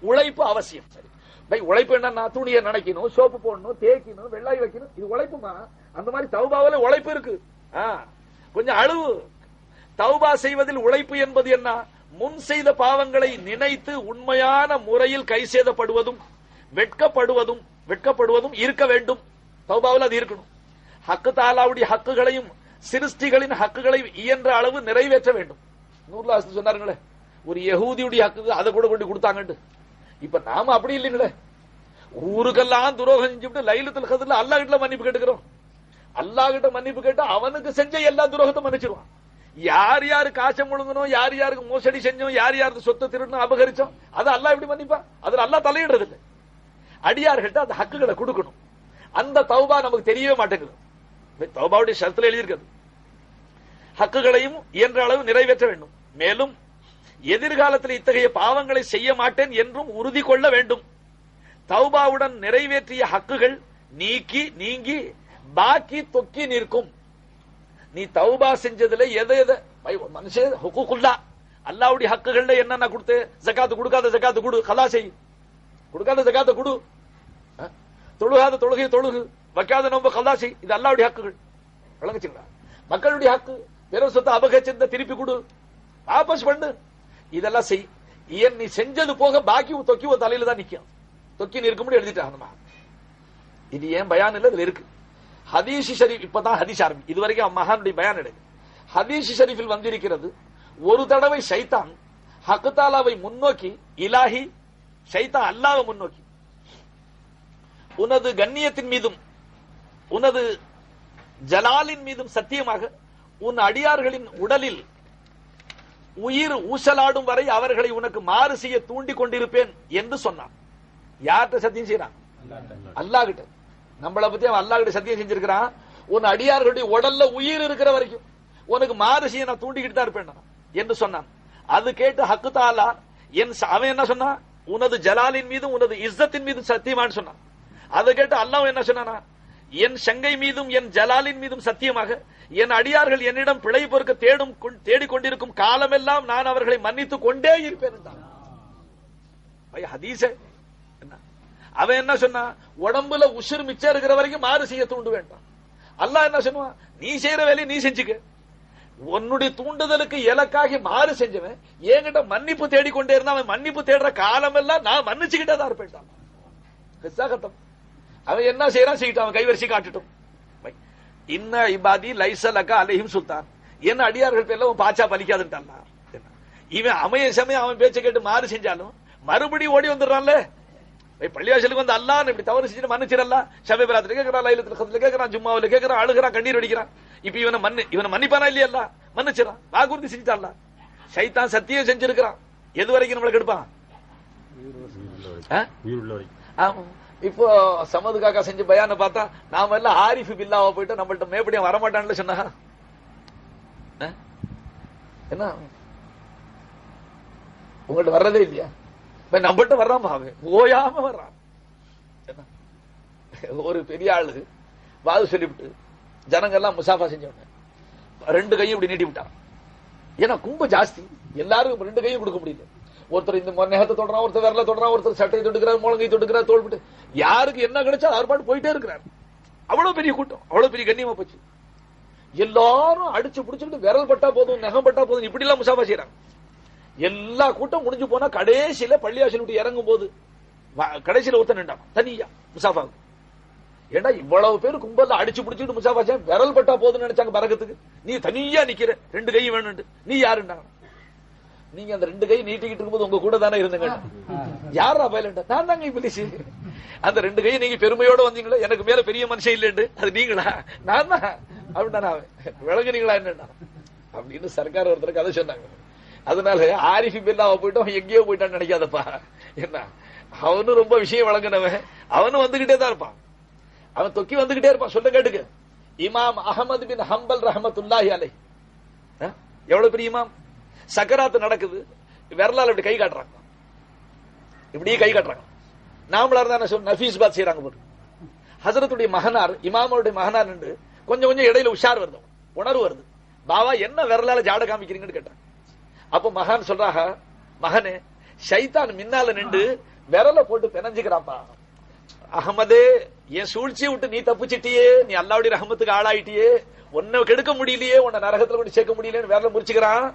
உழைப்பு அவசியம். சரி பை, உழைப்பு என்னன்னா துணியை நினைக்கணும், சோப்பு போடணும், தேய்க்கணும், வெள்ளாய் வைக்கணும், இது உழைப்புமா? அந்த மாதிரி தௌபாவில உழைப்பு இருக்கு. கொஞ்சம் அழுவு. தௌபா செய்வதில் உழைப்பு என்பது என்ன? முன் செய்த பாவங்களை நினைத்து உண்மையான முறையில் கை சேதப்படுவதும் வெட்கப்படுவதும் இருக்க வேண்டும். தௌபாவில் அது இருக்கணும். ஹக்கு தாலாவுடைய ஹக்குகளையும் சிருஷ்டிகளின் ஹக்குகளை இயன்ற அளவு நிறைவேற்ற வேண்டும். நூறுலாஸ் சொன்னாருங்களே, ஒரு யஹூதியுடைய ஹக்கு அதை கூட கொண்டு கொடுத்தாங்கட்டு. இப்ப நாம அப்படி இல்லைங்களே, ஊருக்கெல்லாம் துரோகம் செஞ்சுட்டு லைலத்துல் கத்ர்ல அல்லாஹ் கிட்ட மன்னிப்பு கேட்டுக்கிறோம். அல்லாஹ் கிட்ட மன்னிப்பு கேட்டா அவனுக்கு செஞ்ச எல்லா துரோகத்தை மன்னிச்சிருவான். யார் யாரு காசம் முழுங்கணும், யார் யாருக்கு மோசடி செஞ்சோம், யார் யாருக்கு சொத்தை திருடணும், அபகரிச்சோம், அது அல்லாஹ் எப்படி மன்னிப்பா? அதுல அல்லாஹ் தலையிடுறது இல்லை. அடியார்கிட்ட அந்த ஹக்குகளை கொடுக்கணும். அந்த தௌபா நமக்கு தெரியவே மாட்டேங்குது. தௌபாவுடைய ஷரத்துல எழுதியிருக்கிறது, ஹக்குகளையும் இயன்ற அளவு நிறைவேற்ற வேண்டும். மேலும் எதிர்காலத்தில் இத்தகைய பாவங்களை செய்ய மாட்டேன் என்றும் உறுதி கொள்ள வேண்டும். தௌபாவுடன் நிறைவேற்றிய ஹக்குகள் நீங்கி பாக்கி தொக்கி நிற்கும். நீ தௌபா செஞ்சதுல எதை மனுஷன் ஹுக்குல்லா அல்லாவுடைய ஹக்குகள்ல என்னென்ன கொடுத்து, ஜகாத்து கொடுக்காத ஜகாத்து கொடு, கலா செய், கொடுக்காத ஜகாத்த கொடு, தொழுகாத தொழுகை தொழுகு, வைக்காத நம்ப கலா செய், இது அல்லாவுடைய ஹக்குகள். விளங்குச்சுங்களா? மக்களுடைய ஹக்கு, பிற சொத்தை அபகரிச்சிருந்த திருப்பி கொடு, வாபஸ் பண்ணு, இதெல்லாம் செய். ஏன் நீ செஞ்சது போக பாக்கி தொக்கி ஒரு தலையில தான் நிக்கும். தொக்கி நிற்கும்படி எழுதிட்டாங்க. இது ஏன் பயான் இல்ல, இதுல இருக்கு. ஹதீஸ் ஷரீஃப், இப்பதான் ஹதீஸ் ஆரம்பி, இதுவரைக்கும் மகானுடைய பயான் எடுக்கு. ஹதீஸ் ஷரீஃபில் வந்திருக்கிறது, ஒரு தடவை ஷைத்தான் ஹக்கு தாலாவை முன்னோக்கி, இலாஹி ஷைத்தான் அல்லாஹ்வை முன்னோக்கி, உனது கண்ணியத்தின் மீதும் உனது ஜலாலின் மீதும் சத்தியமாக உன் அடியார்களின் உடலில் உயிர் ஊசலாடும் வரை அவர்களை உனக்கு மாறு செய்ய தூண்டிக் கொண்டிருப்பேன் என்று சொன்னான். யார்கிட்ட சத்தியம் செய்யறான்? அல்லாஹ் கிட்ட. நம்மளை பத்தி அவன் அல்லாஹ் கிட்ட சத்தியம் செஞ்சிருக்கிறான், உன் அடியார்களுடைய உடல்ல உயிர் இருக்கிற வரைக்கும் உனக்கு மாறு செய்ய நான் தூண்டிக்கிட்டு தான் இருப்பேன் என்று சொன்னான். அது கேட்டு ஹக்கு தாலா அவன் என்ன சொன்னான்? உனது ஜலாலின் மீதும் உனது இஸ்ஸத்தின் மீதும் சத்தியமான்னு சொன்னான். அதை கேட்டு அல்லாஹ் என்ன சொன்னானா? என் சங்கை மீதும் என் ஜலாலின் மீதும் சத்தியமாக என் அடியார்கள் என்னிடம் பிழை பொறுக்க தேடிக்கொண்டிருக்கும் காலமெல்லாம் நான் அவர்களை மன்னித்து கொண்டே இருப்பேன் என்றான். ஹதீஸ அவன் என்ன சொன்னா? உடம்புல உசுர் மிச்சம் இருக்கிற வரைக்கும் மாறு செய்ய தூண்டு வேண்டாம். அல்லாஹ் என்ன சொன்னான்? நீ செய்யற வேலையை நீ செஞ்சுக்க. உன்னுடைய தூண்டுதலுக்கு இலக்காகி மாறு செஞ்சவன் என்கிட்ட மன்னிப்பு தேடிக்கொண்டே இருந்தா அவன் மன்னிப்பு தேடுற காலமெல்லாம் நான் மன்னிச்சுக்கிட்டே தான் இருப்பேன். அவன் என்ன செய்யறான் செய்யட்டும், அவன் கைவரிசை காட்டுட்டும். இன்ன இபாதி லைசலக்கா அலைஹிம் சுல்தான், என்ன அடியார்கள் பேர்ல அவன் பாச்சா பலிக்காதுட்டான். இவன் அமைய சமயம் அவன் பேச்சை கேட்டு மாறு செஞ்சாலும் மறுபடியும் ஓடி வந்துடுறான்ல. பள்ளிவாசலுக்கு வந்து அல்லாஹ் இப்படி தவறு செஞ்சு மன்னிச்சிடல. ஷபே பராத்துல கேட்கறான், லைலத்துல் கத்ர்ல கேட்கறான், ஜும்மாவுல கேட்கறான், அழுகிறான், கண்ணீர் வடிக்கிறான். இப்ப இவனை மன்னிப்பானா இல்லையா? மன்னிச்சிடறான், வாக்குறுதி செஞ்சுட்டான்ல. ஷைத்தான் சத்தியம் செஞ்சிருக்கிறான். எது வரைக்கும் நம்மளை கெடுப்பான்? இப்போ சமது காக்கா செஞ்ச பயான பார்த்தா நாம எல்லாம் ஆரிஃபு பில்லாவா போயிட்டு நம்மள்ட்ட மேப்படியா வரமாட்டான்னு சொன்னா என்ன உங்கள்ட்ட வர்றதே இல்லையா? நம்மள்ட்ட வர்றான் அவன் ஓயாம வர்றான். ஒரு பெரிய ஆளு வாது சொல்லிவிட்டு ஜனங்கள்லாம் முசாஃபா செஞ்சவன 2 கையும் இப்படி நீட்டி விட்டான். ஏன்னா கும்ப ஜாஸ்தி, எல்லாரும் 2 கையும் கொடுக்க முடியல. ஒருத்தர் இந்த நெகத்தை தொடறான், ஒருத்தர் விரல தொடறான், ஒருத்தர் சட்டையை தொட்டுக்கிறார், முழங்கை தொட்டுக்கிறார், தோல்பிட்டு யாருக்கு என்ன கிடைச்சா அவர் பாட்டு போயிட்டே இருக்கிறார். அவ்வளவு பெரிய கூட்டம், அவ்வளவு பெரிய கண்ணியமா போச்சு. எல்லாரும் அடிச்சு பிடிச்சுட்டு விரல் பட்டா போதும், நகம் பட்டா போதும், இப்படி எல்லாம் முசாஃபா செய்யறாங்க. எல்லா கூட்டம் முடிஞ்சு போனா கடைசியில பள்ளியாசல் விட்டு இறங்கும் போது கடைசியில ஒருத்தன் நின்றான் தனியா முசாஃபா. ஏண்டா இவ்வளவு பேர் கும்பல்ல அடிச்சு பிடிச்சிட்டு முசாஃபா செய்ய விரல் பட்டா போதுன்னு நினைச்சாங்க பரகத்துக்கு. நீ தனியா நிக்கிற, 2 கை வேணும்னு. நீ யாருண்டாங்க? நீங்க அந்த 2 கை நீட்டிக்கிட்டு இருக்கும்போது உங்க கூட தானே இருந்தங்க. யாரா பயிலண்டா? நான் தாங்க இப்ளீஸ். அந்த 2 கையை நீங்க பெருமையோட வந்தீங்களா, எனக்கு மேல பெரிய மனுஷன் இல்லைண்டு, அது நீங்களா? நான் தான் அப்படின்னா விளங்குறீங்களா என்னன்னா அப்படின்னு சர்க்கார் ஒருத்தருக்கு அதை சொன்னாங்க. அதனால ஆரிஃபி பில்லாவை போயிட்டோம் எங்கேயோ போயிட்டான்னு நினைக்காதப்பா. என்ன அவனும் ரொம்ப விஷயம் வழங்கினவன், அவனும் வந்துகிட்டே தான் இருப்பான். அவன் தொக்கி வந்துகிட்டே இருப்பான். சொல்ல கேட்டுக்கு இமாம் அஹமது பின் ஹம்பல் ரஹமத்துல்லாஹி அலைஹி எவ்வளவு பெரிய இமாம். சக்கராத்து நடக்குது, விரலால் இப்படி கை காட்டுறாங்க, இப்படியே கை காட்டுறாங்க. நாமளா இருந்தா சொல் நஃபீஸ் பாத் செய்யறாங்க போது. ஹசரத்துடைய மகனார், இமாமோடைய மகனார் நின்று கொஞ்சம் கொஞ்சம் இடையில உஷார் வருது, உணர்வு வருது. பாவா என்ன விரலால ஜாட காமிக்கிறீங்கன்னு கேட்டாங்க. அப்ப மகான் சொல்றாங்க, மகனே ஷைத்தான் மின்னால நின்று விரல போட்டு பிணைஞ்சுக்கிறாப்பா. அகமதே என் சூழ்ச்சியை விட்டு நீ தப்பிச்சிட்டியே, நீ அல்லாவுடைய ரஹமத்துக்கு ஆளாயிட்டியே, உன்னை கெடுக்க முடியலையே, உன்னை நரகத்துல கொண்டு சேர்க்க முடியலன்னு விரல முறிச்சுக்கிறான்.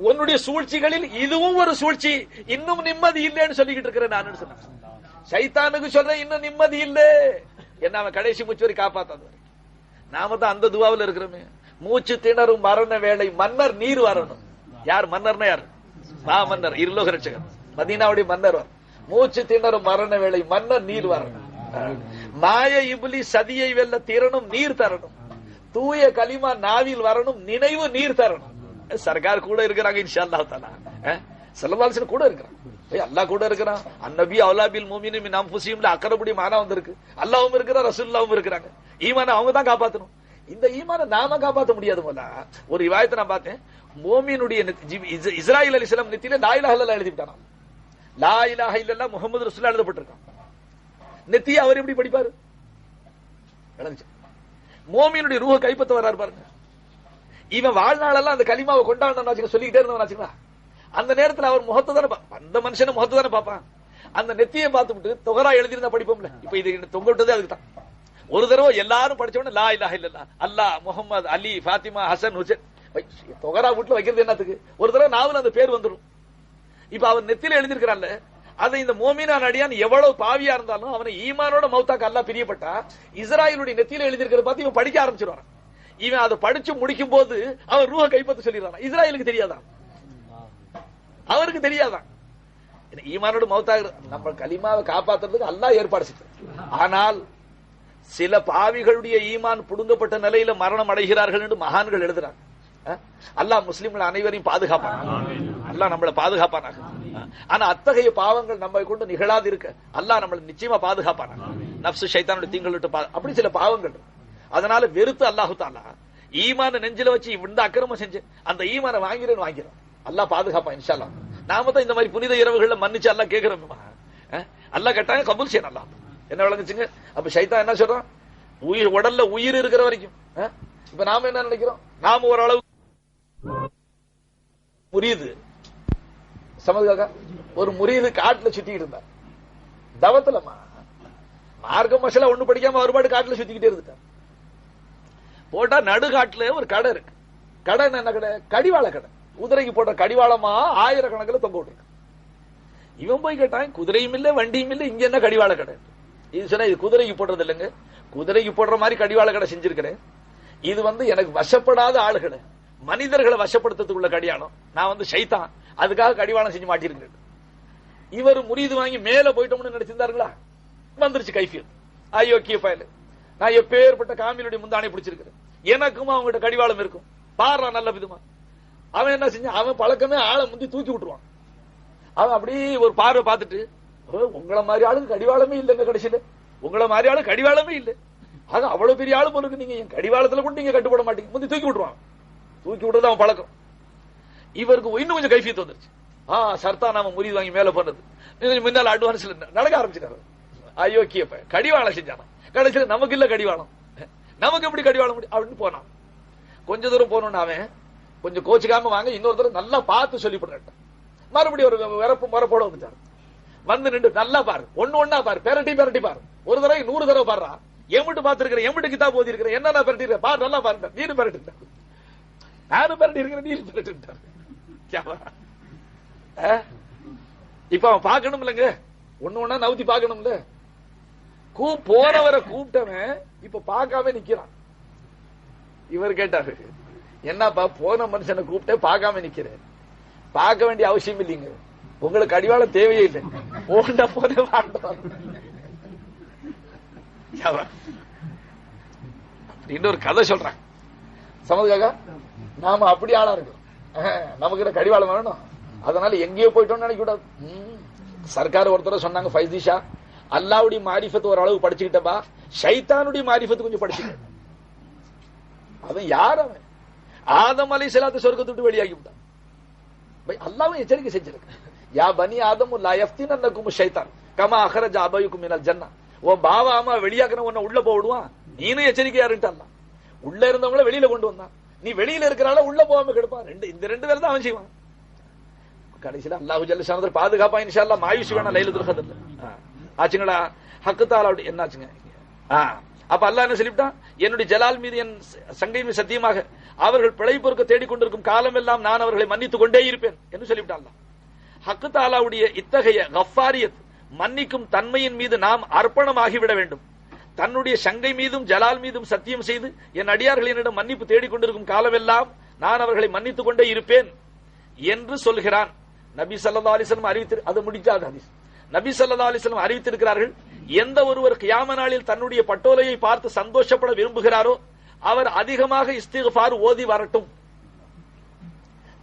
உன்னுடைய சூழ்ச்சிகளில் இதுவும் ஒரு சூழ்ச்சி, இன்னும் நிம்மதி இல்லைன்னு சொல்லிக்கிட்டு இருக்கிறேன் நான் சொன்னேன். ஷைத்தானுக்கு சொல்றேன் இன்னும் நிம்மதி இல்லை, என்ன அவன் கடைசி மூச்சு வரை காப்பாத்தாது. நாம தான் அந்த துவாவில் இருக்கிறோமே. மூச்சு திணறும் மரண வேளை மன்னர் நீர் வரணும். யார் மன்னர்னா? யாரு? மன்னர், இருலோக ரட்சகர், மதீனாவுடைய மன்னர். மூச்சு திணறும் மரண வேளை மன்னர் நீர் வரணும். மாய இபுலி சதியை வெல்ல திறனும் நீர் தரணும். தூய கலிமா நாவில் வரணும், நினைவு நீர் தரணும். சர்க்கார் கூட இருக்கிறாங்க இன்ஷா அல்லாஹ் தஆலா. ஸல்லல்லாஹு அலைஹி வஸல்லம் கூட இருக்கிறான், அல்லாஹ் கூட இருக்கிறான். அன்னபி அவுலா பில் முஃமினீன மின் அன்ஃபுஸிஹிம் அக்ரபுடைய மானா வந்திருக்கு. அல்லாஹ்வும் இருக்கிறார், ரசூலுல்லாஹ்வும் இருக்கிறாங்க. ஈமான அவங்க தான் காப்பாத்தணும். இந்த ஈமான நாம காப்பாற்ற முடியாது. போல ஒரு ரிவாயத்தை நான் பார்த்தேன், மோமினுடைய இஸ்ராயில் அலைஹிஸ்ஸலாம் நெத்தியில லா இலாஹ இல்லல்லாஹ் எழுதி விட்டாங்க. லா இலாஹ இல்லல்லாஹ் முஹம்மது ரசூலுல்லாஹ் எழுதப்பட்டிருக்கான். நெத்தியை அவர் எப்படி படிப்பாரு? மோமினுடைய ரூஹ கைப்பற்ற வர்றாரு பாருங்க. இவன் வாழ்நாளெல்லாம் அந்த கலிமாவை கொண்டாடணும் சொல்லிக்கிட்டே இருந்தவன். அந்த நேரத்தில் அவர் முகத்தை தானே, அந்த மனுஷன முகத்தை தானே பார்ப்பான். அந்த நெத்தியை பார்த்துட்டு தொகரா எழுதிருந்தா படிப்போம்ல. இப்ப இது தொங்க விட்டதே அதுக்கு தான். ஒரு தடவை எல்லாரும் படிச்சவன லா இலாஹ இல்லல்லாஹ் அல்லாஹ் முஹம்மது அலி ஃபாத்திமா ஹசன் ஹுசைன் தொகரா வீட்டுல வைக்கிறது என்னத்துக்கு? ஒரு தடவை நாவல் அந்த பேர் வந்துடும். இப்ப அவன் நெத்தியில எழுதிருக்கிறான்ல, அதை இந்த மோமினான் அடியான் எவ்வளவு பாவியா இருந்தாலும் அவனை ஈமானோட மௌத்தாக்கு அல்லாஹ் பிரியப்பட்டா இஸ்ராயலுடைய நெத்தியில எழுதிருக்கிறத பார்த்து இவன் படிக்க ஆரம்பிச்சிருவான். இவன் அதை படிச்சு முடிக்கும் போது அவன் ரூஹ கைப்பற்ற சொல்லிடுறான். இஸ்ராயலுக்கு தெரியாதான், அவருக்கு தெரியாதான். ஈமானோட மௌத்தாக நம்ம கலிமாவை காப்பாத்துறதுக்கு அல்லாஹ் ஏற்பாடு செய்யும். ஆனால் சில பாவிகளுடைய ஈமான் புடுங்கப்பட்ட நிலையில மரணம் அடைகிறார்கள் என்று மகான்கள் எழுதுறாங்க. அல்லாஹ் முஸ்லிம்கள் அனைவரையும் பாதுகாப்பான, அல்லாஹ் நம்மளை பாதுகாப்பானாக. ஆனா அத்தகைய பாவங்கள் நம்ம கொண்டு நிகழாது இருக்க அல்லாஹ் நம்மளை நிச்சயமா பாதுகாப்பான. நப்சு ஷைத்தானுடைய தீங்கள் விட்டு அப்படி சில பாவங்கள். அதனால வெறுத்து அல்லாஹு தஆலா ஈமான நெஞ்சில வச்சு இந்த அக்கிரமம் செஞ்சு அந்த ஈமான வாங்கிறேன்னு வாங்கிறோம். அல்லாஹ் பாதுகாப்பான் இன்ஷா அல்லாஹ். நாம தான் இந்த மாதிரி புனித இரவுகள்ல மன்னிச்சு அல்லாஹ் கேட்கிறோம். அல்லாஹ் கேட்டாங்க கபூல் செய்யணும். அல்லாஹ் என்ன விளங்குச்சுங்க? அப்ப ஷைத்தான் என்ன சொல்றான்? உயிர் உடல்ல உயிர் இருக்கிற வரைக்கும். இப்ப நாம என்ன நினைக்கிறோம்? நாம ஓரளவு முரீது சமதுக்காக ஒரு முரீது காட்டுல சுத்திக்கிட்டு இருந்தா தவத்துலமா மார்க்க மசாலா ஒண்ணு படிக்காம ஒருபாடு காட்டுல சுத்திக்கிட்டே இருந்துட்டான். போட்டா நடுகாட்டுல ஒரு கடை இருக்கு. கடை என்ன கடை? கடிவாள கடை. குதிரைக்கு போட்ட கடிவாளமா ஆயிரக்கணக்கில் தொங்க விட்டுருக்கு. இவன் போய் கேட்டான், குதிரையும் இல்ல வண்டியும் இல்ல, இங்க என்ன கடிவாள கடை? இது சொன்னா இது குதிரைக்கு போடுறது இல்லைங்க, குதிரைக்கு போடுற மாதிரி கடிவாள கடை செஞ்சிருக்கிறேன். இது எனக்கு வசப்படாத ஆளுகளை மனிதர்களை வசப்படுத்துறதுக்குள்ள கடியாளம். நான் ஷைத்தான், அதுக்காக கடிவாளம் செஞ்சு மாட்டிருக்கிறேன். இவர் முரீது வாங்கி மேல போயிட்டோம்னு நினைச்சிருந்தாருங்களா? வந்துருச்சு கைஃபியல். ஐயோக்கிய பயல, நான் எப்பேற்பட்ட காமிலுடைய முந்தானை பிடிச்சிருக்கிறேன், எனக்கும் அவங்ககிட்ட கடிவாளம் இருக்கும் பாடுறா நல்ல விதமா. அவன் என்ன செஞ்சான்? அவன் பழக்கமே ஆளை முந்தி தூக்கி விட்டுருவான். அவன் அப்படியே ஒரு பார்வை பார்த்துட்டு உங்களை மாதிரி ஆளுக்கு கடிவாளமே இல்லைங்க. கடைசியில உங்களை மாதிரி ஆளு கடிவாளமே இல்லை. ஆக அவ்வளவு பெரிய ஆளு போல இருக்கு. நீங்க என் கடிவாளத்துல கூட நீங்க கட்டுப்பட மாட்டீங்க. முந்தி தூக்கி விட்டுருவான். தூக்கி விடுறது அவன் பழக்கம். இவருக்கு இன்னும் கொஞ்சம் கைஃபியத் வந்துருச்சு. சர்த்தா நாம முறிவு வாங்கி மேல போனது முன்னால அட்வான்ஸ்ல நடக்க ஆரம்பிச்சிட்டாரு. அயோக்கியப்ப கடிவாளம் செஞ்சானா. கடைசியில நமக்கு இல்ல கடிவாளம், நமக்கு எப்படி கடிவாளம் முடியும் அப்படின்னு போனான். கொஞ்ச தூரம் போனோம்னு அவன் கொஞ்சம் கோச்சுக்காம வாங்க, இன்னொருத்தர் நல்லா பார்த்து சொல்லிவிடுறேன். மறுபடியும் ஒரு முறப்போட வந்துட்டாரு. வந்து நின்று நல்லா பாரு, ஒன்னா பாரு, பெரட்டி பாரு, ஒரு தடவை 100 தடவை பாடுறா. எம்பிட்டு பார்த்திருக்கிறேன், எம்பிட்டு கிதாப் ஓதி இருக்கிறேன், என்ன பெரட்டி இருக்க பாரு, நல்லா பாருங்க, நீரு பெரட்டு, நானும் பெரட்டி இருக்கிறேன், நீரு பெரட்டு. இப்ப அவன் பார்க்கணும் இல்லங்க, ஒன்னா நவுத்தி பார்க்கணும்ல. போனவரை கூப்பிட்டவன் இப்ப பார்க்காம நிக்கிறான். இவர் கேட்டாரு, என்னப்பா போன மனுஷனை கூப்பிட்டே பார்க்காம நிக்கிறேன். பார்க்க வேண்டிய அவசியம் இல்லைங்க, உங்களுக்கு அடிவாளம் தேவையே இல்லை. இன்னொரு கதை சொல்றேன் சமதுக்காக. நாம அப்படி ஆளா இருக்கோம், நமக்கு கடிவாளம் வேணும். அதனால எங்கேயோ போயிட்டோம்னு நினைக்க கூடாது. சர்க்கார் ஒருத்தர சொன்னாங்க, ஃபைசிஷா அல்லாவுடைய மாரிஃபத் ஓரளவு படிச்சுக்கிட்டப்பா, ஷைத்தானுடைய மாரிஃபத் கொஞ்சம் படிச்சுக்க. அவன் யார்? அவன் ஆதம் அலைஹிஸ்ஸலாத்து சொர்க்கத்தை விட்டு வெளியாகி விட்டான். அல்லாஹ்வும் எச்சரிக்கை செஞ்சிருக்கு, யா பனி ஆதம் லா யஃப்தினன்னகும் ஷைத்தான் கமா அஹ்ரஜ அபயுக்கும் மினல் ஜன்னah. உன் பாவா அம்மா வெளியாக்குன உன்னை உள்ள போடுவான், நீனும் எச்சரிக்கையா இருந்துட்டான். உள்ள இருந்தவங்கள வெளியில கொண்டு வந்தான், நீ வெளியில இருக்கிறால உள்ள போகாம கெடுப்பான். இந்த ரெண்டு பேர் தான் அவன் செய்வான். கடைசியில அல்லாஹ் ஜல்ல ஷானஹு பாதுகாப்பா இன்ஷா அல்லாஹ். மாயுஷ் வேணா லைலத்துல் கத்ர்ல ஆச்சுங்களா. ஹக்கு தஆலா என்னாச்சுங்க. அப்ப அல்லாஹ் என்ன சொல்லிவிட்டான், என்னுடைய ஜலால் மீது என் சங்கை மீது சத்தியமாக அவர்கள் பிழை பொறுக்க தேடிக்கொண்டிருக்கும் காலம் எல்லாம் நான் அவர்களை மன்னித்துக் கொண்டே இருப்பேன் என்று சொல்லிவிட்டான். ஹக்கு தஆலாவுடைய இத்தகைய கஃபாரியத் மன்னிக்கும் தன்மையின் மீது நாம் அர்ப்பணமாகிவிட வேண்டும். தன்னுடைய சங்கை மீதும் ஜலால் மீதும் சத்தியம் செய்து என் அடியார்கள் என்னிடம் மன்னிப்பு தேடிக்கொண்டிருக்கும் காலமெல்லாம் நான் அவர்களை மன்னித்துக் கொண்டே இருப்பேன் என்று சொல்கிறான். நபி ஸல்லல்லாஹு அலைஹி வஸல்லம் அறிவித்து அது முடிச்சாத ஹதீஸ். நபி ஸல்லல்லாஹு அலைஹி வஸல்லம் அறிவித்திருக்கிறார்கள், எந்த ஒருவர் கியாம நாளில் தன்னுடைய பட்டோலையை பார்த்து சந்தோஷப்பட விரும்புகிறாரோ அவர் அதிகமாக இஸ்திக்ஃபார் ஓதி வரட்டும்.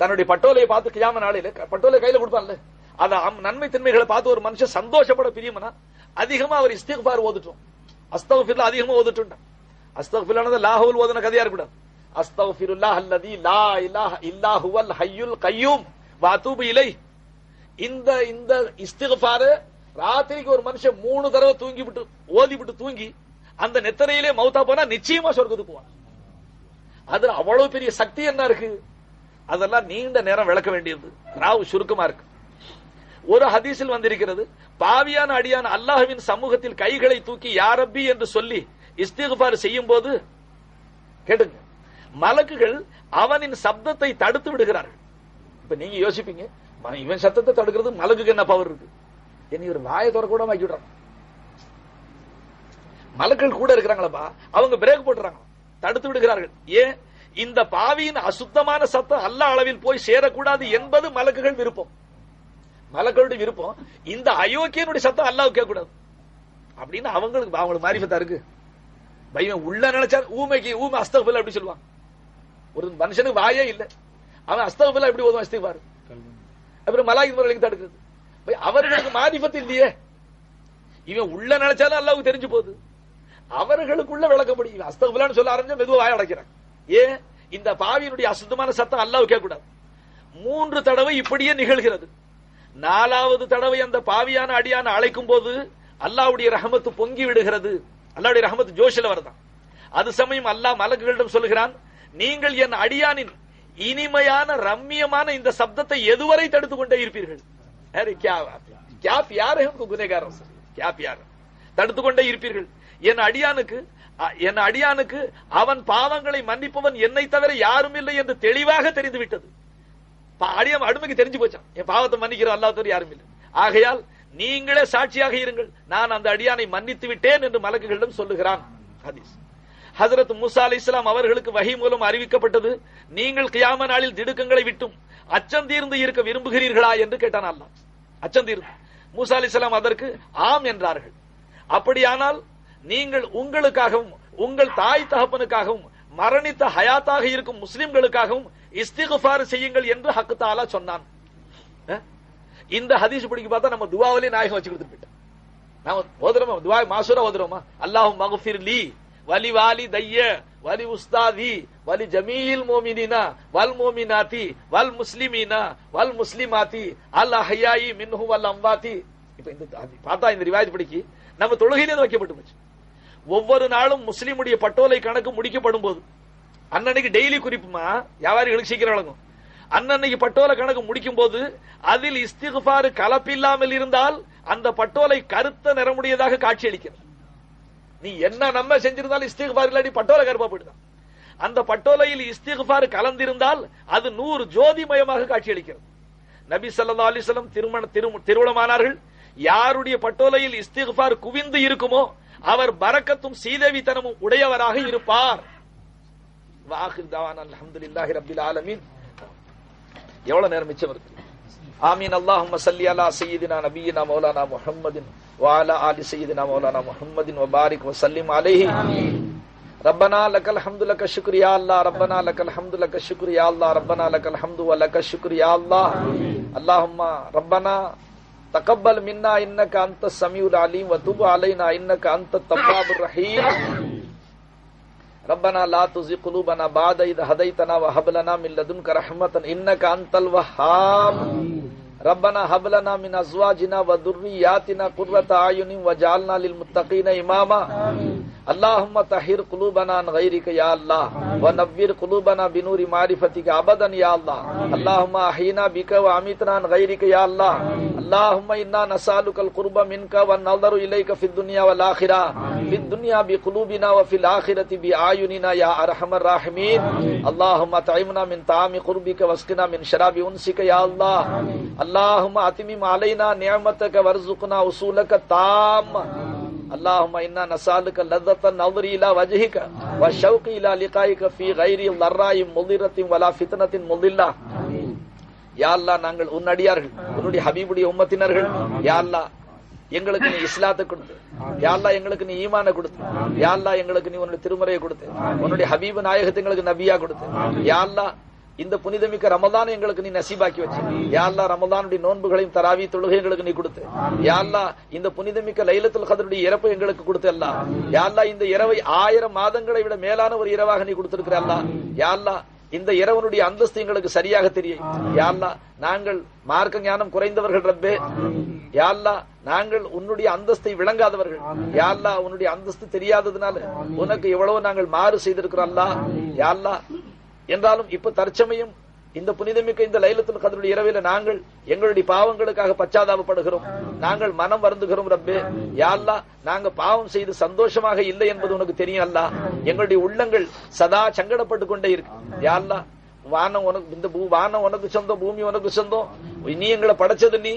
தன்னுடைய பட்டோலையை பார்த்து கியாம நாளில் பட்டோலை கையில கொடுப்பான்ல, அத நன்மை தன்மைகளை பார்த்து ஒரு மனுஷன் சந்தோஷப்பட பிரியமனா அதிகமா அவர் இஸ்திக்ஃபார் ஓதுட்டோம், அஸ்தக்ஃபிருல்லாஹ் அதிகமா ஓதுட்டோம். அஸ்தக்ஃபிருல்லாஹ் லாஹுல் ஓதுன கதையா இருக்கக்கூடாது. அஸ்தக்ஃபிருல்லாஹ் அல்லதி லா இலாஹ இல்லா ஹுவல் ஹய்யுல் கய்யூம் வ அதூபு இலைஹ். இந்த இஸ்திக்ஃபார் ராத்திரிக்கு ஒரு மனுஷன் 3 தடவை தூங்கி விட்டு ஓதி விட்டு தூங்கி அந்த நெத்தரையிலே மௌத்தா போனா நிச்சயமா சொர்க்கத்துக்கு போவான். அதுல அவ்வளவு பெரிய சக்தி என்ன இருக்கு, அதெல்லாம் நீண்ட நேரம் விளக்க வேண்டியது, ராவு சுருக்கமா இருக்கு. ஒரு ஹதீஸில் வந்திருக்கிறது, பாவியான அடியான அல்லாஹ்வின் சமூகத்தில் கைகளை தூக்கி யா ரப்பி என்று சொல்லி இஸ்திக்ஃபார் செய்யும் போது கேட்டுங்க, மலக்குகள் அவனின் சப்தத்தை தடுத்து விடுகிறார்கள். இப்ப நீங்க யோசிப்பீங்க, இவன் சத்தத்தை தடுக்கிறது மலக்குக்கு என்ன பவர் இருக்கு? என்னை ஒரு வாயை தோற கூட வாக்கி விடுறாங்க. மலக்கள் கூட இருக்கிறாங்களப்பா, அவங்க பிரேக் போட்டுறாங்க, தடுத்து விடுகிறார்கள். ஏன்? இந்த பாவியின் அசுத்தமான சத்தம் அல்லாஹ் அளவில் போய் சேரக்கூடாது என்பது மலக்குகள் விருப்பம். மலக்களுடைய விருப்பம் இந்த அயோக்கியனுடைய சத்தம் அல்லாஹ் கேட்க கூடாது அப்படின்னு அவங்களுக்கு மாரிஃபத்தா இருக்கு. பையன் உள்ள நினைச்சா ஊமைக்கு ஊமை அஸ்தக்ஃபிருல்லாஹ் அப்படி சொல்லுவாங்க. ஒரு மனுஷனுக்கு வாயே இல்ல, அவன் அஸ்தக்ஃபிருல்லாஹ் எப்படி ஓதுவான் இஸ்திக்ஃபார்? அப்புறம் மலாயிக் தடுக்குது. அவர்களுக்கு மாரிஃபத் இல்லையே, இவன் உள்ள நினைச்சாலும் அல்லாஹ்வுக்கு தெரிஞ்சு போகுது. அவர்களுக்குள்ள விளக்க முடியும். அஸ்தக்ஃபிருல்லாஹ் சொல்ல ஆரம்பிச்சா மெதுவா வாய அடைக்கிறாங்க. ஏன்? இந்த பாவியினுடைய அசுத்தமான சத்தம் அல்லாஹ் கேட்க கூடாது. 3 தடவை இப்படியே நிகழ்கிறது. 4வது தடவை அந்த பாவியான அடியான அழைக்கும் போது அல்லாஹ்வுடைய ரஹமத்து பொங்கி விடுகிறது. அல்லாஹ்வுடைய ரஹமத்து ஜோஷில வருதான். அது சமயம் அல்லாஹ் மலக்குகளிடம் சொல்கிறான், நீங்கள் என் அடியானின் இனிமையான ரம்மியமான இந்த சப்தத்தை எதுவரை தடுத்துக் கொண்டே இருப்பீர்கள்? தடுத்துக் கொண்டே இருப்பீர்கள். என் அடியானுக்கு அவன் பாவங்களை மன்னிப்பவன் என்னை தவிர யாரும் இல்லை என்று தெளிவாக தெரிந்து விட்டது. அடிமைக்கு தெரிஞ்சு போச்சான், என் பாவத்தை மன்னிக்கிற அல்லாஹ் தவிர யாரும் இல்லை. ஆகையால் நீங்களே சாட்சியாக இருங்கள், நான் அந்த அடியானை மன்னித்து விட்டேன் என்று மலக்குகளிடம் சொல்லுகிறான். ஹதீஸ். ஹஜ்ரத் மூசா அலைஹிஸ்ஸலாம் அவர்களுக்கு வஹி மூலம் அறிவிக்கப்பட்டது, நீங்கள் கியாம நாளில் திடுக்கங்களை விட்டும் அச்சம் தீர்ந்து இருக்க விரும்புகிறீர்களா என்று கேட்டான் அல்லாஹ். அச்சம் தீர்ந்து. மூசா அலைஹிஸ்ஸலாம் அதற்கு ஆம் என்றார்கள். அப்படியானால் நீங்கள் உங்களுக்காகவும் உங்கள் தாய் தகப்பனுக்காகவும் மரணித்த ஹயாத்தாக இருக்கும் முஸ்லிம்களுக்காகவும் இஸ்திக்ஃபார் செய்யுங்கள் என்று ஹக் தஆலா சொன்னான். இந்த ஹதீஸ் படிக்க பார்த்தா நம்ம துவாவிலே நாயகம் வச்சு கொடுத்துட்டு போயிட்டோம். நாம ஓதுறோமா துவா மாசூரா ஓதுறோமா? அல்லாஹும் மக்ஃபிர் லீ வலி வாலி தைய வலி உஸ்தாதி வலி ஜமீல் மோமினினா வல் மோமினாத்தி வல் முஸ்லிமீனா வல் முஸ்லிமாத்தி அல் அஹ்யாயி மின்ஹு வல் அம்வாத்தி. இப்ப இந்த பார்த்தா இந்த ரிவாயத் படிக்கி நம்ம தொழுகையிலே வைக்கப்பட்டு போச்சு. ஒவ்வொரு நாளும் முஸ்லிமுடைய பட்டோலை கணக்கு முடிக்கப்படும் போது அன்னன்னைக்கு டெய்லி குறிப்புமா வியாபாரிகளுக்கு சீக்கிரம் வழங்கும். அன்னன்னைக்கு பட்டோலை கணக்கு முடிக்கும் போது அதில் இஸ்திக்ஃபார் கலப்பில்லாமல் இருந்தால் அந்த பட்டோலை கருத்த நிறமுடையதாக காட்சி அளிக்கிறது. நீ என்ன நம்ம செஞ்சிருந்தாலும் இஸ்திக்ஃபார் இல்லாட்டி பட்டோலை கருப்பா போயிடுதான். அந்த பட்டோலையில் இஸ்திக்ஃபார் கலந்திருந்தால் அது நூறு ஜோதிமயமாக காட்சி அளிக்கிறது. நபி ஸல்லல்லாஹு அலைஹி வஸல்லம் திருமணமானார்கள். யாருடைய பட்டோலையில் இஸ்திக்ஃபார் குவிந்து இருக்குமோ அவர் பரக்கத்தும் சீதேவித்தனமும் உடையவராக இருப்பார். வாஹிர் தவானா அல்ஹம்துலில்லாஹி ரப்பில் ஆலமீன். எவ்வளவு நேரம் மிச்சம் இருக்கு? ஆமீன். அல்லாஹும்ம ஸல்லி அலா சய்யிதினா நபியினா மௌலானா முஹம்மதின் வ அலா ஆலி சய்யிதினா மௌலானா முஹம்மதின் வ பாரிக் வ சல்லிம் அலைஹி. ரப்பனா லக்கல் ஹம்து லக்க ஷுக்ர் யா அல்லாஹ். ரப்பனா லக்கல் ஹம்து லக்க ஷுக்ர் யா அல்லாஹ். ரப்பனா லக்கல் ஹம்து வ லக்க ஷுக்ர் யா அல்லாஹ். அல்லாஹும்ம ரப்பனா தகப்பல் மின்னா இன்னக அன்த ஸமீஉல் அலீம் வ துப் அலைனா இன்னக அன்த தவ்வாபுர் ரஹீம். ரப்பனா லா துஸிக் குலூபனா பஅத இத் ஹதைதனா வ ஹப் லனா மின் லதுன்க ரஹ்மத்தன் இன்னக அன்தல் வஹ்ஹாப். ரப்பனா ஹப் லனா மின் அஸ்வாஜினா வ துர்ரியாத்தினா குர்ரத அயுனின் வஜஅல்னா லில் முத்தகீன இமாமா. அல்லாஹும்ம தஹிர் குலூபனா அன் கைரிக யா அல்லாஹ் வ நவ்விர் குலூபனா பினூரி மாரிஃபத்திக அபதன் யா அல்லாஹ். அல்லாஹும்ம அஹ்யினா பிக வ அமித்னா அன் கைரிக யா அல்லாஹ். அல்லாஹும்ம இன்னா நஸஅலுகல் குர்ப மின்க வ நஸரு இலைக ஃபித் துன்யா வல் ஆখিরা. ஃபித் துன்யா பி குலூபினா வ ஃபில் ஆখিরাতি பி ஆயுனினா யா அர்ஹமர் ராஹிமீன். அல்லாஹும்ம தஇம்னா மின் தாமி குர்பிக வஸ்கினா மின் ஷராபி உன்சிக யா அல்லாஹ். அல்லாஹும்ம அத்மிம் அலைனா நிஅமதக வர்ஸுக்னா உஸூலக தாம். اللهم انا نسالك لذة النظر الى وجهك والشوق الى لقائك في غير ضراء مضرة ولا فتنة مضلة. யா அல்லாஹ் நாங்கள் உன் அடியார்கள், உன்னுடைய ஹபீபுடைய உம்மத்தினர்கள். யா அல்லாஹ் எங்களுக்கு நீ இஸ்லாத்தை கொடுத்து, யா அல்லாஹ் எங்களுக்கு நீ ஈமானை கொடுத்து, யா அல்லாஹ் எங்களுக்கு நீ உன்னுடைய திருமறையை கொடுத்து, உன்னுடைய ஹபீபு நாயகத்தை எங்களுக்கு நபியா கொடுத்து, யா அல்லாஹ் இந்த புனிதமிக்க ரமதான் எங்களுக்கு நீ நசீபாக்கி வச்சு, யா அல்லாஹ் ரமதானுடைய நோன்புகளையும் தராவி தொழுகை எங்களுக்கு நீ கொடுத்து, யா அல்லாஹ் இந்த புனிதமிக்க லைலத்துல் கத்ருடைய இரவை எங்களுக்கு கொடுத்து, அல்லாஹ் யா அல்லாஹ் இந்த இரவை 1000 மாதங்களை விட மேலான ஒரு இரவாக நீ கொடுத்திருக்கிற அல்லாஹ். யா அல்லாஹ் இந்த இரவனுடைய அந்தஸ்து எங்களுக்கு சரியாக தெரியும். யா அல்லாஹ் நாங்கள் மார்க்க ஞானம் குறைந்தவர்கள் ரப்பே. யா அல்லாஹ் நாங்கள் உன்னுடைய அந்தஸ்தை விளங்காதவர்கள். யா அல்லாஹ் உன்னுடைய அந்தஸ்து தெரியாததுனால உனக்கு எவ்வளவு நாங்கள் மாறு செய்திருக்கிறோம் அல்லாஹ். யா அல்லாஹ் என்றாலும் இப்ப தற்சமயம் இந்த புனிதமிக்க இந்த லைலத்துல் கத்ருடைய இரவில நாங்கள் எங்களுடைய பாவங்களுக்காக பச்சாதாபப்படுகிறோம், நாங்கள் மனம் வருந்துகிறோம் ரப்பே. யா அல்லாஹ் நாங்க பாவம் செய்து சந்தோஷமாக இல்லை என்பது உனக்கு தெரியும் அல்லாஹ். எங்களுடைய உள்ளங்கள் சதா சங்கடப்பட்டு கொண்டே இருக்கு. யா அல்லாஹ் வானம் உனக்கு, இந்த வானம் உனக்கு சொந்தம், பூமி உனக்கு சொந்தம். நீ எங்களை படைச்சது, நீ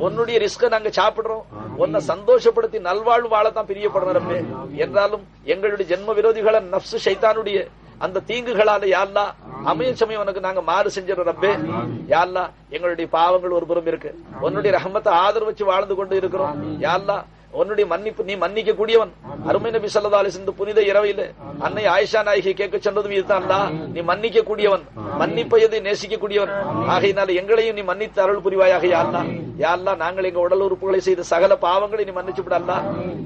உன்னுடைய ரிஸ்க நாங்க சாப்பிடுறோம், உன்னை சந்தோஷப்படுத்தி நல்வாழ்வு வாழத்தான் பிரியப்படுறோம் ரப்பே. என்றாலும் எங்களுடைய ஜென்ம விரோதிகள நப்சு ஷைத்தானுடைய அந்த தீங்குகளால யா அல்லாஹ் அமைய சமயம் உனக்கு நாங்க மாறு செஞ்சிடறோம் ரப்பே. யா அல்லாஹ் எங்களுடைய பாவங்கள் ஒரு புறம் இருக்கு, உன்னுடைய ரஹமத்தை ஆதரவு வச்சு வாழ்ந்து கொண்டு இருக்கிறோம். யா அல்லாஹ் உன்னுடைய மன்னிப்பு நீ மன்னிக்க கூடியவன். அருமை நபி ஸல்லல்லாஹு அலைஹி வஸல்லம் புனித இரவையில அன்னை ஆயிஷா நாயகி கேட்க சொன்னதும் இதுதான், அல்லாஹ் நீ மன்னிக்க கூடியவன், மன்னிப்பதை நேசிக்க கூடியவன். ஆகையினால எங்களையும் நீ மன்னித்து அருள் புரிவாயாக யா அல்லாஹ். யா அல்லாஹ் நாங்கள் எங்க உடல் உறுப்புகளை செய்த சகல பாவங்களை நீ மன்னிச்சு விட அல்லாஹ்.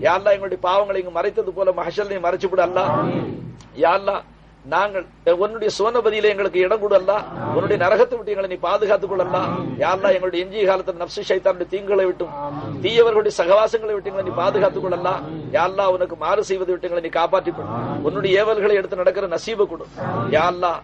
யா அல்லாஹ் எங்களுடைய பாவங்களை இங்கு மறைத்தது போல மஹ்ஷர் நீ மறைச்சு விட அல்லாஹ். யா அல்லாஹ் நாங்கள் உன்னுடைய சுவனபதியில எங்களுக்கு இடம் கொடு அல்லாஹ். உன்னுடைய நரகத்தை விட்டு எங்களை நீ பாதுகாத்துக் கொள்ளலாம். யா அல்லாஹ் எங்களுடைய எஞ்சிய காலத்தில் நப்சு ஷைத்தானுடைய தீங்குகளை விட்டும் தீயவர்களுடைய சகவாசங்களை விட்டு எங்களை நீ பாதுகாத்துக் கொள்ளலாம். யா அல்லாஹ் உனக்கு மாறு செய்வதை விட்டு எங்களை நீ காப்பாற்றிக் கொள். உன்னுடைய ஏவல்களை எடுத்து நடக்கிற நசீபை கொடு. யா அல்லாஹ்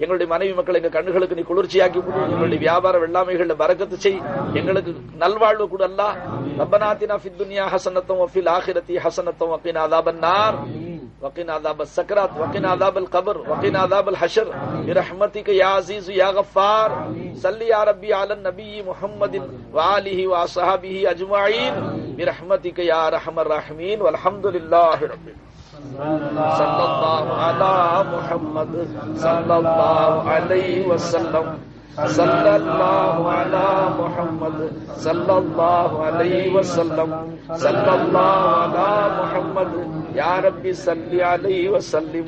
எங்களுடைய மனைவி மக்கள் எங்க கண்ணுகளுக்கு நீ குளிர்ச்சியாக்கி கொடு. எங்களுடைய வியாபார வெள்ளாமைகள்ல பரக்கத்து செய், எங்களுக்கு நல்வாழ்வு கொடு அல்லாஹ். ரப்பனா ஆத்தினா ஃபித் துன்யா ஹஸனத்தம் வ ஃபில் ஆখিরাতি ஹஸனத்தம் வ கினா அஸாபன் நார் وقنا عذاب السكرات وقنا عذاب القبر وقنا عذاب الحشر برحمتك يا عزيز يا غفار. صل يا ربي على النبي محمد وآله وصحبه أجمعين برحمتك يا أرحم الراحمين والحمد لله رب العالمين. صلى الله على محمد صلى الله عليه وسلم. صلى الله على محمد صلى الله عليه وسلم. صلى الله على محمد يا ربي صل عليه وسلم.